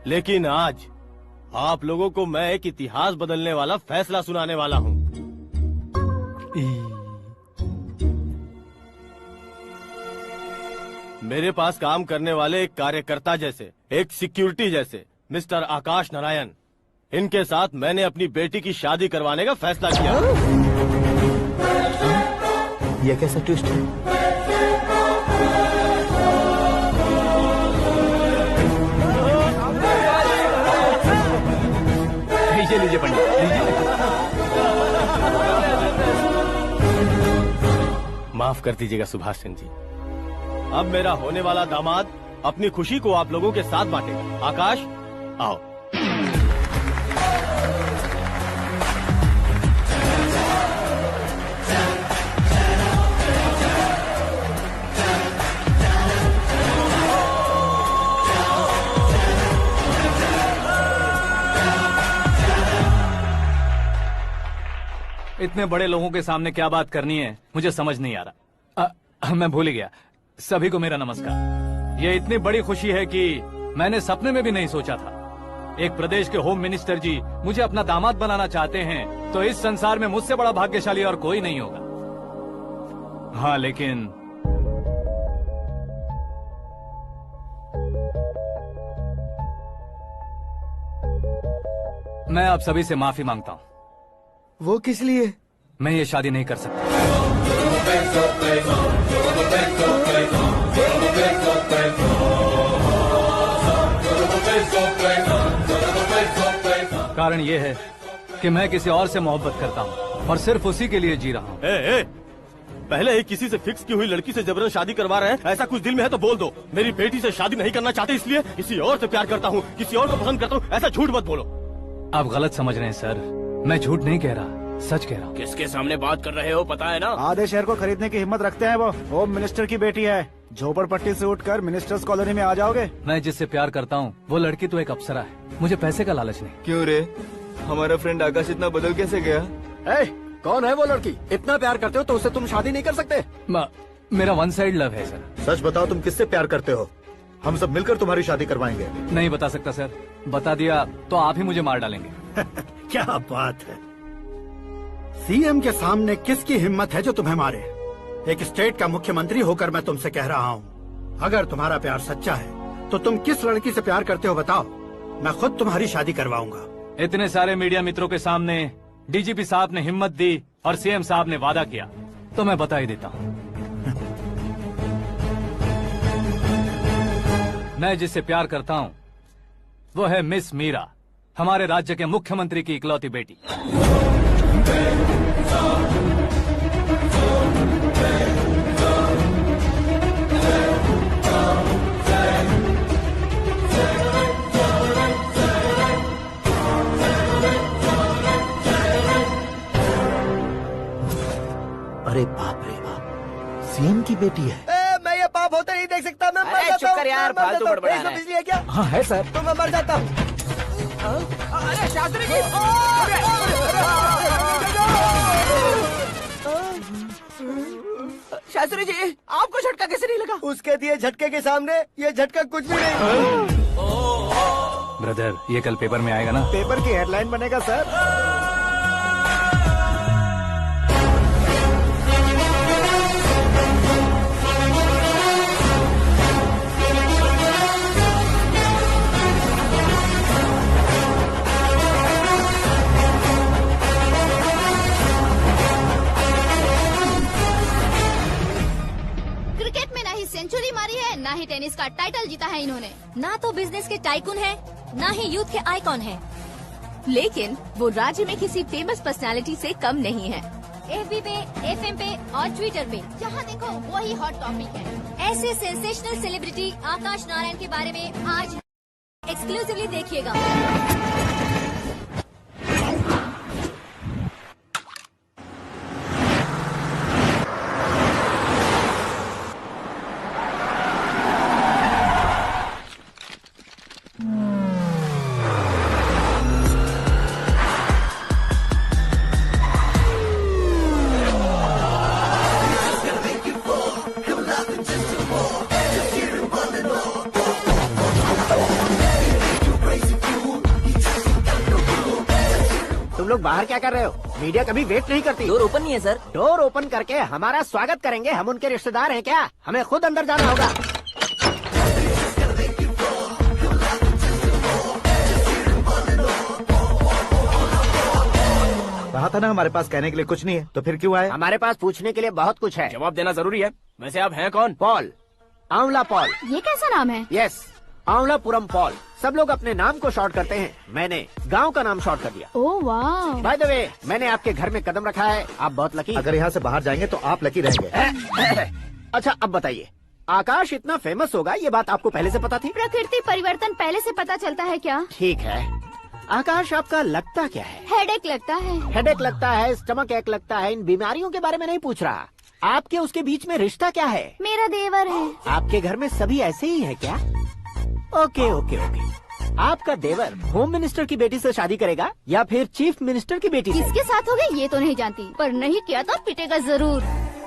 लेकिन आज आप लोगों को मैं एक इतिहास बदलने वाला फैसला सुनाने वाला हूँ। मेरे पास काम करने वाले एक कार्यकर्ता जैसे, एक सिक्योरिटी जैसे मिस्टर आकाश नारायण, इनके साथ मैंने अपनी बेटी की शादी करवाने का फैसला किया। ये कैसा ट्विस्ट है? लीजिए पंडित, माफ कर दीजिएगा सुभाष सिंह जी। अब मेरा होने वाला दामाद अपनी खुशी को आप लोगों के साथ बांटेगा। आकाश, आओ। इतने बड़े लोगों के सामने क्या बात करनी है मुझे समझ नहीं आ रहा। मैं भूल ही गया। सभी को मेरा नमस्कार। ये इतनी बड़ी खुशी है कि मैंने सपने में भी नहीं सोचा था। एक प्रदेश के होम मिनिस्टर जी मुझे अपना दामाद बनाना चाहते हैं तो इस संसार में मुझसे बड़ा भाग्यशाली और कोई नहीं होगा। हाँ, लेकिन मैं आप सभी से माफी मांगता हूँ। वो किस लिए? मैं ये शादी नहीं कर सकता। कारण ये है कि मैं किसी और से मोहब्बत करता हूँ और सिर्फ उसी के लिए जी रहा हूँ। पहले ही किसी से फिक्स की हुई लड़की से जबरन शादी करवा रहे हैं। ऐसा कुछ दिल में है तो बोल दो। मेरी बेटी से शादी नहीं करना चाहते इसलिए किसी और से प्यार करता हूँ, किसी और को पसंद करता हूँ, ऐसा झूठ मत बोलो। आप गलत समझ रहे हैं सर। मैं झूठ नहीं कह रहा, सच कह रहा हूँ। किसके सामने बात कर रहे हो पता है ना? आधे शहर को खरीदने की हिम्मत रखते हैं वो। होम मिनिस्टर की बेटी है। झोपड़पट्टी से उठकर मिनिस्टर्स कॉलोनी में आ जाओगे। मैं जिससे प्यार करता हूँ वो लड़की तो एक अप्सरा है। मुझे पैसे का लालच नहीं। क्यों रे, हमारा फ्रेंड आकाश इतना बदल कैसे गया? कौन है वो लड़की? इतना प्यार करते हो तो उससे तुम शादी नहीं कर सकते? मेरा वन साइड लव है सर। सच बताओ, तुम किससे प्यार करते हो? हम सब मिलकर तुम्हारी शादी करवाएंगे। नहीं बता सकता सर। बता दिया तो आप ही मुझे मार डालेंगे। क्या बात है। सीएम के सामने किसकी हिम्मत है जो तुम्हें मारे? एक स्टेट का मुख्यमंत्री होकर मैं तुमसे कह रहा हूँ, अगर तुम्हारा प्यार सच्चा है तो तुम किस लड़की से प्यार करते हो बताओ, मैं खुद तुम्हारी शादी करवाऊंगा। इतने सारे मीडिया मित्रों के सामने डीजीपी साहब ने हिम्मत दी और सीएम साहब ने वादा किया तो मैं बता ही देता हूँ। मैं जिससे प्यार करता हूँ वो है मिस मीरा, हमारे राज्य के मुख्यमंत्री की इकलौती बेटी। अरे बाप रे बाप, सीएम की बेटी है। मैं ये पाप होते नहीं देख सकता। मैं मर अरे जाता चुप हूँ, कर यार, मैं मर फालतू जाता हूँ। बड़बड़ा इसमें रहा है। बिजली है क्या? हाँ है सर। तो मैं मर जाता हूँ। अरे शास्त्री जी, शास्त्री जी, आपको झटका कैसे नहीं लगा? उसके दिए झटके के सामने ये झटका कुछ भी नहीं। ब्रदर, ये कल पेपर में आएगा ना? पेपर की हेडलाइन बनेगा सर। क्रिकेट में ना ही सेंचुरी मारी है, ना ही टेनिस का टाइटल जीता है इन्होंने। ना तो बिजनेस के टाइकून है, ना ही यूथ के आइकॉन है। लेकिन वो राज्य में किसी फेमस पर्सनालिटी से कम नहीं है। FB पे, FM पे और ट्विटर पे जहाँ देखो वही हॉट टॉपिक है। ऐसे सेंसेशनल सेलिब्रिटी आकाश नारायण के बारे में आज एक्सक्लूसिवली देखिएगा। तुम लोग बाहर क्या कर रहे हो? मीडिया कभी वेट नहीं करती। डोर ओपन नहीं है सर। डोर ओपन करके हमारा स्वागत करेंगे? हम उनके रिश्तेदार हैं क्या? हमें खुद अंदर जाना होगा। कहा था ना हमारे पास कहने के लिए कुछ नहीं है, तो फिर क्यों आए? हमारे पास पूछने के लिए बहुत कुछ है। जवाब देना जरूरी है। वैसे आप हैं कौन? पॉल, आंवला पॉल। ये कैसा नाम है? Yes, Anwalapuram Paul. सब लोग अपने नाम को शॉर्ट करते हैं, मैंने गांव का नाम शॉर्ट कर दिया। ओह वाह। बाय द वे, मैंने आपके घर में कदम रखा है, आप बहुत लकी। अगर यहाँ से बाहर जाएंगे तो आप लकी रहेंगे। अच्छा अब बताइए, आकाश इतना फेमस होगा ये बात आपको पहले से पता थी? प्रकृति परिवर्तन पहले से पता चलता है क्या? ठीक है, आकाश आपका लगता क्या है? हेडेक लगता है। हेडेक लगता है, स्टमक एक लगता है, इन बीमारियों के बारे में नहीं पूछ रहा। आपके उसके बीच में रिश्ता क्या है? मेरा देवर है। आपके घर में सभी ऐसे ही है क्या? Okay okay okay. आपका देवर होम मिनिस्टर की बेटी से शादी करेगा या फिर चीफ मिनिस्टर की बेटी से? किसके साथ हो गई ये तो नहीं जानती, पर नहीं किया तो पिटेगा जरूर।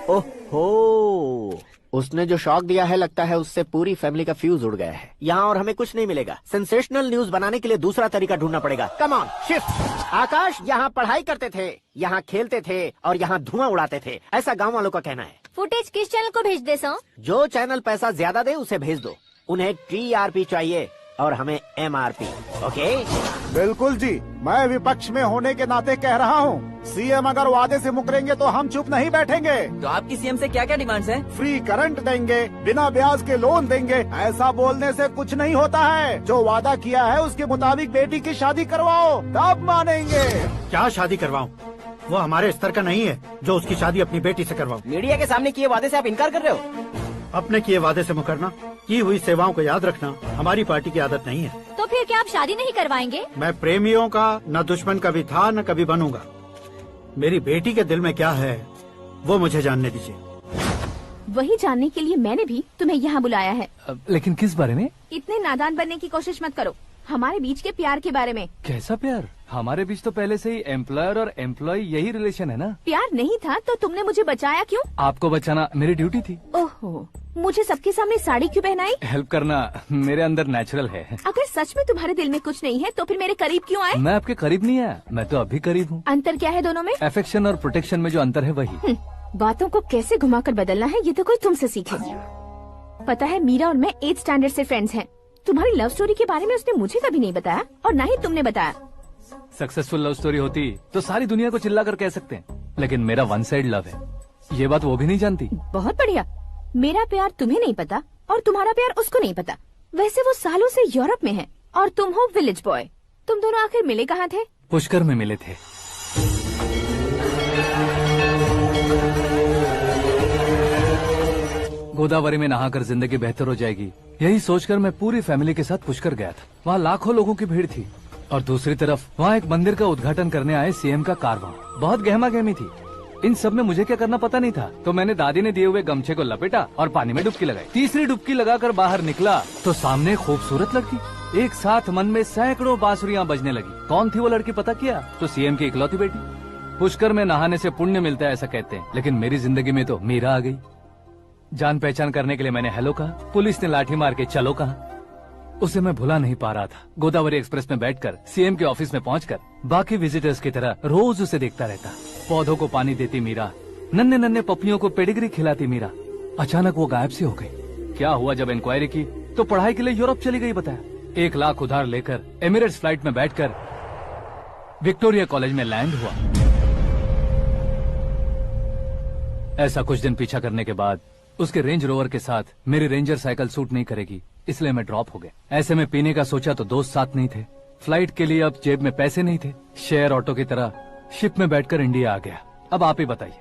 ओहो, उसने जो शॉक दिया है लगता है उससे पूरी फैमिली का फ्यूज उड़ गया है। यहाँ और हमें कुछ नहीं मिलेगा। सेंसेशनल न्यूज बनाने के लिए दूसरा तरीका ढूंढना पड़ेगा। Come on shift. आकाश यहाँ पढ़ाई करते थे, यहाँ खेलते थे और यहाँ धुआं उड़ाते थे, ऐसा गाँव वालों का कहना है। फुटेज किस चैनल को भेज दे सो? जो चैनल पैसा ज्यादा दे उसे भेज दो। उन्हें TRP चाहिए और हमें MRP। ओके? बिल्कुल जी, मैं विपक्ष में होने के नाते कह रहा हूँ, सीएम अगर वादे से मुकरेंगे तो हम चुप नहीं बैठेंगे। तो आपकी सीएम से क्या क्या डिमांड्स हैं? फ्री करंट देंगे, बिना ब्याज के लोन देंगे। ऐसा बोलने से कुछ नहीं होता है। जो वादा किया है उसके मुताबिक बेटी की शादी करवाओ, तब मानेंगे। क्या शादी करवाऊं? वो हमारे स्तर का नहीं है जो उसकी शादी अपनी बेटी से करवाऊं। मीडिया के सामने किए वादे से आप इनकार कर रहे हो? अपने किए वादे से मुकरना, की हुई सेवाओं को याद रखना हमारी पार्टी की आदत नहीं है। तो फिर क्या आप शादी नहीं करवाएंगे? मैं प्रेमियों का न दुश्मन कभी था न कभी बनूंगा। मेरी बेटी के दिल में क्या है वो मुझे जानने दीजिए। वही जानने के लिए मैंने भी तुम्हें यहाँ बुलाया है। लेकिन किस बारे में? इतने नादान बनने की कोशिश मत करो। हमारे बीच के प्यार के बारे में। कैसा प्यार? हमारे बीच तो पहले से ही एम्प्लॉयर और एम्प्लॉय यही रिलेशन है ना। प्यार नहीं था तो तुमने मुझे बचाया क्यों? आपको बचाना मेरी ड्यूटी थी। ओहो, मुझे सबके सामने साड़ी क्यों पहनाई? हेल्प करना मेरे अंदर नेचुरल है। अगर सच में तुम्हारे दिल में कुछ नहीं है तो फिर मेरे करीब क्यों आए? मैं आपके करीब नहीं आया, मैं तो अभी करीब हूँ। अंतर क्या है दोनों में? अफेक्शन और प्रोटेक्शन में जो अंतर है वही। बातों को कैसे घुमाकर बदलना है ये तो कोई तुमसे सीखे। पता है मीरा और मैं 8th स्टैंडर्ड से फ्रेंड्स हैं। तुम्हारी लव स्टोरी के बारे में उसने मुझे कभी नहीं बताया और न ही तुमने बताया। सक्सेसफुल लव स्टोरी होती तो सारी दुनिया को चिल्ला कर कह सकते हैं, लेकिन मेरा वन साइड लव है, ये बात वो भी नहीं जानती। बहुत बढ़िया। मेरा प्यार तुम्हें नहीं पता और तुम्हारा प्यार उसको नहीं पता। वैसे वो सालों से यूरोप में है और तुम हो विलेज बॉय। तुम दोनों आखिर मिले कहाँ थे? पुष्कर में मिले थे। गोदावरी में नहाकर जिंदगी बेहतर हो जाएगी, यही सोचकर मैं पूरी फैमिली के साथ पुष्कर गया था। वहाँ लाखों लोगों की भीड़ थी और दूसरी तरफ वहाँ एक मंदिर का उद्घाटन करने आए सीएम का कारवां। बहुत गहमा गहमी थी। इन सब में मुझे क्या करना पता नहीं था, तो मैंने दादी ने दिए हुए गमछे को लपेटा और पानी में डुबकी लगाई। तीसरी डुबकी लगाकर बाहर निकला तो सामने खूबसूरत लड़की। एक साथ मन में सैकड़ों बांसुरियां बजने लगी। कौन थी वो लड़की पता किया? तो सीएम की इकलौती बेटी। पुष्कर में नहाने से पुण्य मिलता है ऐसा कहते हैं, लेकिन मेरी जिंदगी में तो मीरा आ गई। जान पहचान करने के लिए मैंने हेलो कहा, पुलिस ने लाठी मार के चलो कहा। उसे मैं भुला नहीं पा रहा था। गोदावरी एक्सप्रेस में बैठकर सीएम के ऑफिस में पहुंचकर बाकी विजिटर्स की तरह रोज उसे देखता रहता। पौधों को पानी देती मीरा, नन्हे नन्हे पपियों को पेडिग्री खिलाती मीरा। अचानक वो गायब सी हो गई। क्या हुआ? जब इंक्वायरी की तो पढ़ाई के लिए यूरोप चली गई बताया। 1 लाख उधार लेकर एमिरेट्स फ्लाइट में बैठकर विक्टोरिया कॉलेज में लैंड हुआ। ऐसा कुछ दिन पीछा करने के बाद उसके रेंज रोवर के साथ मेरी रेंजर साइकिल सूट नहीं करेगी, इसलिए मैं ड्रॉप हो गया। ऐसे में पीने का सोचा तो दोस्त साथ नहीं थे। फ्लाइट के लिए अब जेब में पैसे नहीं थे। शेयर ऑटो की तरह शिप में बैठकर इंडिया आ गया। अब आप ही बताइए,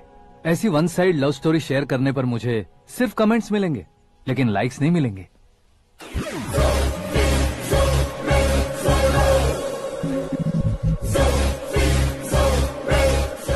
ऐसी one side love story share करने पर मुझे सिर्फ कमेंट्स मिलेंगे, लेकिन लाइक्स नहीं मिलेंगे।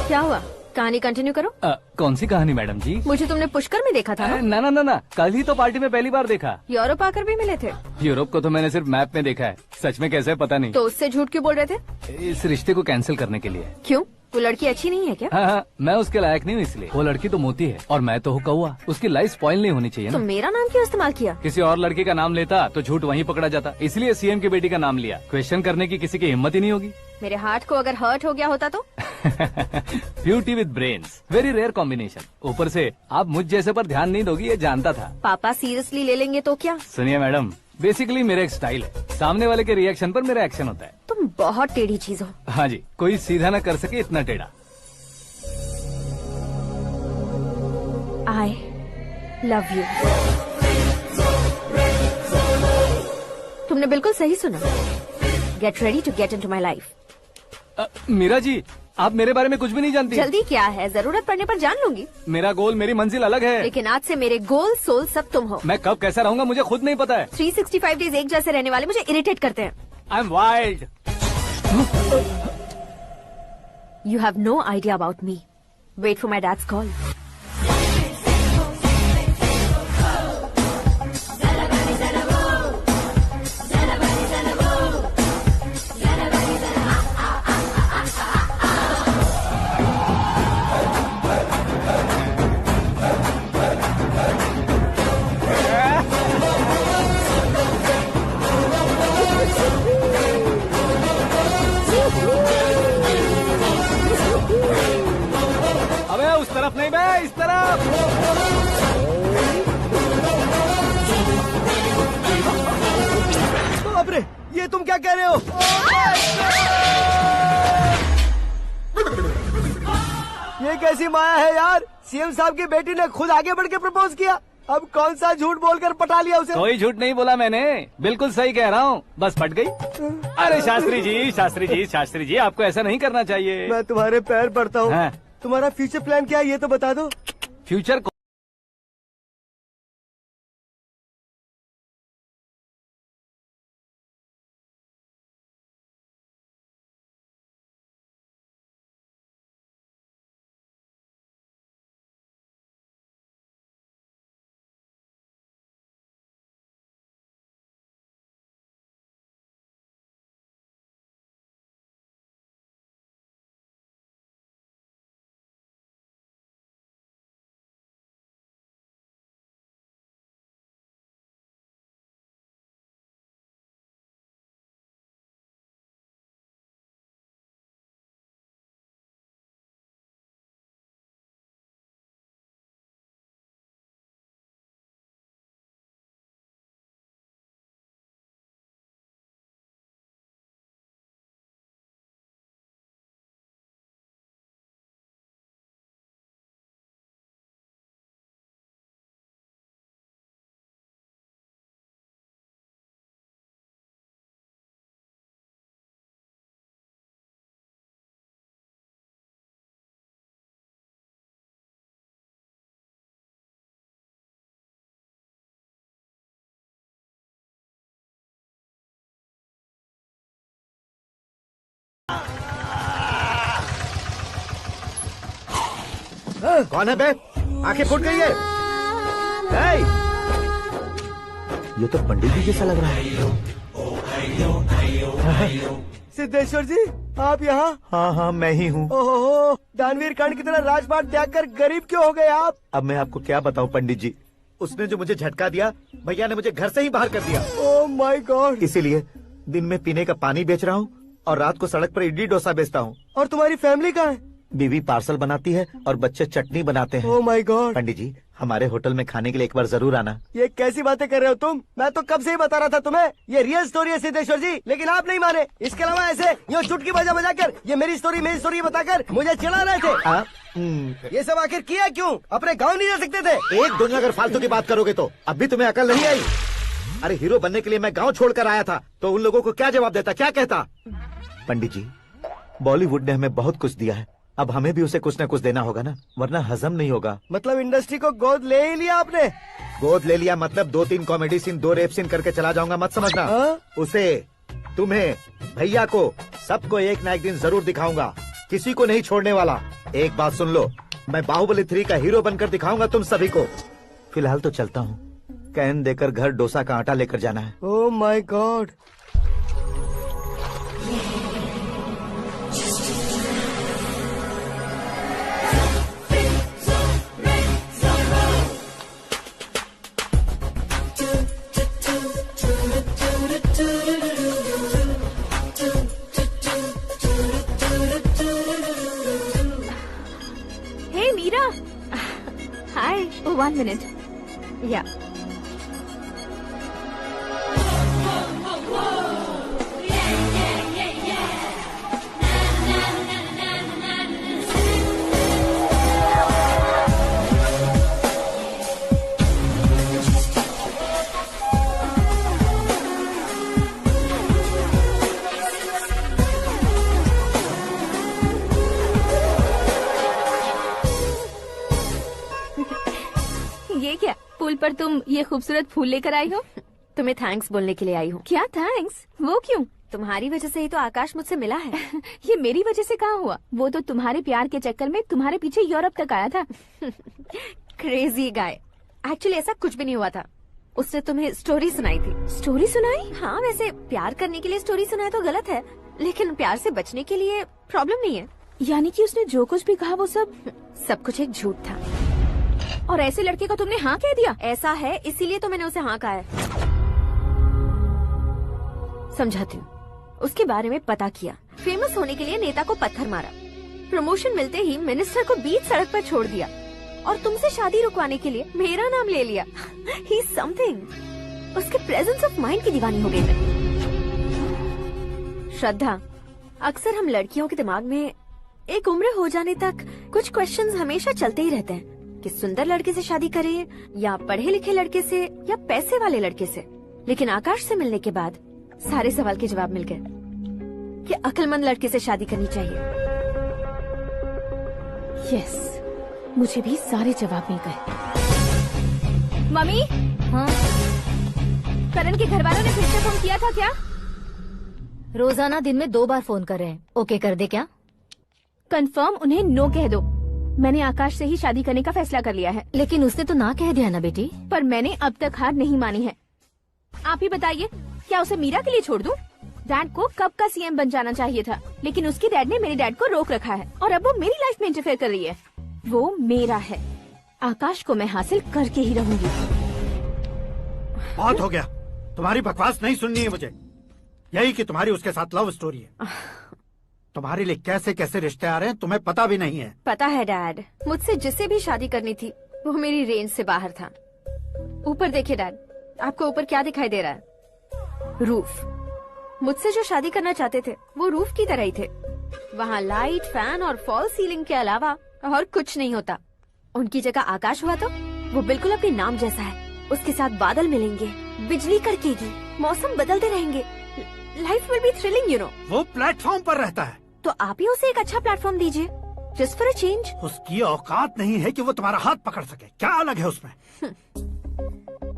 क्या हुआ? कहानी कंटिन्यू करो। कौन सी कहानी मैडम जी? मुझे तुमने पुष्कर में देखा था ना? ना, कल ही तो पार्टी में पहली बार देखा। यूरोप आकर भी मिले थे? यूरोप को तो मैंने सिर्फ मैप में देखा है, सच में कैसे पता नहीं। तो उससे झूठ क्यों बोल रहे थे? इस रिश्ते को कैंसिल करने के लिए। क्यों? वो लड़की अच्छी नहीं है क्या? हाँ, मैं उसके लायक नहीं हूँ इसलिए। वो लड़की तो मोती है और मैं तो हूँ कौवा। उसकी लाइफ स्पॉइल नहीं होनी चाहिए तो ना। मेरा नाम क्यों इस्तेमाल किया? किसी और लड़की का नाम लेता तो झूठ वहीं पकड़ा जाता, इसलिए सीएम की बेटी का नाम लिया। क्वेश्चन करने की किसी की हिम्मत ही नहीं होगी। मेरे हार्ट को अगर हर्ट हो गया होता तो? Beauty with brains, very rare combination. ऊपर से आप मुझ जैसे पर ध्यान नहीं दोगी ये जानता था। पापा सीरियसली ले लेंगे तो क्या? सुनिए मैडम, बेसिकली मेरा एक स्टाइल है, सामने वाले के रिएक्शन पर मेरा एक्शन होता है। तुम बहुत टेढ़ी चीज हो। हाँ जी, कोई सीधा न कर सके इतना टेढ़ा। I love you. तुमने बिल्कुल सही सुना। Get ready to get into my life. Meera ji, आप मेरे बारे में कुछ भी नहीं जानती। जल्दी क्या है, जरूरत पड़ने पर जान लूंगी। मेरा गोल, मेरी मंजिल अलग है। लेकिन आज से मेरे गोल सोल सब तुम हो। मैं कब कैसा रहूंगा मुझे खुद नहीं पता है। 365 डेज एक जैसे रहने वाले मुझे इरिटेट करते हैं। I am wild. You have no idea about me. Wait for my dad's call. अबे उस तरफ नहीं बे, इस तरफ। बाप रे, ये तुम क्या कह रहे हो? ये कैसी माया है यार? सीएम साहब की बेटी ने खुद आगे बढ़ के प्रपोज किया। अब कौन सा झूठ बोलकर पटा लिया उसे? कोई झूठ नहीं बोला मैंने, बिल्कुल सही कह रहा हूँ, बस पट गई। अरे शास्त्री जी, शास्त्री जी, शास्त्री जी, आपको ऐसा नहीं करना चाहिए। मैं तुम्हारे पैर पड़ता हूँ। हाँ। तुम्हारा फ्यूचर प्लान क्या है ये तो बता दो। फ्यूचर कौन है बे? आंखें फूट गई है। ए! ये तो पंडित जी जैसा लग रहा है। सिद्धेश्वर जी, आप यहाँ? हाँ हाँ, मैं ही हूँ। ओहो, दानवीर कांड की तरह राजपाट त्याग कर गरीब क्यों हो गए आप? अब मैं आपको क्या बताऊँ पंडित जी, उसने जो मुझे झटका दिया, भैया ने मुझे घर से ही बाहर कर दिया। ओह माय गॉड। इसीलिए दिन में पीने का पानी बेच रहा हूँ और रात को सड़क पर इडली डोसा बेचता हूँ। और तुम्हारी फैमिली कहाँ है? बीवी पार्सल बनाती है और बच्चे चटनी बनाते हैं। ओह माय गॉड। पंडित जी, हमारे होटल में खाने के लिए एक बार जरूर आना। ये कैसी बातें कर रहे हो तुम? मैं तो कब से ही बता रहा था तुम्हें, ये रियल स्टोरी है सिद्धेश्वर जी, लेकिन आप नहीं माने। इसके अलावा ऐसे यूँ चुटकी बजा कर ये मेरी स्टोरी बताकर मुझे चिढ़ा रहे थे। ये सब आखिर किया क्यों? अपने गाँव नहीं जा सकते थे? एक दिन अगर फालतू की बात करोगे तो अब भी तुम्हें अकल नहीं आई? अरे हीरो बनने के लिए मैं गाँव छोड़कर आया था, तो उन लोगों को क्या जवाब देता, क्या कहता? पंडित जी, बॉलीवुड ने हमें बहुत कुछ दिया है, अब हमें भी उसे कुछ न कुछ देना होगा ना, वरना हजम नहीं होगा। मतलब इंडस्ट्री को गोद ले ही लिया आपने? गोद ले लिया मतलब 2-3 कॉमेडी सीन, 2 रेप सीन करके चला जाऊंगा मत समझना। उसे, तुम्हें, भैया को, सबको एक ना एक दिन जरूर दिखाऊंगा, किसी को नहीं छोड़ने वाला। एक बात सुन लो, मैं बाहुबली 3 का हीरो बनकर दिखाऊंगा तुम सभी को। फिलहाल तो चलता हूँ, कैन देकर घर डोसा का आटा लेकर जाना है। Oh my god. Hey Meera, hi. 1 minute. या ये क्या, पुल पर तुम ये खूबसूरत फूल लेकर आई हो? तुम्हें थैंक्स बोलने के लिए आई हूँ। क्या थैंक्स? वो क्यों? तुम्हारी वजह से ही तो आकाश मुझसे मिला है। ये मेरी वजह से कहाँ हुआ? वो तो तुम्हारे प्यार के चक्कर में तुम्हारे पीछे यूरोप तक आया था। Crazy guy. एक्चुअली ऐसा कुछ भी नहीं हुआ था, उसने तुम्हें स्टोरी सुनाई थी। स्टोरी सुनाई? हाँ, वैसे प्यार करने के लिए स्टोरी सुनाए तो गलत है, लेकिन प्यार से बचने के लिए प्रॉब्लम नहीं है। यानी कि उसने जो कुछ भी कहा वो सब कुछ एक झूठ था। और ऐसे लड़के को तुमने हाँ कह दिया? ऐसा है, इसीलिए तो मैंने उसे हाँ कहा है। समझाती हूँ। उसके बारे में पता किया, फेमस होने के लिए नेता को पत्थर मारा, प्रमोशन मिलते ही मिनिस्टर को बीच सड़क पर छोड़ दिया, और तुमसे शादी रुकवाने के लिए मेरा नाम ले लिया। ही समथिंग। उसके प्रेजेंस ऑफ माइंड की दीवानी हो गई मैं। श्रद्धा, अक्सर हम लड़कियों के दिमाग में एक उम्र हो जाने तक कुछ क्वेश्चंस हमेशा चलते ही रहते हैं कि सुंदर लड़के से शादी करें या पढ़े लिखे लड़के से या पैसे वाले लड़के से। लेकिन आकाश से मिलने के बाद सारे सवाल के जवाब मिल गए कि अक्लमंद लड़के से शादी करनी चाहिए। यस, मुझे भी सारे जवाब मिल गए। मम्मी, हाँ? करण के घर वालों ने फिर से फोन किया था क्या? रोजाना दिन में 2 बार फोन कर रहे हैं। ओके कर दे क्या? कंफर्म उन्हें नो कह दो। मैंने आकाश से ही शादी करने का फैसला कर लिया है। लेकिन उसने तो ना कह दिया ना बेटी। पर मैंने अब तक हार नहीं मानी है। आप ही बताइए, क्या उसे मीरा के लिए छोड़ दूं? डैड को कब का सीएम बन जाना चाहिए था, लेकिन उसके डैड ने मेरे डैड को रोक रखा है और अब वो मेरी लाइफ में इंटरफेयर कर रही है। वो मेरा है, आकाश को मैं हासिल करके ही रहूंगी। बहुत हो गया, तुम्हारी बकवास नहीं सुननी है मुझे। यही कि तुम्हारी उसके साथ लव स्टोरी है। तुम्हारे लिए कैसे कैसे रिश्ते आ रहे हैं तुम्हें पता भी नहीं है। पता है डैड, मुझसे जिसे भी शादी करनी थी वो मेरी रेंज से बाहर था। ऊपर देखिए डैड, आपको ऊपर क्या दिखाई दे रहा है? रूफ। मुझसे जो शादी करना चाहते थे वो रूफ की तरह ही थे। वहाँ लाइट, फैन और फॉल सीलिंग के अलावा और कुछ नहीं होता। उनकी जगह आकाश हुआ तो वो बिल्कुल अपने नाम जैसा है। उसके साथ बादल मिलेंगे, बिजली कड़केगी, मौसम बदलते रहेंगे, life will be thrilling, you know. वो प्लेटफॉर्म पर रहता है तो आप ही उसे एक अच्छा प्लेटफॉर्म दीजिए, जस्ट फॉर अ चेंज। उसकी औकात नहीं है कि वो तुम्हारा हाथ पकड़ सके। क्या अलग है उसमें?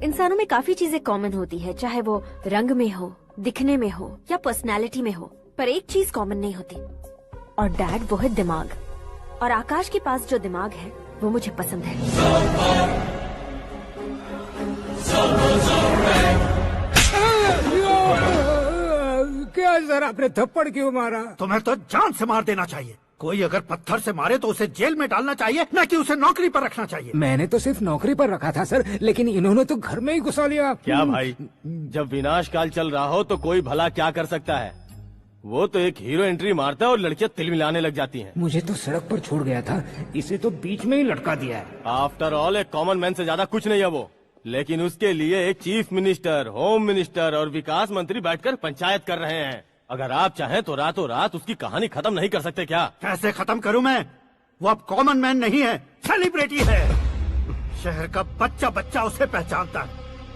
इंसानों में काफी चीजें कॉमन होती है, चाहे वो रंग में हो, दिखने में हो या पर्सनालिटी में हो, पर एक चीज कॉमन नहीं होती, और डैड वो है दिमाग। और आकाश के पास जो दिमाग है वो मुझे पसंद है। क्या सर, आपने थप्पड़ क्यों मारा? तुम्हें तो जान से मार देना चाहिए। कोई अगर पत्थर से मारे तो उसे जेल में डालना चाहिए, न कि उसे नौकरी पर रखना चाहिए। मैंने तो सिर्फ नौकरी पर रखा था सर, लेकिन इन्होंने तो घर में ही घुसा लिया। क्या भाई, जब विनाश काल चल रहा हो तो कोई भला क्या कर सकता है। वो तो एक हीरो एंट्री मारता है और लड़कियां तिल मिलाने लग जाती हैं। मुझे तो सड़क पर छोड़ गया था, इसे तो बीच में ही लटका दिया है। आफ्टर ऑल एक कॉमन मैन से ज्यादा कुछ नहीं है वो, लेकिन उसके लिए एक चीफ मिनिस्टर, होम मिनिस्टर और विकास मंत्री बैठकर पंचायत कर रहे हैं। अगर आप चाहें तो रातों रात उसकी कहानी खत्म नहीं कर सकते क्या? कैसे खत्म करूं मैं? वो अब कॉमन मैन नहीं है, सेलिब्रिटी है। शहर का बच्चा बच्चा उसे पहचानता है।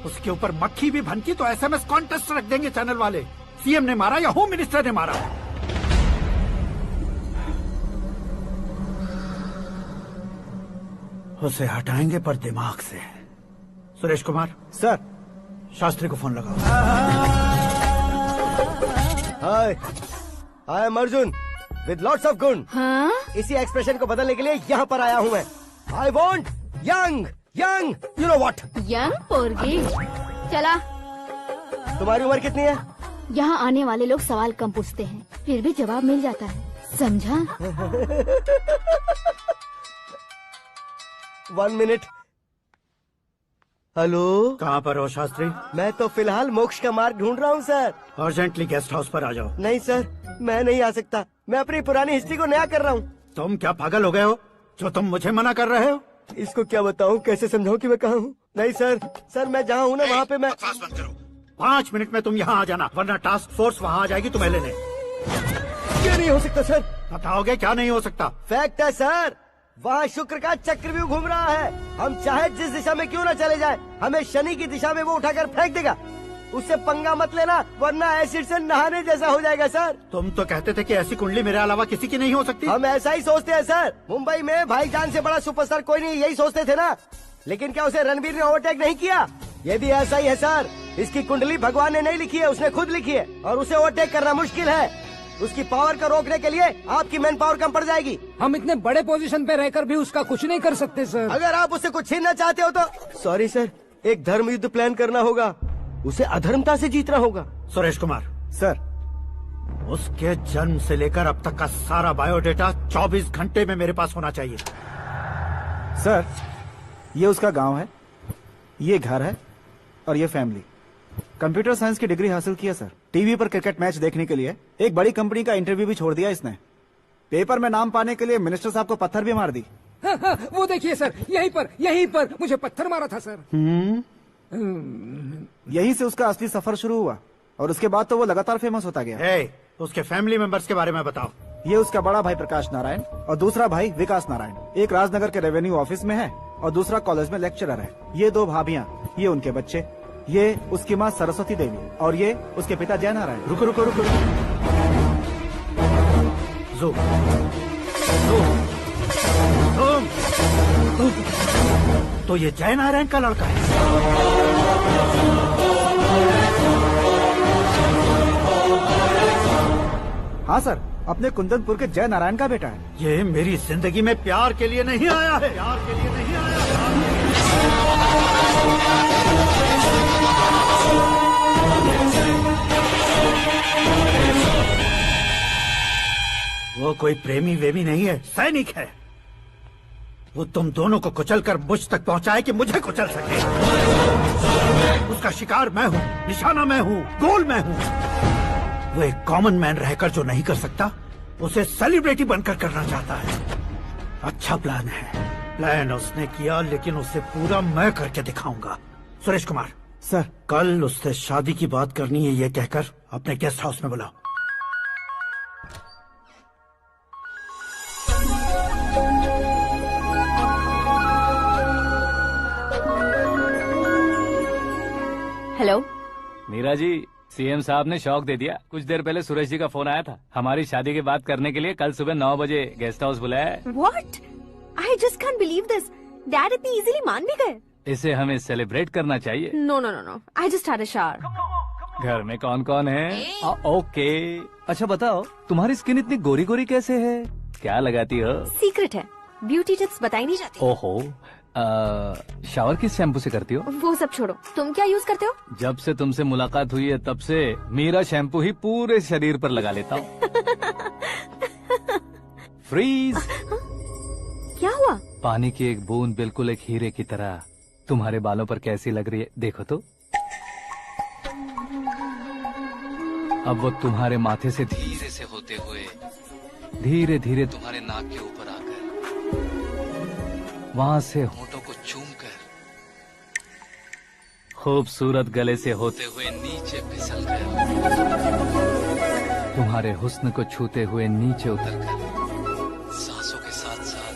उसके ऊपर मक्खी भी भनकी तो SMS कॉन्टेस्ट रख देंगे चैनल वाले। सीएम ने मारा या होम मिनिस्टर ने मारा। उसे हटाएंगे पर दिमाग से। सुरेश कुमार सर, शास्त्री को फोन लगाओ। Hi, I am Arjun with lots of गुण। हाँ? इसी एक्सप्रेशन को बदलने के लिए यहाँ पर आया हूँ मैं। I want young young, you know what? Young पोरगी। चला। तुम्हारी उम्र कितनी है? यहाँ आने वाले लोग सवाल कम पूछते हैं, फिर भी जवाब मिल जाता है, समझा? 1 मिनट। हेलो, कहाँ पर हो शास्त्री? मैं तो फिलहाल मोक्ष का मार्ग ढूंढ रहा हूँ सर। अर्जेंटली गेस्ट हाउस पर आ जाओ। नहीं सर, मैं नहीं आ सकता। मैं अपनी पुरानी हिस्ट्री को नया कर रहा हूँ। तुम क्या पागल हो गए हो जो तुम मुझे मना कर रहे हो? इसको क्या बताऊँ, कैसे समझाऊँ कि मैं कहाँ हूँ? नहीं सर मैं जहाँ हूँ ना वहाँ पे मैं। 5 मिनट में तुम यहाँ आ जाना, वरना टास्क फोर्स वहाँ आ जाएगी तुम्हें लेने। क्या नहीं हो सकता सर? बताओगे क्या नहीं हो सकता? फैक्ट है सर, वहाँ शुक्र का चक्रव्यूह घूम रहा है। हम चाहे जिस दिशा में क्यों न चले जाए, हमें शनि की दिशा में वो उठाकर फेंक देगा। उससे पंगा मत लेना, वरना एसिड से नहाने जैसा हो जाएगा सर। तुम तो कहते थे कि ऐसी कुंडली मेरे अलावा किसी की नहीं हो सकती। हम ऐसा ही सोचते हैं सर। मुंबई में भाईजान से बड़ा सुपरस्टार कोई नहीं, यही सोचते थे ना। लेकिन क्या उसे रणवीर ने ओवरटेक नहीं किया? ये भी ऐसा ही है सर। इसकी कुंडली भगवान ने नहीं लिखी है, उसने खुद लिखी है, और उसे ओवरटेक करना मुश्किल है। उसकी पावर को रोकने के लिए आपकी मैन पावर कम पड़ जाएगी। हम इतने बड़े पोजीशन पे रहकर भी उसका कुछ नहीं कर सकते सर। अगर आप उससे कुछ छीनना चाहते हो तो सॉरी सर, एक धर्म युद्ध प्लान करना होगा। उसे अधर्मता से जीतना होगा। सुरेश कुमार सर, उसके जन्म से लेकर अब तक का सारा बायोडेटा 24 घंटे में मेरे पास होना चाहिए। सर, ये उसका गांव है, ये घर है और ये फैमिली। कंप्यूटर साइंस की डिग्री हासिल की है सर। टीवी पर क्रिकेट मैच देखने के लिए एक बड़ी कंपनी का इंटरव्यू भी छोड़ दिया इसने। पेपर में नाम पाने के लिए मिनिस्टर साहब को पत्थर भी मार दी। हाँ, वो देखिए सर, यहीं पर मुझे पत्थर मारा था सर। यहीं से उसका असली सफर शुरू हुआ और उसके बाद तो वो लगातार फेमस होता गया। उसके फैमिली मेंबर्स के बारे में बताओ। ये उसका बड़ा भाई प्रकाश नारायण और दूसरा भाई विकास नारायण। एक राजनगर के रेवेन्यू ऑफिस में है और दूसरा कॉलेज में लेक्चरर है। ये 2 भाभियां, ये उनके बच्चे, ये उसकी माँ सरस्वती देवी और ये उसके पिता जय नारायण। रुको रुको रुको, तो ये जय नारायण का लड़का है। हाँ सर, अपने कुंदनपुर के जय नारायण का बेटा है। ये मेरी जिंदगी में प्यार के लिए नहीं आया है। प्यार के लिए नहीं आया है। वो कोई प्रेमी वेमी नहीं है, सैनिक है। वो तुम दोनों को कुचलकर मुझ तक पहुंचाए कि मुझे कुचल सके। उसका शिकार मैं हूँ, निशाना मैं हूँ, गोल मैं हूँ। वो एक कॉमन मैन रहकर जो नहीं कर सकता, उसे सेलिब्रिटी बनकर करना चाहता है। अच्छा प्लान है। प्लान उसने किया, लेकिन उसे पूरा मैं करके दिखाऊंगा। सुरेश कुमार सर, कल उससे शादी की बात करनी है, ये कहकर अपने गेस्ट हाउस में बुलाओ। हेलो मीरा जी, सीएम साहब ने शौक दे दिया। कुछ देर पहले सुरेश जी का फोन आया था, हमारी शादी की बात करने के लिए कल सुबह 9 बजे गेस्ट हाउस बुलाया है। What? I just can't believe this. Dad इतनी इजीली मान भी गए। इसे हमें सेलिब्रेट करना चाहिए। No. I just had a shower. घर में कौन कौन है? ओके, अच्छा बताओ, तुम्हारी स्किन इतनी गोरी गोरी कैसे है? क्या लगाती हो? सीक्रेट है, ब्यूटी टिप्स बताई नहीं जाती। ओहो, शावर किस शैम्पू से करती हो? वो सब छोड़ो, तुम क्या यूज करते हो? जब से तुमसे मुलाकात हुई है तब से मेरा शैम्पू ही पूरे शरीर पर लगा लेता हूँ। फ्रीज। क्या हुआ? पानी की एक बूंद बिल्कुल एक हीरे की तरह तुम्हारे बालों पर कैसी लग रही है, देखो तो। अब वो तुम्हारे माथे से धीरे से होते हुए धीरे धीरे तुम्हारे नाक के ऊपर आकर वहां से होठों को चूमकर खूबसूरत गले से होते हुए नीचे फिसल कर तुम्हारे हुस्न को छूते हुए नीचे उतरकर सांसों के साथ साथ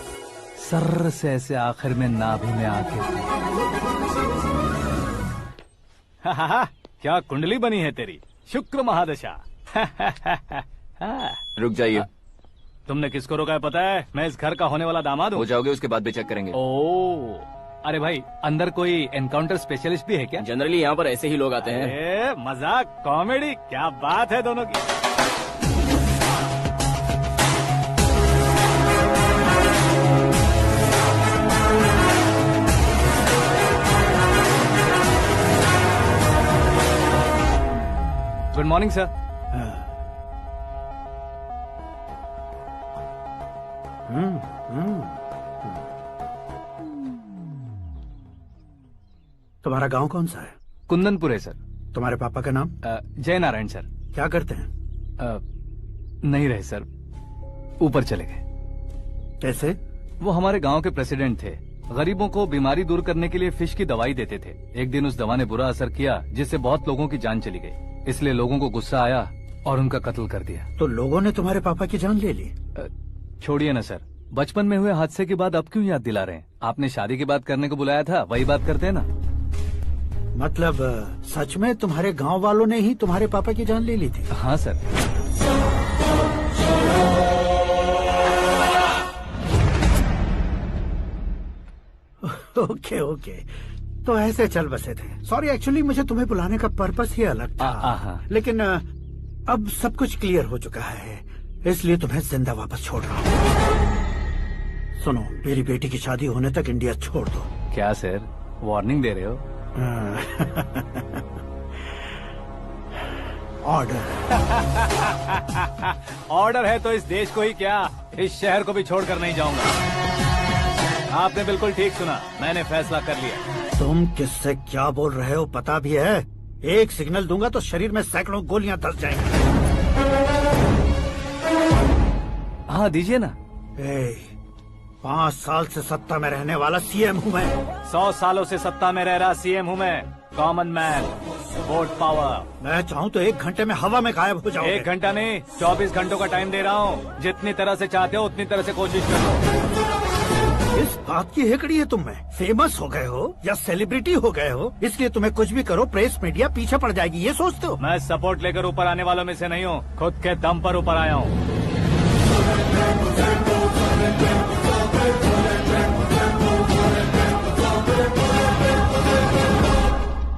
सर्र से ऐसे आखिर में नाभि में आके क्या कुंडली बनी है तेरी, शुक्र महादशा। रुक जाइए। तुमने किसको रोका है पता है? मैं इस घर का होने वाला दामाद हूँ। हो जाओगे उसके बाद भी चेक करेंगे। ओ, अरे भाई अंदर कोई एनकाउंटर स्पेशलिस्ट भी है क्या? जनरली यहाँ पर ऐसे ही लोग आते हैं। मजाक कॉमेडी, क्या बात है दोनों की। Good morning sir. तुम्हारा गांव कौन सा है? कुंदनपुर है सर। तुम्हारे पापा का नाम? जय नारायण सर। क्या करते हैं? नहीं रहे सर, ऊपर चले गए। कैसे? वो हमारे गांव के प्रेसिडेंट थे। गरीबों को बीमारी दूर करने के लिए फिश की दवाई देते थे। एक दिन उस दवा ने बुरा असर किया जिससे बहुत लोगों की जान चली गई। इसलिए लोगों को गुस्सा आया और उनका कत्ल कर दिया। तो लोगों ने तुम्हारे पापा की जान ले ली? छोड़िए ना सर, बचपन में हुए हादसे की बात अब क्यों याद दिला रहे हैं? आपने शादी की बात करने को बुलाया था, वही बात करते हैं ना। मतलब सच में तुम्हारे गांव वालों ने ही तुम्हारे पापा की जान ले ली थी? हाँ सर। ओके ओके, तो ऐसे चल बसे थे। सॉरी, एक्चुअली मुझे तुम्हें बुलाने का पर्पस ही अलग था। लेकिन अब सब कुछ क्लियर हो चुका है, इसलिए तुम्हें जिंदा वापस छोड़ रहा हूँ। सुनो, मेरी बेटी की शादी होने तक इंडिया छोड़ दो। क्या सर, वार्निंग दे रहे हो? ऑर्डर। ऑर्डर है तो इस देश को ही क्या, इस शहर को भी छोड़कर नहीं जाऊंगा। आपने बिल्कुल ठीक सुना, मैंने फैसला कर लिया। तुम किससे क्या बोल रहे हो पता भी है? एक सिग्नल दूंगा तो शरीर में सैकड़ों गोलियां धस जाएंगी। हाँ दीजिए ना। 5 साल से सत्ता में रहने वाला सीएम हूँ मैं। 100 सालों से सत्ता में रह रहा सीएम हूँ मैं। Common man, vote power. मैं चाहूँ तो 1 घंटे में हवा में गायब हो जाऊँ। 1 घंटा नहीं, 24 घंटों का टाइम दे रहा हूँ। जितनी तरह से चाहते हो उतनी तरह से कोशिश कर लो। इस बात की हेकड़ी है तुम में? फेमस हो गए हो या सेलिब्रिटी हो गए हो, इसलिए तुम्हें कुछ भी करो प्रेस मीडिया पीछे पड़ जाएगी, ये सोचते हो? मैं सपोर्ट लेकर ऊपर आने वालों में से नहीं हूँ, खुद के दम पर ऊपर आया हूँ।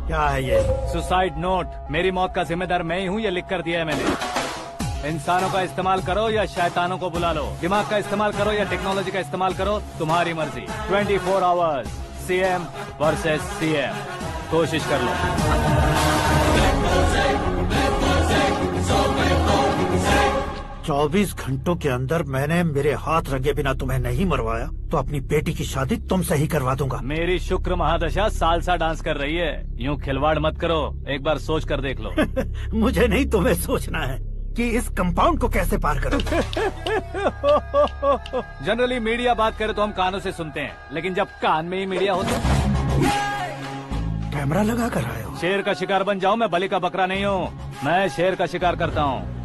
क्या है ये? Suicide note. मेरी मौत का जिम्मेदार मैं ही हूँ, ये लिख कर दिया है मैंने। इंसानों का इस्तेमाल करो या शैतानों को बुला लो, दिमाग का इस्तेमाल करो या टेक्नोलॉजी का इस्तेमाल करो, तुम्हारी मर्जी। 24 आवर्स सीएम वर्सेस सीएम, कोशिश कर लो। 24 घंटों के अंदर मैंने मेरे हाथ रंगे बिना तुम्हें नहीं मरवाया तो अपनी बेटी की शादी तुमसे ही करवा दूंगा। मेरी शुक्र महादशा सालसा डांस कर रही है, यूँ खिलवाड़ मत करो, एक बार सोच कर देख लो। मुझे नहीं, तुम्हें सोचना है कि इस कंपाउंड को कैसे पार करो। जनरली मीडिया बात करे तो हम कानों से सुनते हैं, लेकिन जब कान में ही मीडिया हो तो कैमरा लगा कर आए हो। शेर का शिकार बन जाऊं, मैं बलि का बकरा नहीं हूँ, मैं शेर का शिकार करता हूँ।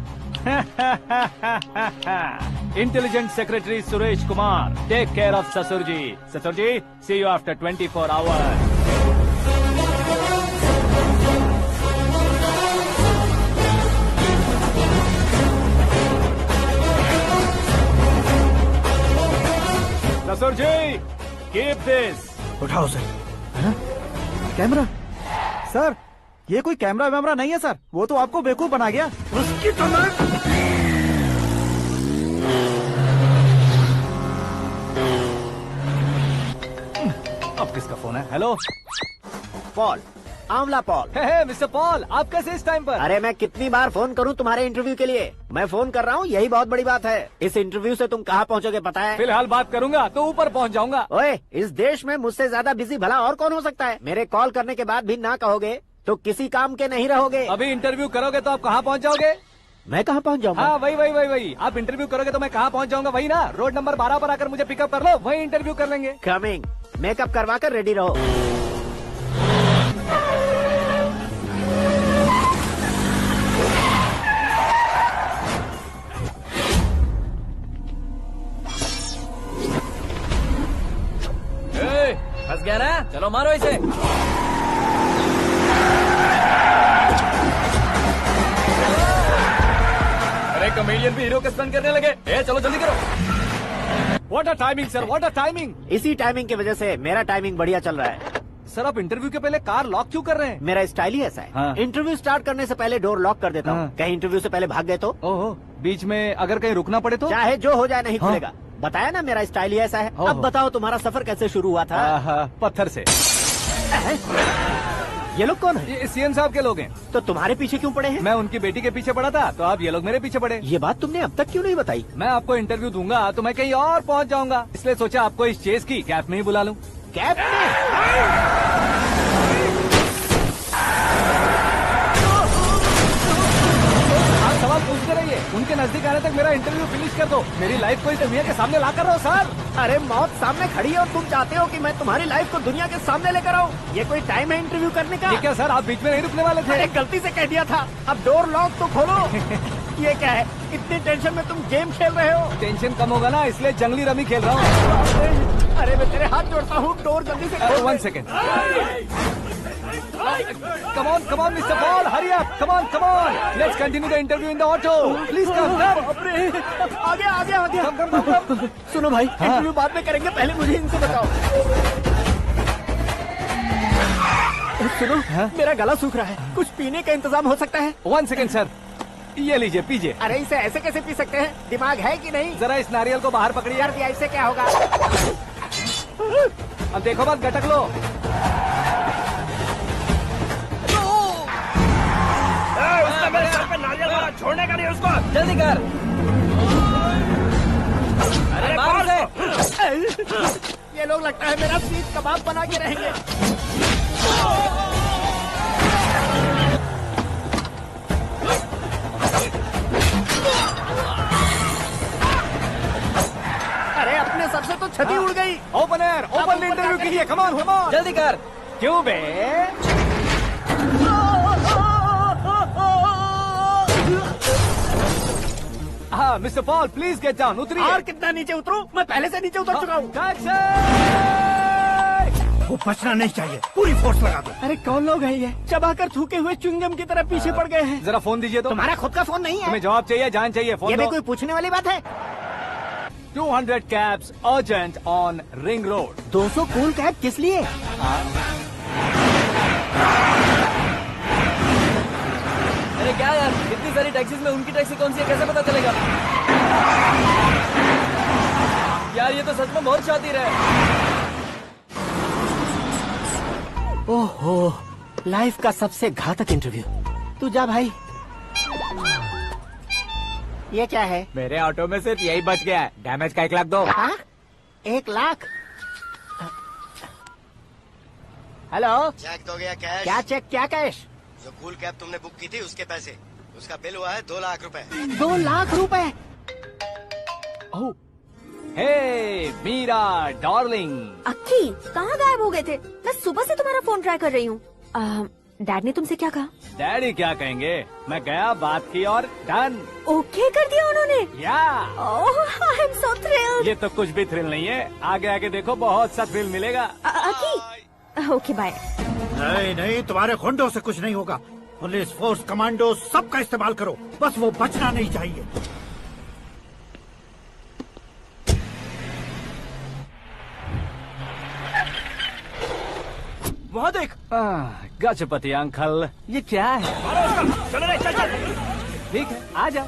Intelligent secretary Suresh Kumar, take care of ससुर जी। ससुर जी, सी यू आफ्टर 24 आवर्स। ससुर जी, कीप दिस। उठाओ सर। कैमरा? सर, ये कोई कैमरा वैमरा नहीं है सर, वो तो आपको बेवकूफ बना गया। उसकी तो मैं किसका फोन है? हेलो पॉल, आंवला पॉल। हे मिस्टर पॉल, आप कैसे इस टाइम पर? अरे मैं कितनी बार फोन करूं तुम्हारे इंटरव्यू के लिए? मैं फोन कर रहा हूं, यही बहुत बड़ी बात है। इस इंटरव्यू से तुम कहां पहुंचोगे पता है? फिलहाल बात करूंगा तो ऊपर पहुंच जाऊंगा। ओए, इस देश में मुझसे ज्यादा बिजी भला और कौन हो सकता है? मेरे कॉल करने के बाद भी ना कहोगे तो किसी काम के नहीं रहोगे। अभी इंटरव्यू करोगे तो आप कहाँ पहुँच जाओगे? मैं कहाँ पहुँच जाऊंगा? हाँ वही। आप इंटरव्यू करोगे तो मैं कहाँ पहुँच जाऊंगा? वही ना, रोड नंबर 12 पर आकर मुझे पिकअप कर लो, वही इंटरव्यू कर लेंगे। कमिंग। मेकअप करवा कर रेडी रहो। फंस गया ना? चलो मारो इसे। अरे कमेडियन भी हीरो के स्टंट करने लगे। चलो जल्दी करो। What a timing sir, what a timing. इसी टाइमिंग की वजह से मेरा टाइमिंग बढ़िया चल रहा है। सर आप इंटरव्यू के पहले कार लॉक क्यों कर रहे हैं? मेरा स्टाइल ही ऐसा है। हाँ। इंटरव्यू स्टार्ट करने से पहले डोर लॉक कर देता हूँ। हाँ। कहीं इंटरव्यू से पहले भाग गए तो? ओहो, बीच में अगर कहीं रुकना पड़े तो? चाहे जो हो जाए नहीं हाँ। खुलेगा। बताया ना मेरा स्टाइल ही ऐसा है। ओहो। अब बताओ तुम्हारा सफर कैसे शुरू हुआ था? पत्थर से। ये लोग कौन है? ये सीएम साहब के लोग हैं। तो तुम्हारे पीछे क्यों पड़े हैं? मैं उनकी बेटी के पीछे पड़ा था तो अब ये लोग मेरे पीछे पड़े। ये बात तुमने अब तक क्यों नहीं बताई? मैं आपको इंटरव्यू दूंगा तो मैं कहीं और पहुंच जाऊंगा, इसलिए सोचा आपको इस चेस की कैब में ही बुला लूं। कैब में? आप सवाल पूछते रहिए, उनके नजदीक आने तक मेरा इंटरव्यू फिनिश कर दो। मेरी लाइफ को इस दुनिया के सामने ला कर रहो सर। अरे मौत सामने खड़ी है और तुम चाहते हो कि मैं तुम्हारी लाइफ को दुनिया के सामने लेकर आऊं? ये कोई टाइम है इंटरव्यू करने का? ये क्या सर, आप बीच में नहीं रुकने वाले थे? अरे गलती से कह दिया था। अब डोर लॉक तो खोलो। ये क्या है? इतनी टेंशन में तुम गेम खेल रहे हो? टेंशन कम होगा ना, इसलिए जंगली रमी खेल रहा हूँ। अरे मैं तेरे हाथ जोड़ता हूँ, डोर जल्दी से खोल। 1 second. Come on, Mr. Paul, hurry up. Come on. Let's continue the interview in the auto. Please come. आगे। Come. सुनो भाई, इंटरव्यू बाद में करेंगे, पहले मुझे इनसे बताओ। सुनो, मेरा गला सूख रहा है, कुछ पीने का इंतजाम हो सकता है? 1 सेकेंड सर, ये लीजिए पीजिए। अरे इसे ऐसे कैसे पी सकते हैं? दिमाग है कि नहीं? जरा इस नारियल को बाहर पकड़िए। यार दिया, इससे क्या होगा? अब देखो मत, गटक लो। मेरे सर पे नारियल मारा, छोड़ने का नहीं उसको। जल्दी कर। अरे मार उसे। ये लोग लगता है मेरा सीख कबाब बना के रहेंगे। अरे अपने सबसे तो छती उड़ गई। ओपन इंटरव्यू कीजिए। कम ऑन जल्दी कर। क्यों बे? हाँ mister Paul, please get down. उतरिए। और कितना नीचे उतरूं? मैं पहले से नीचे उतर चुका हूँ। वो बचना नहीं चाहिए, पूरी फोर्स लगा दो। अरे कौन लोग हैं ये? चबाकर थूके हुए च्युइंगम की तरह पीछे पड़ गए हैं। जरा फोन दीजिए तो। तुम्हारा खुद का फोन नहीं है? तुम्हें जवाब चाहिए, जान चाहिए, फोन ये दो। भी कोई पूछने वाली बात है? 200 cabs urgent on Ring Road. 200 cool cab किस लिए? अरे क्या यार, इतनी सारी टैक्सीज में उनकी टैक्सी कौन सी है, कैसे पता चलेगा? यार ये तो सच में बहुत शातिर है। ओहो, लाइफ का सबसे घातक इंटरव्यू। तू जा भाई। ये क्या है? मेरे ऑटो में सिर्फ यही बच गया है, डैमेज का 1 लाख दो। 1 लाख? हेलो, चेक दोगे या कैश? क्या चेक, क्या कैश? जो कूल कैब तुमने बुक की थी उसके पैसे, उसका बिल हुआ है 2 लाख रुपए। 2 लाख रुपए? हे मीरा डार्लिंग। अक्की, कहाँ गायब हो गए थे? मैं सुबह से तुम्हारा फोन ट्राई कर रही हूँ। डैड ने तुमसे क्या कहा? डैडी क्या कहेंगे, मैं गया, बात की और डन। ओके कर दिया उन्होंने? या। ओह, आई एम सो थ्रिल्ड। ये तो कुछ भी थ्रिल नहीं है, आगे आगे देखो बहुत सा थ्रिल मिलेगा। अक्की, ओके बाय। नहीं, तुम्हारे गुंडों से कुछ नहीं होगा। पुलिस फोर्स, कमांडो, सबका इस्तेमाल करो, बस वो बचना नहीं चाहिए। वहाँ देख। गजपति अंकल, ये क्या है? चलो रे, चल। ठीक है, आ जाओ।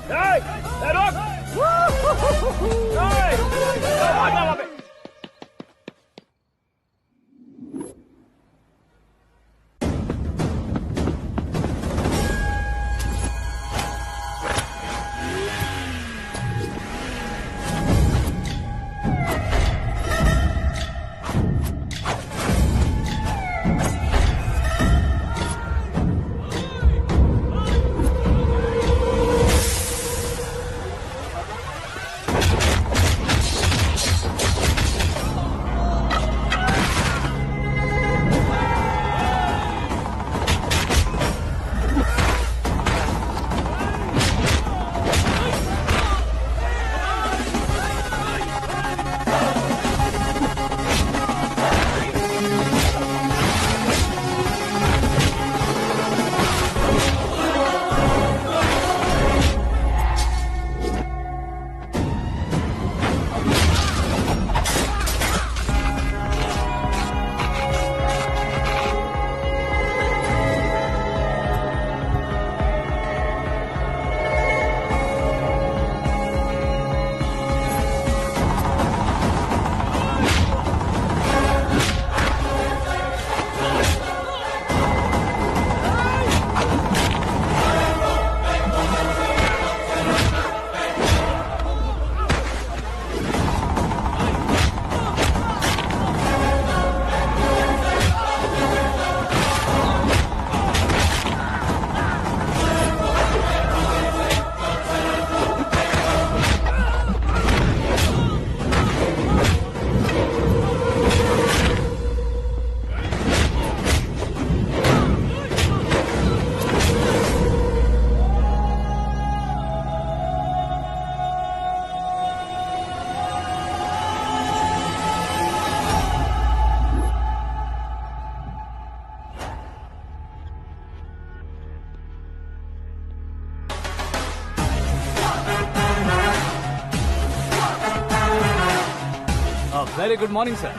Very good morning sir.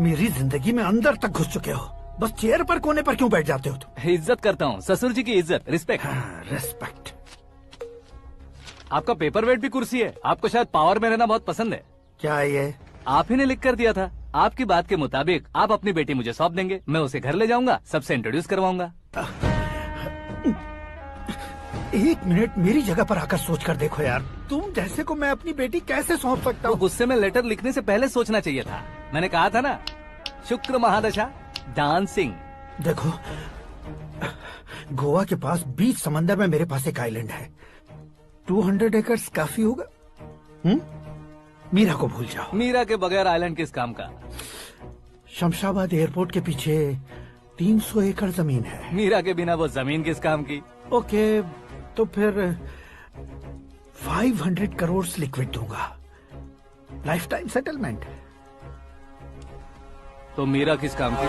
मेरी जिंदगी में अंदर तक घुस चुके हो, बस चेयर पर कोने पर क्यों बैठ जाते हो तुम? इज्जत करता हूँ, ससुर जी की इज्जत, रिस्पेक्ट। रिस्पेक्ट। आपका पेपर वेट भी कुर्सी है। आपको शायद पावर में रहना बहुत पसंद है। क्या ये? आप ही ने लिख कर दिया था। आपकी बात के मुताबिक आप अपनी बेटी मुझे सौंप देंगे, मैं उसे घर ले जाऊंगा, सबसे इंट्रोड्यूस करवाऊंगा। 1 मिनट मेरी जगह पर आकर सोच कर देखो यार, तुम जैसे को मैं अपनी बेटी कैसे सौंप सकता हूँ? गुस्से में लेटर लिखने से पहले सोचना चाहिए था। मैंने कहा था ना, शुक्र महादशा डांसिंग। देखो, गोवा के पास बीच समंदर में मेरे पास एक आइलैंड है, 200 एकर्स काफी होगा। मीरा को भूल जाओ। मीरा के बगैर आइलैंड किस काम का? शमशाबाद एयरपोर्ट के पीछे 300 एकड़ जमीन है। मीरा के बिना वो जमीन किस काम की? ओके, तो फिर 500 करोड़ लिक्विड दूंगा, लाइफ टाइम सेटलमेंट। तो मीरा किस काम की?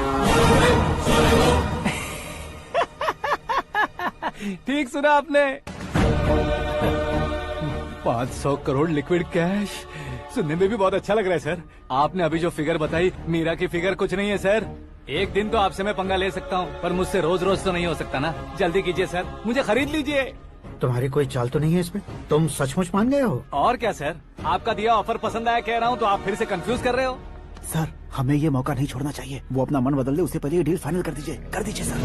ठीक सुना आपने, 500 करोड़ लिक्विड कैश। सुनने में भी बहुत अच्छा लग रहा है सर। आपने अभी जो फिगर बताई, मीरा की फिगर कुछ नहीं है सर। एक दिन तो आपसे मैं पंगा ले सकता हूँ, पर मुझसे रोज रोज तो नहीं हो सकता ना। जल्दी कीजिए सर, मुझे खरीद लीजिए। तुम्हारी कोई चाल तो नहीं है इसमें? तुम सचमुच मान गए हो? और क्या सर, आपका दिया ऑफर पसंद आया कह रहा हूँ, तो आप फिर से कंफ्यूज कर रहे हो। सर, हमें ये मौका नहीं छोड़ना चाहिए। वो अपना मन बदल दे, उससे पहले ये डील फाइनल कर दीजिए। कर दीजिए सर।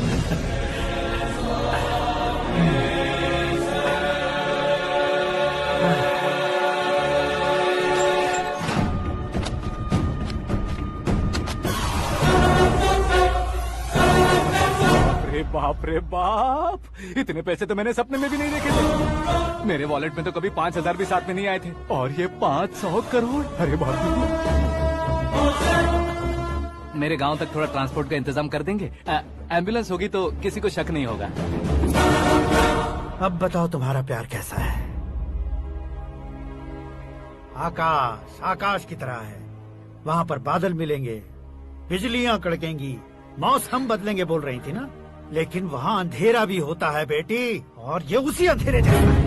बाप रे बाप, इतने पैसे तो मैंने सपने में भी नहीं देखे थे। मेरे वॉलेट में तो कभी 5,000 भी साथ में नहीं आए थे, और ये 500 करोड़। अरे बाप रे। मेरे गांव तक थोड़ा ट्रांसपोर्ट का इंतजाम कर देंगे? एम्बुलेंस होगी तो किसी को शक नहीं होगा। अब बताओ तुम्हारा प्यार कैसा है? आकाश आकाश की तरह है, वहाँ पर बादल मिलेंगे, बिजलियाँ कड़केंगी, मौसम बदलेंगे बोल रही थी ना, लेकिन वहाँ अंधेरा भी होता है बेटी, और ये उसी अंधेरे जैसा है।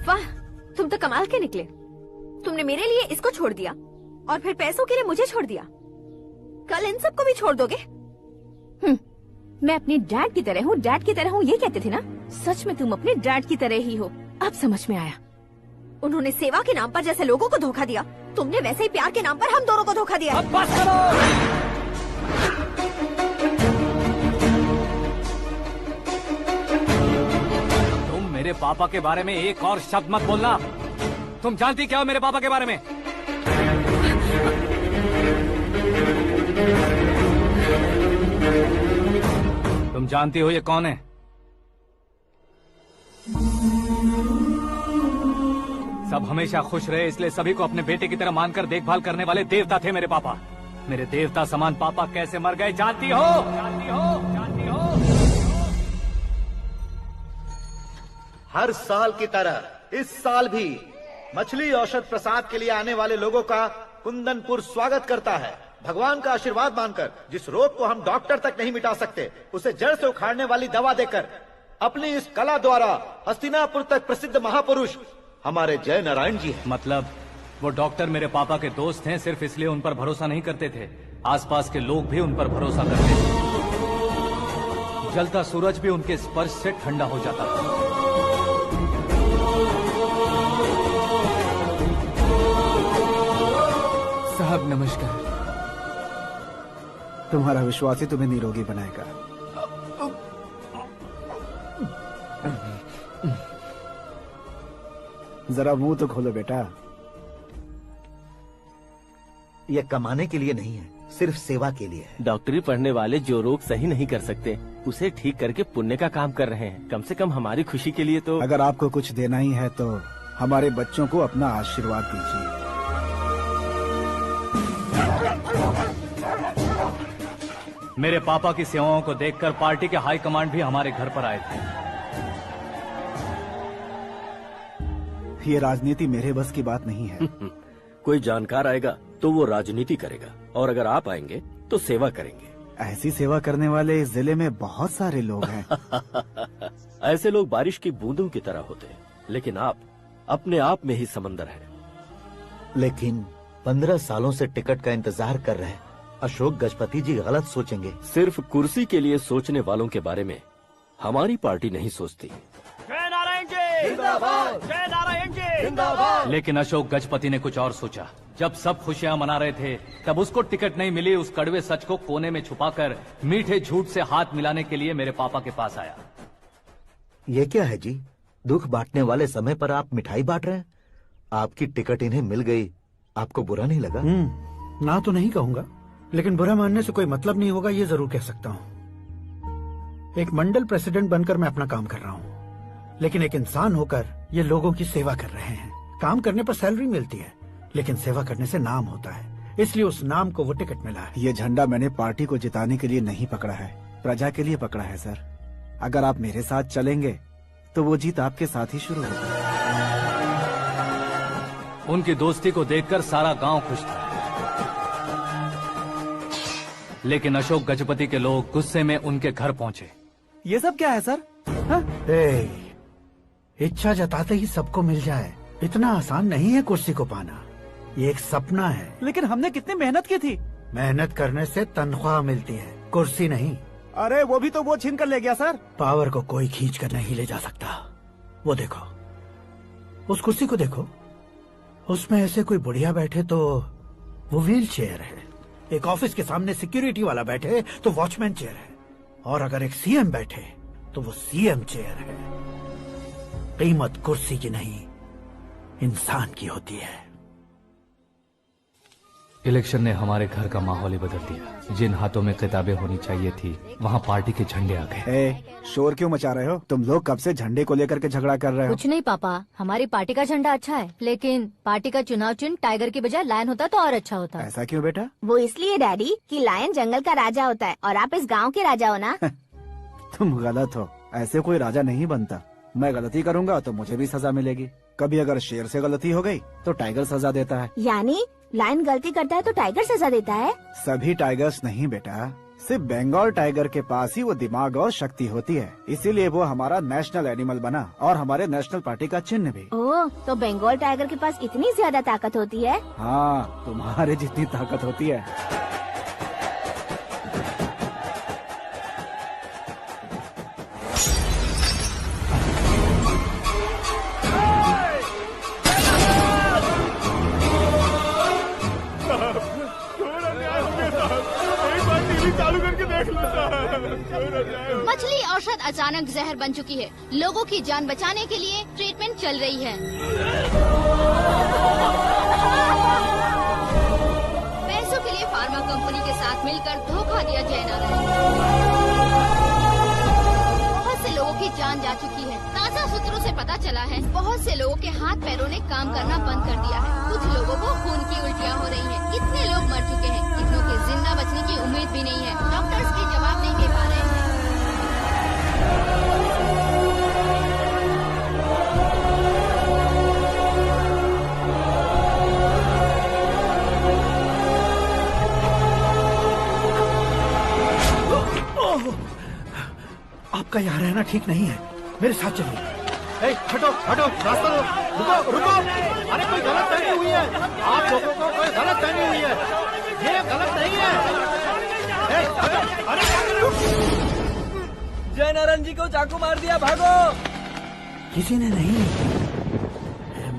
वाह, तुम तो कमाल के निकले। तुमने मेरे लिए इसको छोड़ दिया और फिर पैसों के लिए मुझे छोड़ दिया। कल इन सबको भी छोड़ दोगे? मैं अपने डैड की तरह हूँ, डैड की तरह हूँ, ये कहते थे ना। सच में तुम अपने डैड की तरह ही हो, अब समझ में आया। उन्होंने सेवा के नाम पर जैसे लोगों को धोखा दिया, तुमने वैसे ही प्यार के नाम पर हम दोनों को धोखा दिया। अब बस करो। तुम मेरे पापा के बारे में एक और शब्द मत बोलना। तुम जानती क्या हो मेरे पापा के बारे में? तुम जानती हो ये कौन है? सब हमेशा खुश रहे, इसलिए सभी को अपने बेटे की तरह मानकर देखभाल करने वाले देवता थे मेरे पापा। मेरे देवता समान पापा कैसे मर गए जानती हो? जानती हो? जानती हो? हर साल की तरह इस साल भी मछली औषध प्रसाद के लिए आने वाले लोगों का कुंदनपुर स्वागत करता है। भगवान का आशीर्वाद मानकर जिस रोग को हम डॉक्टर तक नहीं मिटा सकते, उसे जड़ से उखाड़ने वाली दवा देकर अपनी इस कला द्वारा हस्तिनापुर तक प्रसिद्ध महापुरुष हमारे जय नारायण जी हैं। मतलब वो डॉक्टर मेरे पापा के दोस्त हैं, सिर्फ इसलिए उन पर भरोसा नहीं करते थे, आसपास के लोग भी उन पर भरोसा करते थे। जलता सूरज भी उनके स्पर्श से ठंडा हो जाता था। साहब नमस्कार। तुम्हारा विश्वास ही तुम्हें निरोगी बनाएगा। जरा मुंह तो खोलो बेटा। ये कमाने के लिए नहीं है, सिर्फ सेवा के लिए है। डॉक्टरी पढ़ने वाले जो रोग सही नहीं कर सकते, उसे ठीक करके पुण्य का काम कर रहे हैं। कम से कम हमारी खुशी के लिए तो। अगर आपको कुछ देना ही है तो हमारे बच्चों को अपना आशीर्वाद दीजिए। मेरे पापा की सेवाओं को देखकर पार्टी के हाई कमांड भी हमारे घर पर आए थे। ये राजनीति मेरे बस की बात नहीं है। कोई जानकार आएगा तो वो राजनीति करेगा, और अगर आप आएंगे तो सेवा करेंगे। ऐसी सेवा करने वाले इस जिले में बहुत सारे लोग हैं। ऐसे लोग बारिश की बूंदों की तरह होते हैं, लेकिन आप अपने आप में ही समंदर हैं। लेकिन 15 सालों से टिकट का इंतजार कर रहे अशोक गजपति जी गलत सोचेंगे। सिर्फ कुर्सी के लिए सोचने वालों के बारे में हमारी पार्टी नहीं सोचती। जय नारायण जी जिंदाबाद, जय नारायण जी जिंदाबाद। लेकिन अशोक गजपति ने कुछ और सोचा। जब सब खुशियां मना रहे थे तब उसको टिकट नहीं मिली। उस कड़वे सच को कोने में छुपाकर मीठे झूठ से हाथ मिलाने के लिए मेरे पापा के पास आया। ये क्या है जी? दुख बांटने वाले समय पर आप मिठाई बांट रहे हैं। आपकी टिकट इन्हें मिल गई, आपको बुरा नहीं लगा? ना तो नहीं कहूंगा, लेकिन बुरा मानने से कोई मतलब नहीं होगा, ये जरूर कह सकता हूँ। एक मंडल प्रेसिडेंट बनकर मैं अपना काम कर रहा हूँ, लेकिन एक इंसान होकर ये लोगों की सेवा कर रहे हैं। काम करने पर सैलरी मिलती है, लेकिन सेवा करने से नाम होता है, इसलिए उस नाम को वो टिकट मिला है। ये झंडा मैंने पार्टी को जिताने के लिए नहीं पकड़ा है, प्रजा के लिए पकड़ा है सर। अगर आप मेरे साथ चलेंगे तो वो जीत आपके साथ ही शुरू होगी। उनकी दोस्ती को देखकर सारा गांव खुश था, लेकिन अशोक गजपति के लोग गुस्से में उनके घर पहुंचे। ये सब क्या है सर? इच्छा जताते ही सबको मिल जाए, इतना आसान नहीं है कुर्सी को पाना। ये एक सपना है। लेकिन हमने कितनी मेहनत की थी। मेहनत करने से तनख्वाह मिलती है, कुर्सी नहीं। अरे वो भी तो वो छीन कर ले गया सर। पावर को कोई खींच कर नहीं ले जा सकता। वो देखो, उस कुर्सी को देखो, उसमें ऐसे कोई बुढ़िया बैठे तो वो व्हील चेयर है। एक ऑफिस के सामने सिक्योरिटी वाला बैठे तो वॉचमैन चेयर है, और अगर एक सीएम बैठे तो वो सीएम चेयर है। कीमत कुर्सी की नहीं, इंसान की होती है। इलेक्शन ने हमारे घर का माहौल ही बदल दिया। जिन हाथों में किताबें होनी चाहिए थी, वहाँ पार्टी के झंडे आ गए। शोर क्यों मचा रहे हो? तुम लोग कब से झंडे को लेकर के झगड़ा कर रहे हो? कुछ नहीं पापा, हमारी पार्टी का झंडा अच्छा है, लेकिन पार्टी का चुनाव चिन्ह टाइगर की बजाय लायन होता तो और अच्छा होता। ऐसा क्यों बेटा? वो इसलिए डैडी कि लायन जंगल का राजा होता है और आप इस गांव के राजा हो ना। तुम गलत हो, ऐसे कोई राजा नहीं बनता। मैं गलती करूंगा तो मुझे भी सजा मिलेगी। कभी अगर शेर से गलती हो गई तो टाइगर सजा देता है। यानी लायन गलती करता है तो टाइगर सजा देता है? सभी टाइगर्स नहीं बेटा, सिर्फ बंगाल टाइगर के पास ही वो दिमाग और शक्ति होती है, इसीलिए वो हमारा नेशनल एनिमल बना और हमारे नेशनल पार्टी का चिन्ह भी। ओह, तो बंगाल टाइगर के पास इतनी ज्यादा ताकत होती है? हाँ, तुम्हारे जितनी ताकत होती है। मछली औषध अचानक जहर बन चुकी है। लोगों की जान बचाने के लिए ट्रीटमेंट चल रही है। पैसों के लिए फार्मा कंपनी के साथ मिलकर धोखा दिया जय नारायण। बहुत से लोगों की जान जा चुकी है। ताज़ा सूत्रों से पता चला है बहुत से लोगों के हाथ पैरों ने काम करना बंद कर दिया है। कुछ लोगों को खून की उल्टियाँ हो रही हैं। कितने लोग मर चुके हैं, कितनों के जिंदा बचने की उम्मीद भी नहीं है। डॉक्टर्स के जवाब नहीं दे पा रहे हैं। आपका यहाँ रहना ठीक नहीं है, मेरे साथ चलिए। हटो हटो, रास्ता दो। रुको रुको, अरे कोई गलत फहमी हुई है। आप लोगों को कोई गलत फहमी हुई है, ये गलत नहीं है। जय नारायण जी को चाकू मार दिया, भागो। किसी ने नहीं,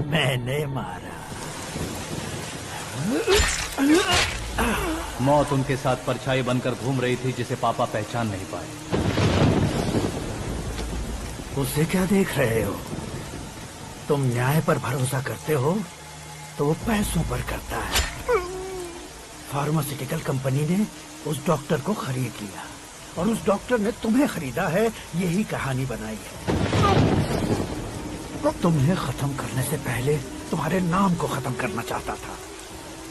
मैंने मारा। मौत उनके साथ परछाई बनकर घूम रही थी, जिसे पापा पहचान नहीं पाए। उसे क्या देख रहे हो? तुम न्याय पर भरोसा करते हो तो वो पैसों पर करता है। फार्मास्यूटिकल कंपनी ने उस डॉक्टर को खरीद लिया और उस डॉक्टर ने तुम्हें खरीदा है, यही कहानी बनाई है। तुम्हें खत्म करने से पहले तुम्हारे नाम को खत्म करना चाहता था,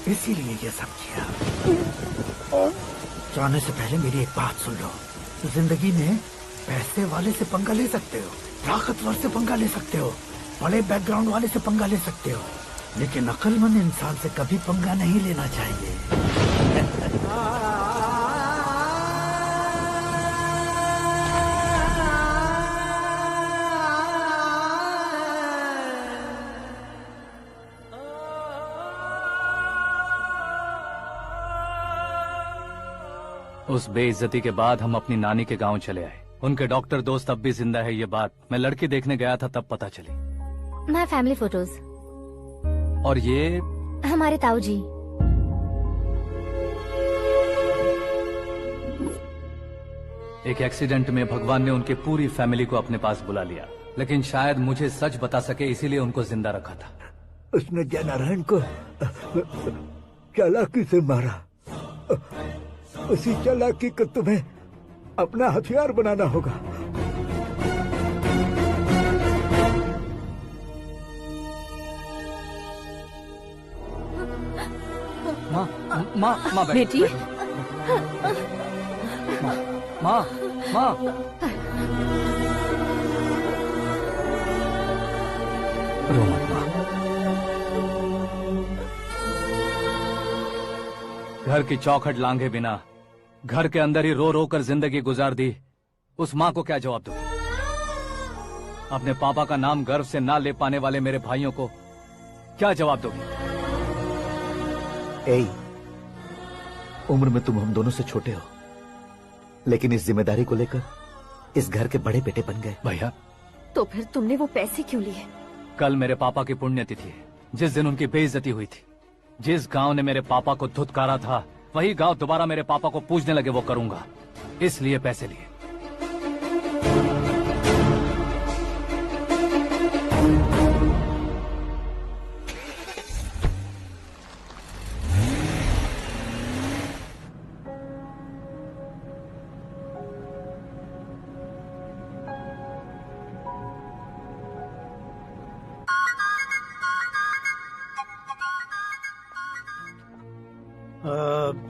इसीलिए ये सब किया। जाने से पहले मेरी एक बात सुन लो। जिंदगी में पैसे वाले से पंगा ले सकते हो, ताकतवर से पंगा ले सकते हो, बड़े बैकग्राउंड वाले से पंगा ले सकते हो, लेकिन अक्लमंद इंसान से कभी पंगा नहीं लेना चाहिए। उस बेइज्जती के बाद हम अपनी नानी के गांव चले आए। उनके डॉक्टर दोस्त अब भी जिंदा है, ये बात मैं लड़की देखने गया था तब पता चली। My family photos. और ये हमारे ताऊ जी। एक एक्सीडेंट में भगवान ने उनकी पूरी फैमिली को अपने पास बुला लिया, लेकिन शायद मुझे सच बता सके इसीलिए उनको जिंदा रखा था। उसने जयनारायण को चालाकी से मारा। उसी चालाकी को तुम्हें अपना हथियार बनाना होगा। माँ बेटी। माँ रो मत माँ। घर की चौखट लांघे बिना घर के अंदर ही रो रो कर जिंदगी गुजार दी उस माँ को क्या जवाब दूं? अपने पापा का नाम गर्व से ना ले पाने वाले मेरे भाइयों को क्या जवाब दोगे? उम्र में तुम हम दोनों से छोटे हो, लेकिन इस जिम्मेदारी को लेकर इस घर के बड़े बेटे बन गए। भैया, तो फिर तुमने वो पैसे क्यों लिए? कल मेरे पापा की पुण्यतिथि है, जिस दिन उनकी बेइज्जती हुई थी। जिस गांव ने मेरे पापा को धुतकारा था, वही गांव दोबारा मेरे पापा को पूजने लगे वो करूंगा, इसलिए पैसे लिए।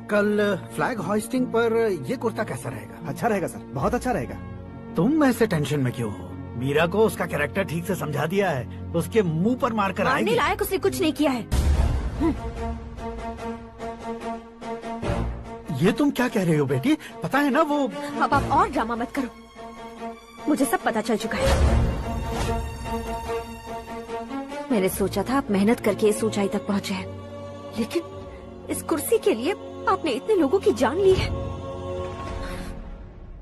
कल फ्लैग होइस्टिंग पर ये कुर्ता कैसा रहेगा? अच्छा रहेगा सर, बहुत अच्छा रहेगा। तुम ऐसे टेंशन में क्यों हो? मीरा को उसका कैरेक्टर ठीक से समझा दिया है, उसके मुंह पर मारकर आएगी। मारने लायक उसने कुछ नहीं किया है। ये तुम क्या कह रहे हो बेटी? पता है ना वो। अब आप और ड्रामा मत करो, मुझे सब पता चल चुका है। मैंने सोचा था आप मेहनत करके इस ऊंचाई तक पहुँचे हैं, लेकिन इस कुर्सी के लिए आपने इतने लोगों की जान ली है।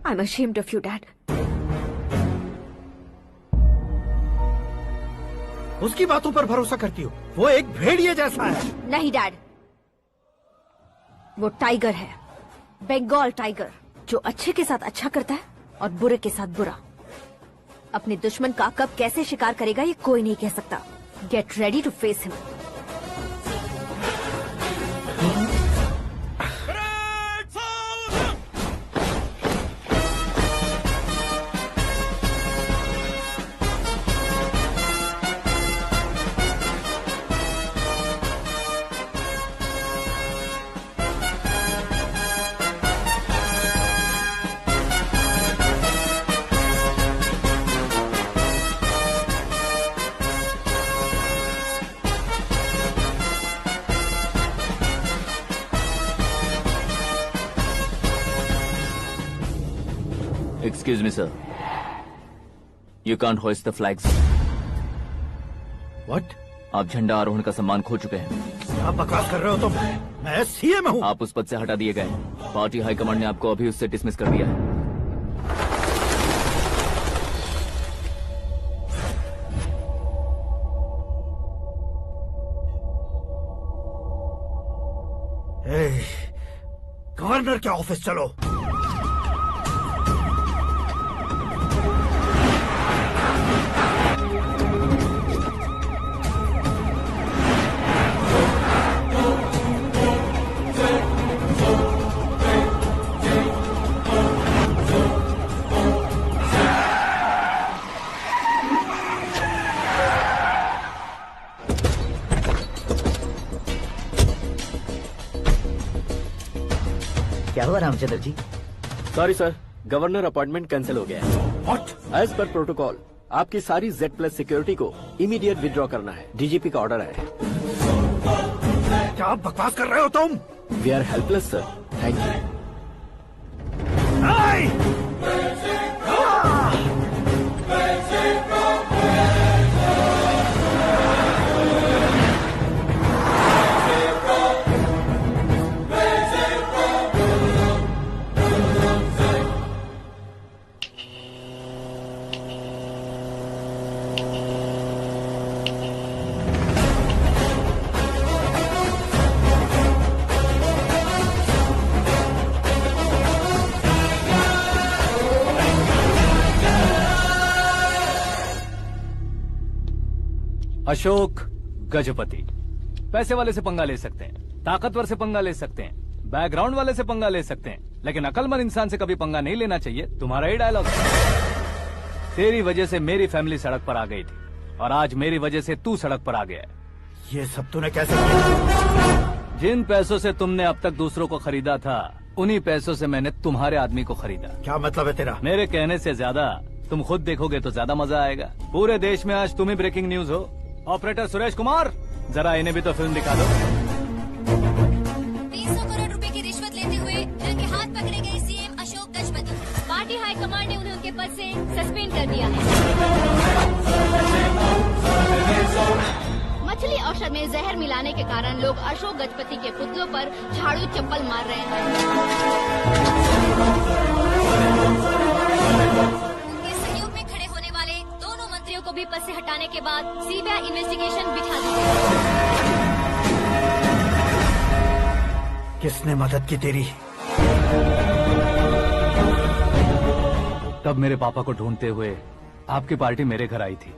I am ashamed of you, Dad. उसकी बातों पर भरोसा करती हो? वो एक भेड़िए जैसा है। नहीं डैड, वो टाइगर है, बंगाल टाइगर, जो अच्छे के साथ अच्छा करता है और बुरे के साथ बुरा। अपने दुश्मन का कब कैसे शिकार करेगा ये कोई नहीं कह सकता। Get ready to face him. Excuse me, sir. You can't hoist the flags. What? आप झंडा आरोहण का सम्मान खो चुके हैं। क्या बकवास कर रहे हो तुम? मैं सीएम हूँ। आप उस पद से हटा दिए गए। पार्टी हाईकमांड ने आपको अभी उससे डिसमिस कर दिया है। गवर्नर के ऑफिस चलो। क्या हुआ Ramchandra ji? Sorry sir, governor appointment cancel हो गया है। व्हाट? एज पर प्रोटोकॉल आपकी सारी Z+ सिक्योरिटी को इमीडिएट विड्रॉ करना है। डीजीपी का ऑर्डर है। क्या बकवास कर रहे हो तुम? We are helpless sir. Thank you. Ashok Gajapati पैसे वाले से पंगा ले सकते हैं, ताकतवर से पंगा ले सकते हैं, बैकग्राउंड वाले से पंगा ले सकते हैं, लेकिन अकलमंद इंसान से कभी पंगा नहीं लेना चाहिए। तुम्हारा ही डायलॉग। तेरी वजह से मेरी फैमिली सड़क पर आ गई थी और आज मेरी वजह से तू सड़क पर आ गया है। ये सब तूने कैसे किया? जिन पैसों से तुमने अब तक दूसरों को खरीदा था, उन्हीं पैसों से मैंने तुम्हारे आदमी को खरीदा। क्या मतलब है तेरा? मेरे कहने से ज्यादा तुम खुद देखोगे तो ज्यादा मजा आएगा। पूरे देश में आज तुम ही ब्रेकिंग न्यूज हो। ऑपरेटर सुरेश कुमार, जरा इन्हें भी तो फिल्म दिखा दो। 300 करोड़ रुपए की रिश्वत लेते हुए रंगे हाथ पकड़े गए CM Ashok Gajapati. Party high command ने उन्हें उनके पद से सस्पेंड कर दिया है। मछली औषध में जहर मिलाने के कारण लोग अशोक गजपति के पुतलों पर झाड़ू चप्पल मार रहे हैं। उनके सहयोग में खड़े होने वाले दोनों मंत्रियों को भी पद से हटाने के बाद सीबीआई इन्वेस्टिगेशन बिठा दी गई। किसने मदद की तेरी? तब मेरे पापा को ढूंढते हुए आपकी पार्टी मेरे घर आई थी,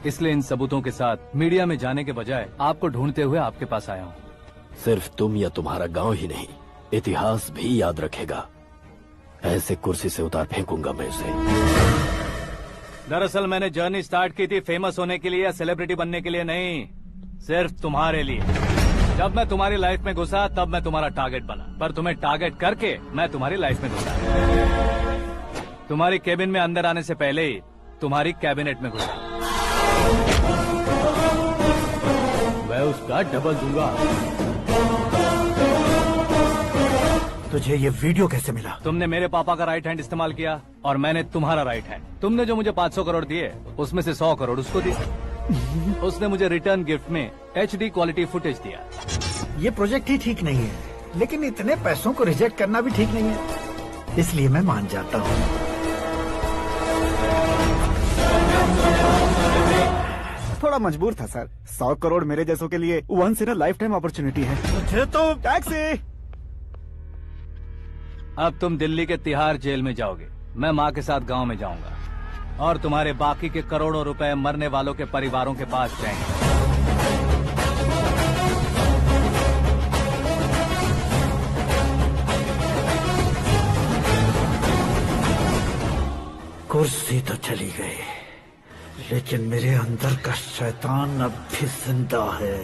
इसलिए इन सबूतों के साथ मीडिया में जाने के बजाय आपको ढूंढते हुए आपके पास आया हूँ। सिर्फ तुम या तुम्हारा गांव ही नहीं, इतिहास भी याद रखेगा। ऐसे कुर्सी से उतार फेंकूंगा मैं उसे। दरअसल मैंने जर्नी स्टार्ट की थी फेमस होने के लिए या सेलिब्रिटी बनने के लिए नहीं, सिर्फ तुम्हारे लिए। जब मैं तुम्हारी लाइफ में घुसा तब मैं तुम्हारा टारगेट बना, पर तुम्हें टारगेट करके मैं तुम्हारी लाइफ में घुसा। तुम्हारी केबिन में अंदर आने से पहले ही तुम्हारी कैबिनेट में घुसा। मैं उसका डबल दूंगा। तुझे ये वीडियो कैसे मिला? तुमने मेरे पापा का राइट हैंड इस्तेमाल किया और मैंने तुम्हारा राइट हैंड। तुमने जो मुझे 500 करोड़ दिए उसमें से 100 करोड़ उसको दिए। उसने मुझे रिटर्न गिफ्ट में HD क्वालिटी फुटेज दिया। ये प्रोजेक्ट ही ठीक नहीं है, लेकिन इतने पैसों को रिजेक्ट करना भी ठीक नहीं है, इसलिए मैं मान जाता हूँ। थोड़ा मजबूर था सर। 100 करोड़ मेरे जैसों के लिए once in a lifetime opportunity है। मुझे तो टैक्सी। अब तुम दिल्ली के तिहाड़ जेल में जाओगे, मैं माँ के साथ गांव में जाऊंगा और तुम्हारे बाकी के करोड़ों रुपए मरने वालों के परिवारों के पास जाएंगे। कुर्सी तो चली गई, लेकिन मेरे अंदर का शैतान अब भी जिंदा है।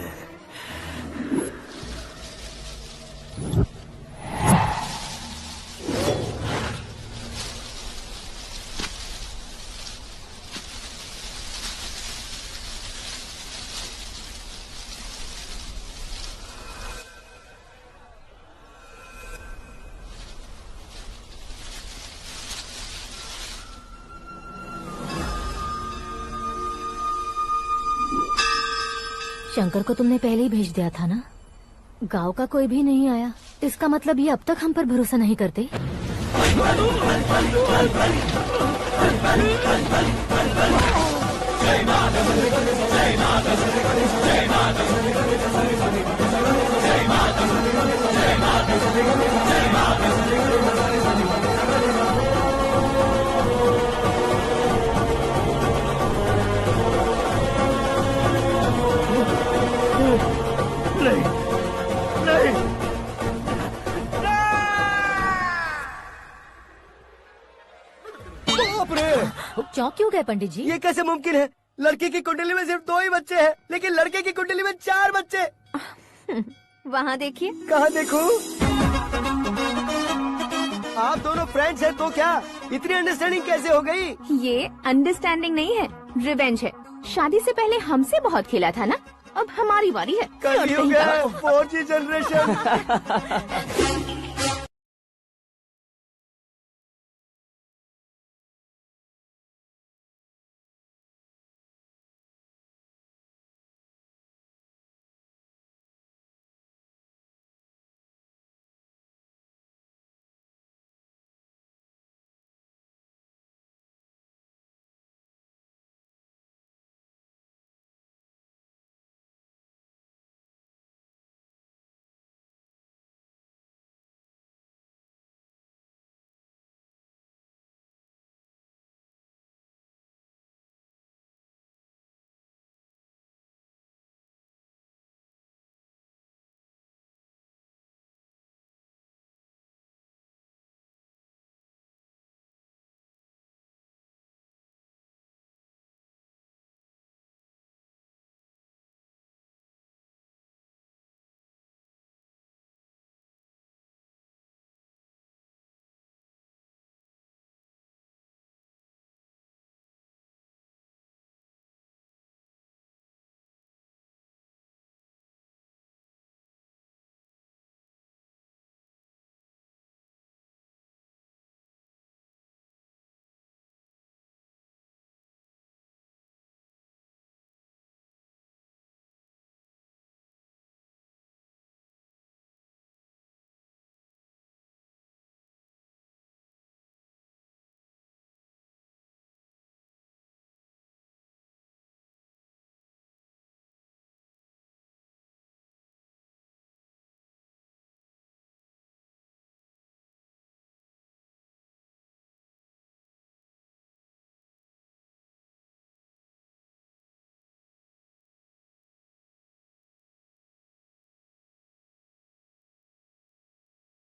शंकर को तुमने पहले ही भेज दिया था ना? गांव का कोई भी नहीं आया, इसका मतलब ये अब तक हम पर भरोसा नहीं करते। चौंक क्यों गए पंडित जी? ये कैसे मुमकिन है? लड़की की कुंडली में सिर्फ 2 ही बच्चे हैं, लेकिन लड़के की कुंडली में 4 बच्चे। वहाँ देखिए। कहाँ देखूं? आप दोनों फ्रेंड्स हैं तो क्या इतनी अंडरस्टैंडिंग कैसे हो गई? ये अंडरस्टैंडिंग नहीं है, रिवेंज है। शादी से पहले हमसे बहुत खेला था ना, अब हमारी बारी है। कल युग है 4G जनरेशन।